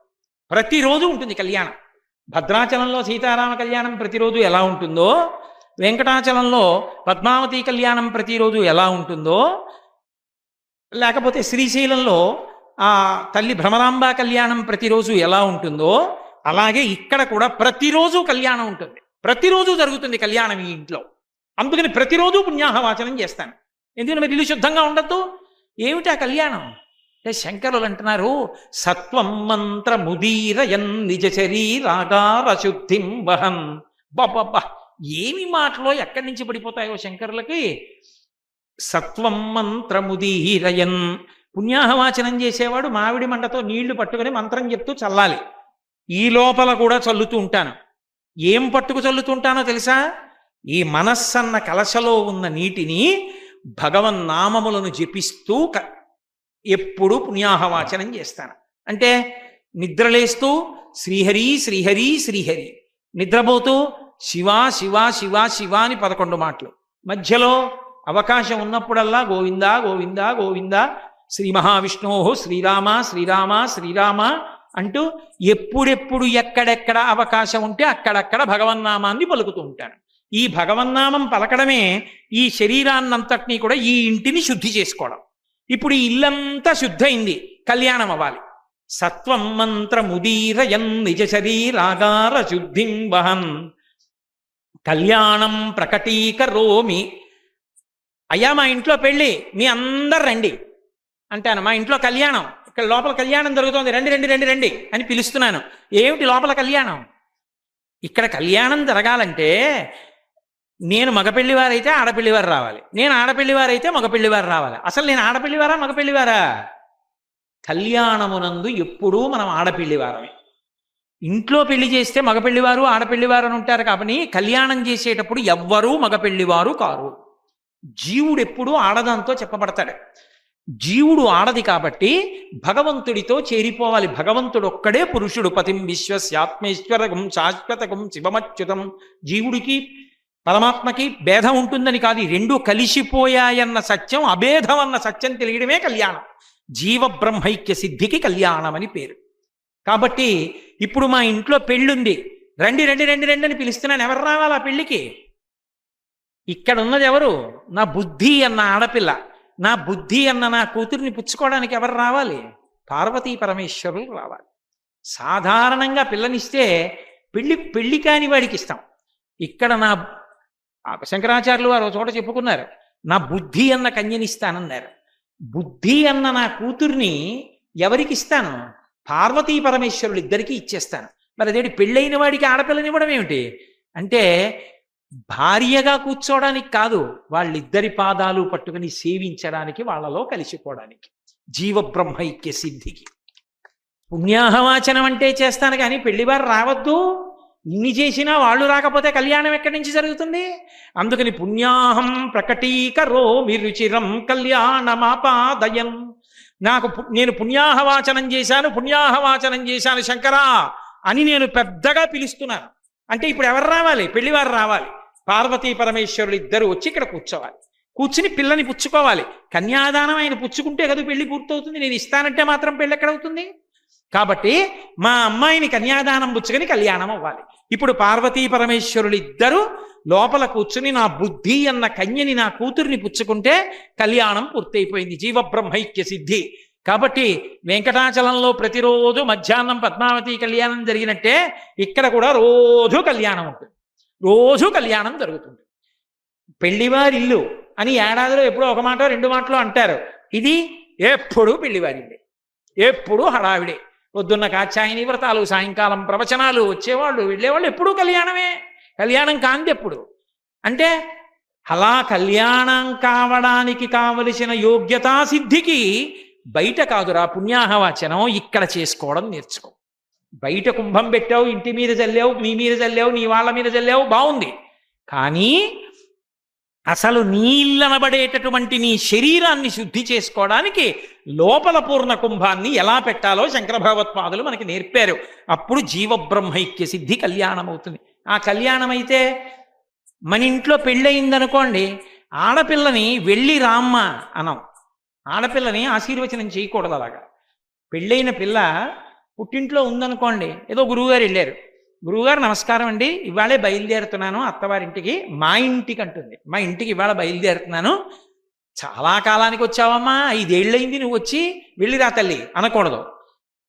Speaker 1: ప్రతిరోజు ఉంటుంది కళ్యాణం. భద్రాచలంలో సీతారామ కళ్యాణం ప్రతిరోజు ఎలా ఉంటుందో, వెంకటాచలంలో పద్మావతి కళ్యాణం ప్రతిరోజు ఎలా ఉంటుందో, లేకపోతే శ్రీశైలంలో ఆ తల్లి భ్రమరాంబ కళ్యాణం ప్రతిరోజు ఎలా ఉంటుందో, అలాగే ఇక్కడ కూడా ప్రతిరోజు కళ్యాణం ఉంటుంది. ప్రతిరోజు జరుగుతుంది కళ్యాణం ఈ ఇంట్లో. అందుకని ప్రతిరోజు పుణ్యాహవాచనం చేస్తాను. ఎందుకంటే మీరు ఇల్లు శుద్ధంగా ఉండద్దు. ఏమిటి ఆ కళ్యాణం అంటే శంకరులు అంటున్నారు, సత్వం మంత్ర ముదీరయన్ నిజ శరీరాగార శుద్ధిం వహన్. బాబా ఏమి మాటలో ఎక్కడి నుంచి పడిపోతాయో శంకరులకి. సత్వం మంత్రముదీరయన్, పుణ్యాహవాచనం చేసేవాడు మామిడి మంటతో నీళ్లు పట్టుకుని మంత్రం చెప్తూ చల్లాలి. ఈ లోపల కూడా చల్లుతూ ఉంటాను. ఏం పట్టుకు చల్లుతుంటానో తెలుసా? ఈ మనస్సన్న కలశలో ఉన్న నీటిని భగవన్నామములను జపిస్తూ ఎప్పుడు పుణ్యాహవాచనం చేస్తాను. అంటే నిద్రలేస్తూ శ్రీహరి శ్రీహరి శ్రీహరి, నిద్రపోతూ శివ శివ శివ శివ అని 11 మాటలు, మధ్యలో అవకాశం ఉన్నప్పుడల్లా గోవిందా గోవిందా గోవిందా శ్రీ మహావిష్ణో శ్రీరామ శ్రీరామ శ్రీరామ అంటూ ఎప్పుడెప్పుడు ఎక్కడెక్కడ అవకాశం ఉంటే అక్కడక్కడ భగవన్నామాన్ని పలుకుతూ ఉంటాను. ఈ భగవన్నామం పలకడమే ఈ శరీరాన్నంతటినీ కూడా, ఈ ఇంటిని శుద్ధి చేసుకోవడం. ఇప్పుడు ఈ ఇల్లంతా శుద్ధయింది, కళ్యాణం అవ్వాలి. సత్వం మంత్రముదీరయన్ నిజ శరీరాగార శుద్ధిం వహన్ కళ్యాణం ప్రకటీకరోమి. అయ్యా మా ఇంట్లో పెళ్ళి, మీ అందరు రండి అంటాను. మా ఇంట్లో కళ్యాణం, ఇక్కడ లోపల కళ్యాణం జరుగుతోంది, రండి రండి రండి రండి అని పిలుస్తున్నాను. ఏమిటి లోపల కళ్యాణం? ఇక్కడ కళ్యాణం జరగాలంటే నేను మగపెళ్లివారైతే ఆడపెళ్లివారు రావాలి, నేను ఆడపెళ్లివారైతే మగపెళ్లివారు రావాలి. అసలు నేను ఆడపెళ్లివారా మగపెళ్లివారా? కళ్యాణమునందు ఎప్పుడూ మనం ఆడపెళ్లివారమే. ఇంట్లో పెళ్లి చేస్తే మగపెళ్లివారు ఆడపెళ్లివారు అని ఉంటారు. కాబట్టి కళ్యాణం చేసేటప్పుడు ఎవ్వరూ మగపెళ్లివారు కారు. జీవుడు ఎప్పుడూ ఆడదంతో చెప్పబడతాడు. జీవుడు ఆడది కాబట్టి భగవంతుడితో చేరిపోవాలి. భగవంతుడు ఒక్కడే పురుషుడు. పతిం విశ్వస్యాత్మేశ్వరగం శాశ్వతగం శివమచ్యుతం. జీవుడికి పరమాత్మకి భేదం ఉంటుందని కాదు, రెండు కలిసిపోయాయన్న సత్యం, అభేదం అన్న సత్యం తెలియడమే కళ్యాణం. జీవ బ్రహ్మైక్య సిద్ధికి కళ్యాణం అని పేరు. కాబట్టి ఇప్పుడు మా ఇంట్లో పెళ్ళుంది, రండి రండి రండి రండి అని పిలుస్తున్నాను. ఎవరు రావాలి ఆ పెళ్ళికి? ఇక్కడ ఉన్నది ఎవరు? నా బుద్ధి అన్న ఆడపిల్ల, నా బుద్ధి అన్న నా కూతురిని పుచ్చుకోవడానికి ఎవరు రావాలి? పార్వతీ పరమేశ్వరులు రావాలి. సాధారణంగా పిల్లనిస్తే పెళ్ళి కాని వాడికి ఇస్తాం. ఇక్కడ నా శంకరాచార్యులు వారు చోట చెప్పుకున్నారు, నా బుద్ధి అన్న కన్యనిస్తానన్నారు. బుద్ధి అన్న నా కూతుర్ని ఎవరికి ఇస్తాను? పార్వతీ పరమేశ్వరులు ఇద్దరికీ ఇచ్చేస్తాను. మరి అదేంటి పెళ్ళైన వాడికి ఆడపిల్లనివ్వడం ఏమిటి అంటే, భార్యగా కూర్చోవడానికి కాదు, వాళ్ళిద్దరి పాదాలు పట్టుకుని సేవించడానికి, వాళ్ళలో కలిసిపోవడానికి, జీవబ్రహ్మైక్య సిద్ధికి. పుణ్యాహవాచనం అంటే చేస్తాను కానీ పెళ్లివారు రావద్దు. ఇన్ని చేసినా వాళ్ళు రాకపోతే కళ్యాణం ఎక్కడి నుంచి జరుగుతుంది? అందుకని పుణ్యాహం ప్రకటీకరోమి రుచిరం కళ్యాణమాపాదయం. నేను పుణ్యాహవాచనం చేశాను శంకరా అని నేను పెద్దగా పిలుస్తున్నాను. అంటే ఇప్పుడు ఎవరు రావాలి? పెళ్లివారు రావాలి. పార్వతీ పరమేశ్వరులు ఇద్దరు వచ్చి ఇక్కడ కూర్చోవాలి. కూర్చుని పిల్లని పుచ్చుకోవాలి. కన్యాదానం ఆయన పుచ్చుకుంటే కదా పెళ్లి పూర్తవుతుంది. నేను ఇస్తానంటే మాత్రం పెళ్ళి ఎక్కడవుతుంది? కాబట్టి మా అమ్మాయిని కన్యాదానం పుచ్చుకొని కళ్యాణం అవ్వాలి. ఇప్పుడు పార్వతీ పరమేశ్వరులు ఇద్దరు లోపల కూర్చుని నా బుద్ధి అన్న కన్యని, నా కూతుర్ని పుచ్చుకుంటే కళ్యాణం పూర్తయిపోయింది. జీవబ్రహ్మైక్య సిద్ధి. కాబట్టి వెంకటాచలంలో ప్రతిరోజు మధ్యాహ్నం పద్మావతి కళ్యాణం జరిగినట్టే ఇక్కడ కూడా రోజు కళ్యాణం ఉంటుంది, రోజు కళ్యాణం జరుగుతుంది. పెళ్లివారిల్లు అని ఏడాదిలో ఎప్పుడో ఒక మాట రెండు మాటలు అంటారు. ఇది ఎప్పుడూ పెళ్లివారిల్లే, ఎప్పుడూ హడావిడే. పొద్దున్న కాచాయని వ్రతాలు, సాయంకాలం ప్రవచనాలు, వచ్చేవాళ్ళు వెళ్ళేవాళ్ళు ఎప్పుడూ కళ్యాణమే. కళ్యాణం కాంతి ఎప్పుడు అంటే అలా కళ్యాణం కావడానికి కావలసిన యోగ్యతా సిద్ధికి బయట కాదురా పుణ్యాహవాచనం, ఇక్కడ చేసుకోవడం నేర్చుకో. బయట కుంభం పెట్టావు, ఇంటి మీద చల్లావు, మీ మీద చల్లావు, నీ వాళ్ళ మీద చల్లావు, బాగుంది. కానీ అసలు నీళ్ళనబడేటటువంటి నీ శరీరాన్ని శుద్ధి చేసుకోవడానికి లోపల పూర్ణ కుంభాన్ని ఎలా పెట్టాలో శంకర భగవత్పాదులు మనకి నేర్పారు. అప్పుడు జీవబ్రహ్మైక్య సిద్ధి కళ్యాణం అవుతుంది. ఆ కళ్యాణం అయితే మన ఇంట్లో పెళ్ళయిందనుకోండి, ఆడపిల్లని వెళ్ళి రామ్మ అనం. ఆడపిల్లని ఆశీర్వచనం చేయకూడదు. అలాగా పెళ్ళైన పిల్ల పుట్టింట్లో ఉందనుకోండి, ఏదో గురువుగారు వెళ్ళారు, గురువుగారు నమస్కారం అండి, ఇవాళే బయలుదేరుతున్నాను అత్తవారింటికి, మా ఇంటికి అంటుంది. మా ఇంటికి ఇవాళ బయలుదేరుతున్నాను. చాలా కాలానికి వచ్చావమ్మా, 5 ఏళ్ళయింది నువ్వు వచ్చి, వెళ్ళిరా తల్లి అనకూడదు.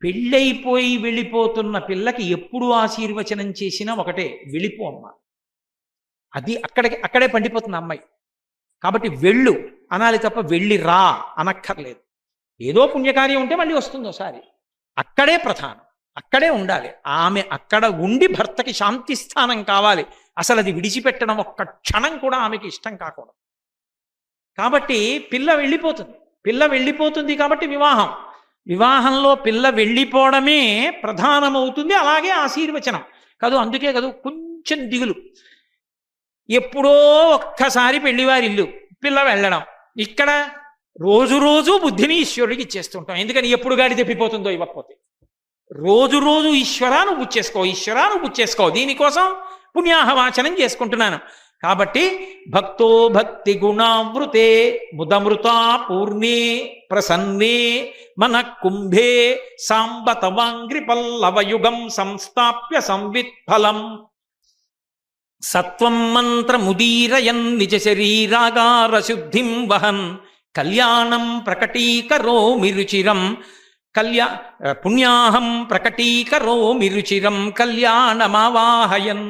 Speaker 1: పెళ్ళైపోయి వెళ్ళిపోతున్న పిల్లకి ఎప్పుడు ఆశీర్వచనం చేసినా ఒకటే, వెళ్ళిపో అమ్మా. అది అక్కడే పండిపోతుంది అమ్మాయి. కాబట్టి వెళ్ళు అనాలి తప్ప వెళ్ళి రా అనక్కర్లేదు. ఏదో పుణ్యకార్యం ఉంటే మళ్ళీ వస్తుంది ఒకసారి. అక్కడే ప్రధానం, అక్కడే ఉండాలి. ఆమె అక్కడ ఉండి భర్తకి శాంతి స్థానం కావాలి. అసలు అది విడిచిపెట్టడం ఒక్క క్షణం కూడా ఆమెకి ఇష్టం కాకూడదు. కాబట్టి పిల్ల వెళ్ళిపోతుంది కాబట్టి వివాహంలో పిల్ల వెళ్ళిపోవడమే ప్రధానమవుతుంది. అలాగే ఆశీర్వచనం కాదు. అందుకే కాదు కొంచెం దిగులు. ఎప్పుడో ఒక్కసారి పెళ్లివారిల్లు పిల్ల వెళ్ళడం. ఇక్కడ రోజు బుద్ధిని ఈశ్వరుడికి ఇచ్చేస్తుంటాం. ఎందుకని ఎప్పుడు గాడి తెప్పిపోతుందో ఇవ్వకపోతే. రోజు ఈశ్వరా నువ్వు పుచ్చేసుకో. దీనికోసం పుణ్యాహవాచనం చేసుకుంటున్నాను. కాబట్టి భక్తో భక్తి గుణావృతే ముదమృతా పూర్ణే ప్రసన్నే మన కుంభే సాంబతవాంగ్రి పల్లవయుగం సంస్థాప్య సంవిత్ఫలం సత్వం మంత్రముదీరయన్ నిజ శరీరాగార శుద్ధిం వహన్ కళ్యాణం ప్రకటీకరోమి రుచిరం పుణ్యాహం ప్రకటీకరోమి రుచిరం కళ్యాణమావాహయన్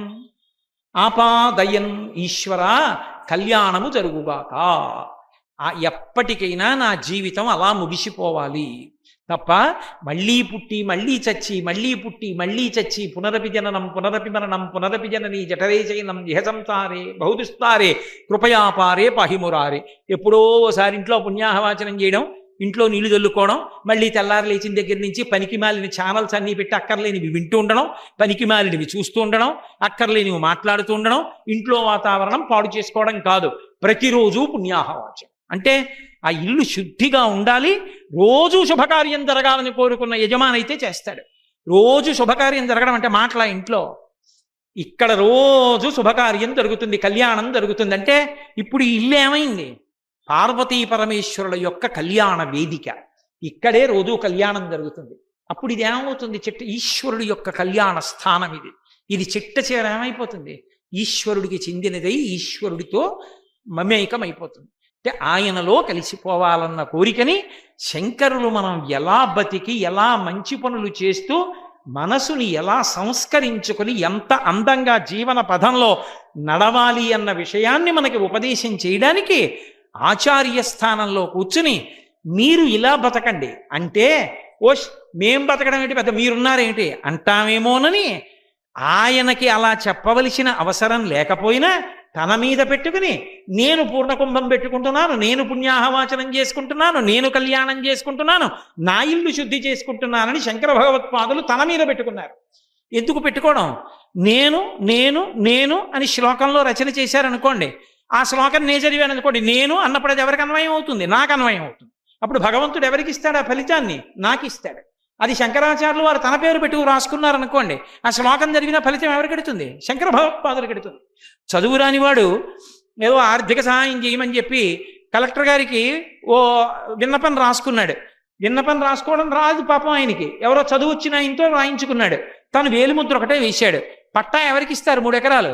Speaker 1: ఆపాదయన్. ఈశ్వర కళ్యాణము జరుగుగాక. ఎప్పటికైనా నా జీవితం అలా ముగిసిపోవాలి తప్ప మళ్ళీ పుట్టి మళ్ళీ చచ్చి మళ్ళీ పుట్టి మళ్ళీ చచ్చి పునరపి జననం పునరపి మరణం పునరపి జనని జఠరే చైనం ఇహ సంసారే బహుదుస్తారే కృపయాపారే పాహిమురారే. ఎప్పుడో ఓసారి ఇంట్లో పుణ్యాహవాచనం చేయడం, ఇంట్లో నీళ్లు చల్లుకోవడం, మళ్ళీ తెల్లారు లేచిన దగ్గర నుంచి పనికిమాలిన ఛానల్స్ అన్నీ పెట్టి అక్కర్లేనివి వింటూ ఉండడం, పనికిమాలినవి చూస్తూ ఉండడం, అక్కర్లేనివి మాట్లాడుతూ ఉండడం, ఇంట్లో వాతావరణం పాడు చేసుకోవడం కాదు. ప్రతిరోజు పుణ్యాహవాచనం అంటే ఆ ఇల్లు శుద్ధిగా ఉండాలి. రోజు శుభకార్యం జరగాలని కోరుకున్న యజమానైతే చేస్తాడు. రోజు శుభకార్యం జరగడం అంటే మాటల ఇంట్లో. ఇక్కడ రోజు శుభకార్యం జరుగుతుంది, కళ్యాణం జరుగుతుంది. అంటే ఇప్పుడు ఈ ఇల్లు ఏమైంది? పార్వతీ పరమేశ్వరుల యొక్క కళ్యాణ వేదిక. ఇక్కడే రోజు కళ్యాణం జరుగుతుంది. అప్పుడు ఇది ఏమవుతుంది? ఈశ్వరుడి యొక్క కళ్యాణ స్థానం ఇది. ఇది చిట్ట చివర ఏమైపోతుంది? ఈశ్వరుడికి చెందినదై ఈశ్వరుడితో మమేకమైపోతుంది. అంటే ఆయనలో కలిసిపోవాలన్న కోరికని శంకరులు మనం ఎలా బతికి ఎలా మంచి పనులు చేస్తూ మనసుని ఎలా సంస్కరించుకొని ఎంత అందంగా జీవన పదంలో నడవాలి అన్న విషయాన్ని మనకి ఉపదేశం చేయడానికి ఆచార్య స్థానంలో కూర్చుని మీరు ఇలా బతకండి అంటే, మేం బతకడం ఏంటి, పెద్ద మీరున్నారేంటి అంటామేమోనని ఆయనకి అలా చెప్పవలసిన అవసరం లేకపోయినా తన మీద పెట్టుకుని నేను పూర్ణకుంభం పెట్టుకుంటున్నాను, నేను పుణ్యాహవాచనం చేసుకుంటున్నాను, నేను కళ్యాణం చేసుకుంటున్నాను, నా ఇల్లు శుద్ధి చేసుకుంటున్నానని శంకర భగవత్పాదులు తన మీద పెట్టుకున్నారు. ఎందుకు పెట్టుకోవడం? నేను నేను నేను అని శ్లోకంలో రచన చేశారనుకోండి, ఆ శ్లోకం నేను చదివాను అనుకోండి, నేను అన్నప్పుడు అది ఎవరికి అన్వయం అవుతుంది? నాకు అన్వయం అవుతుంది. అప్పుడు భగవంతుడు ఎవరికి ఇస్తాడు ఆ ఫలితాన్ని? నాకు ఇస్తాడు. అది శంకరాచార్యులు వారు తన పేరు పెట్టుకు రాసుకున్నారనుకోండి, ఆ శ్లోకం జరిగిన ఫలితం ఎవరికి ఎడుతుంది? శంకర భగవత్పాదులకు ఎడుతుంది. చదువు రానివాడు ఏదో ఆర్థిక సహాయం చేయమని చెప్పి కలెక్టర్ గారికి ఓ విన్నపం రాసుకున్నాడు. విన్నపం రాసుకోవడం రాదు పాపం ఆయనకి. ఎవరో చదువు వచ్చిన ఆయనతో రాయించుకున్నాడు. తను వేలిముద్ర ఒకటే వేశాడు. పట్టా ఎవరికి ఇస్తారు? 3 ఎకరాలు.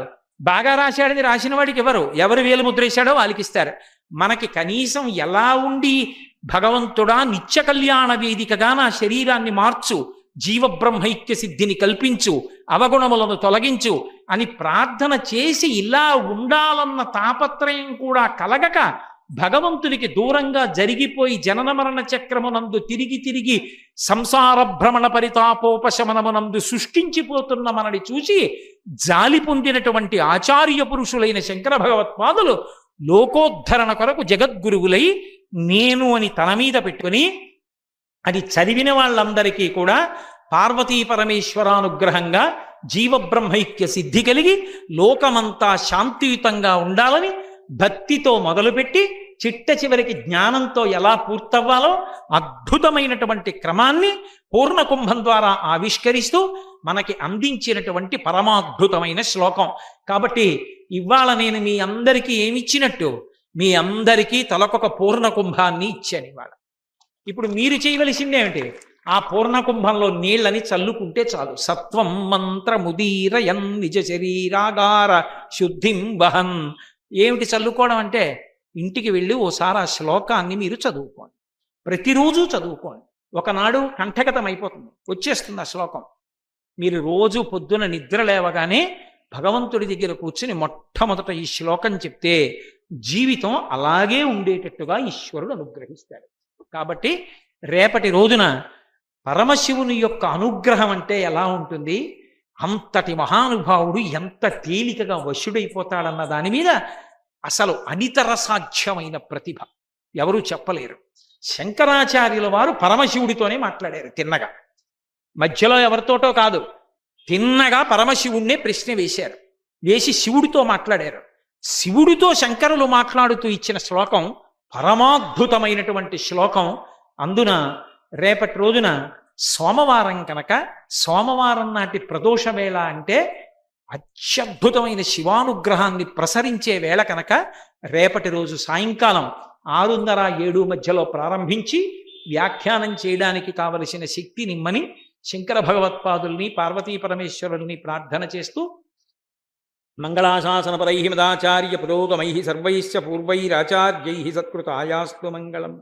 Speaker 1: బాగా రాశాడని రాసిన వాడికి ఎవరు వేలిముద్ర వేశాడో వాళ్ళకి ఇస్తారు. మనకి కనీసం ఎలా ఉండి భగవంతుడా నిత్య కళ్యాణ వేదికగా నా శరీరాన్ని మార్చు, జీవబ్రహ్మైక్య సిద్ధిని కల్పించు, అవగుణములను తొలగించు అని ప్రార్థన చేసి ఇలా ఉండాలన్న తాపత్రయం కూడా కలగక భగవంతునికి దూరంగా జరిగిపోయి జనన మరణ చక్రమునందు తిరిగి తిరిగి సంసార భ్రమణ పరితాపోపశమనమునందు సృష్టించిపోతున్న మనని చూసి జాలి పొందినటువంటి ఆచార్య పురుషులైన శంకర భగవత్పాదులు లోకోద్ధరణ కొరకు జగద్గురువులై నేను అని తన మీద పెట్టుకుని అది చదివిన వాళ్ళందరికీ కూడా పార్వతీ పరమేశ్వరానుగ్రహంగా జీవబ్రహ్మైక్య సిద్ధి కలిగి లోకమంతా శాంతియుతంగా ఉండాలని భక్తితో మొదలుపెట్టి చిట్ట చివరికి జ్ఞానంతో ఎలా పూర్తవ్వాలో అద్భుతమైనటువంటి క్రమాన్ని పూర్ణకుంభం ద్వారా ఆవిష్కరిస్తూ మనకి అందించినటువంటి పరమాద్భుతమైన శ్లోకం. కాబట్టి ఇవాళ నేను మీ అందరికీ ఏమిచ్చినట్టు? మీ అందరికీ తలకొక పూర్ణకుంభాన్ని ఇచ్చాను ఇవాళ. ఇప్పుడు మీరు చేయవలసిందేమిటి? ఆ పూర్ణకుంభంలో నీళ్ళని చల్లుకుంటే చాలు. సత్వం మంత్రముదీరయన్ నిజ శరీరాగార శుద్ధిం వహన్. ఏమిటి చల్లుకోవడం అంటే? ఇంటికి వెళ్ళి ఓసారి ఆ శ్లోకాన్ని మీరు చదువుకోండి, ప్రతిరోజు చదువుకోండి. ఒకనాడు కంఠగతం అయిపోతుంది, వచ్చేస్తుంది ఆ శ్లోకం. మీరు రోజు పొద్దున నిద్ర లేవగానే భగవంతుడి దగ్గర కూర్చుని మొట్టమొదట ఈ శ్లోకం చెప్తే జీవితం అలాగే ఉండేటట్టుగా ఈశ్వరుడు అనుగ్రహిస్తాడు. కాబట్టి రేపటి రోజున పరమశివుని యొక్క అనుగ్రహం అంటే ఎలా ఉంటుంది, అంతటి మహానుభావుడు ఎంత తేలికగా వశుడైపోతాడన్న దాని మీద అసలు అనితర సాధ్యమైన ప్రతిభ ఎవరూ చెప్పలేరు. శంకరాచార్యుల వారు పరమశివుడితోనే మాట్లాడారు తిన్నగా, మధ్యలో ఎవరితోటో కాదు. తిన్నగా పరమశివుణ్ణే ప్రశ్న వేశారు, వేసి శివుడితో మాట్లాడారు. శివుడితో శంకరులు మాట్లాడుతూ ఇచ్చిన శ్లోకం పరమాద్భుతమైనటువంటి శ్లోకం. అందున రేపటి రోజున సోమవారం కనుక, సోమవారం నాటి ప్రదోష వేళ అంటే అత్యద్భుతమైన శివానుగ్రహాన్ని ప్రసరించే వేళ కనుక రేపటి రోజు సాయంకాలం 6:30-7 మధ్యలో ప్రారంభించి వ్యాఖ్యానం చేయడానికి కావలసిన శక్తి నిమ్మని శంకర భగవత్పాదుల్ని పార్వతీ పరమేశ్వరుల్ని ప్రార్థన చేస్తూ మంగళాశాసనపరై మదాచార్య పురోగమై సర్వైశ్చ పూర్వైరాచార్యై సత్కృతాయాస్తు మంగళం.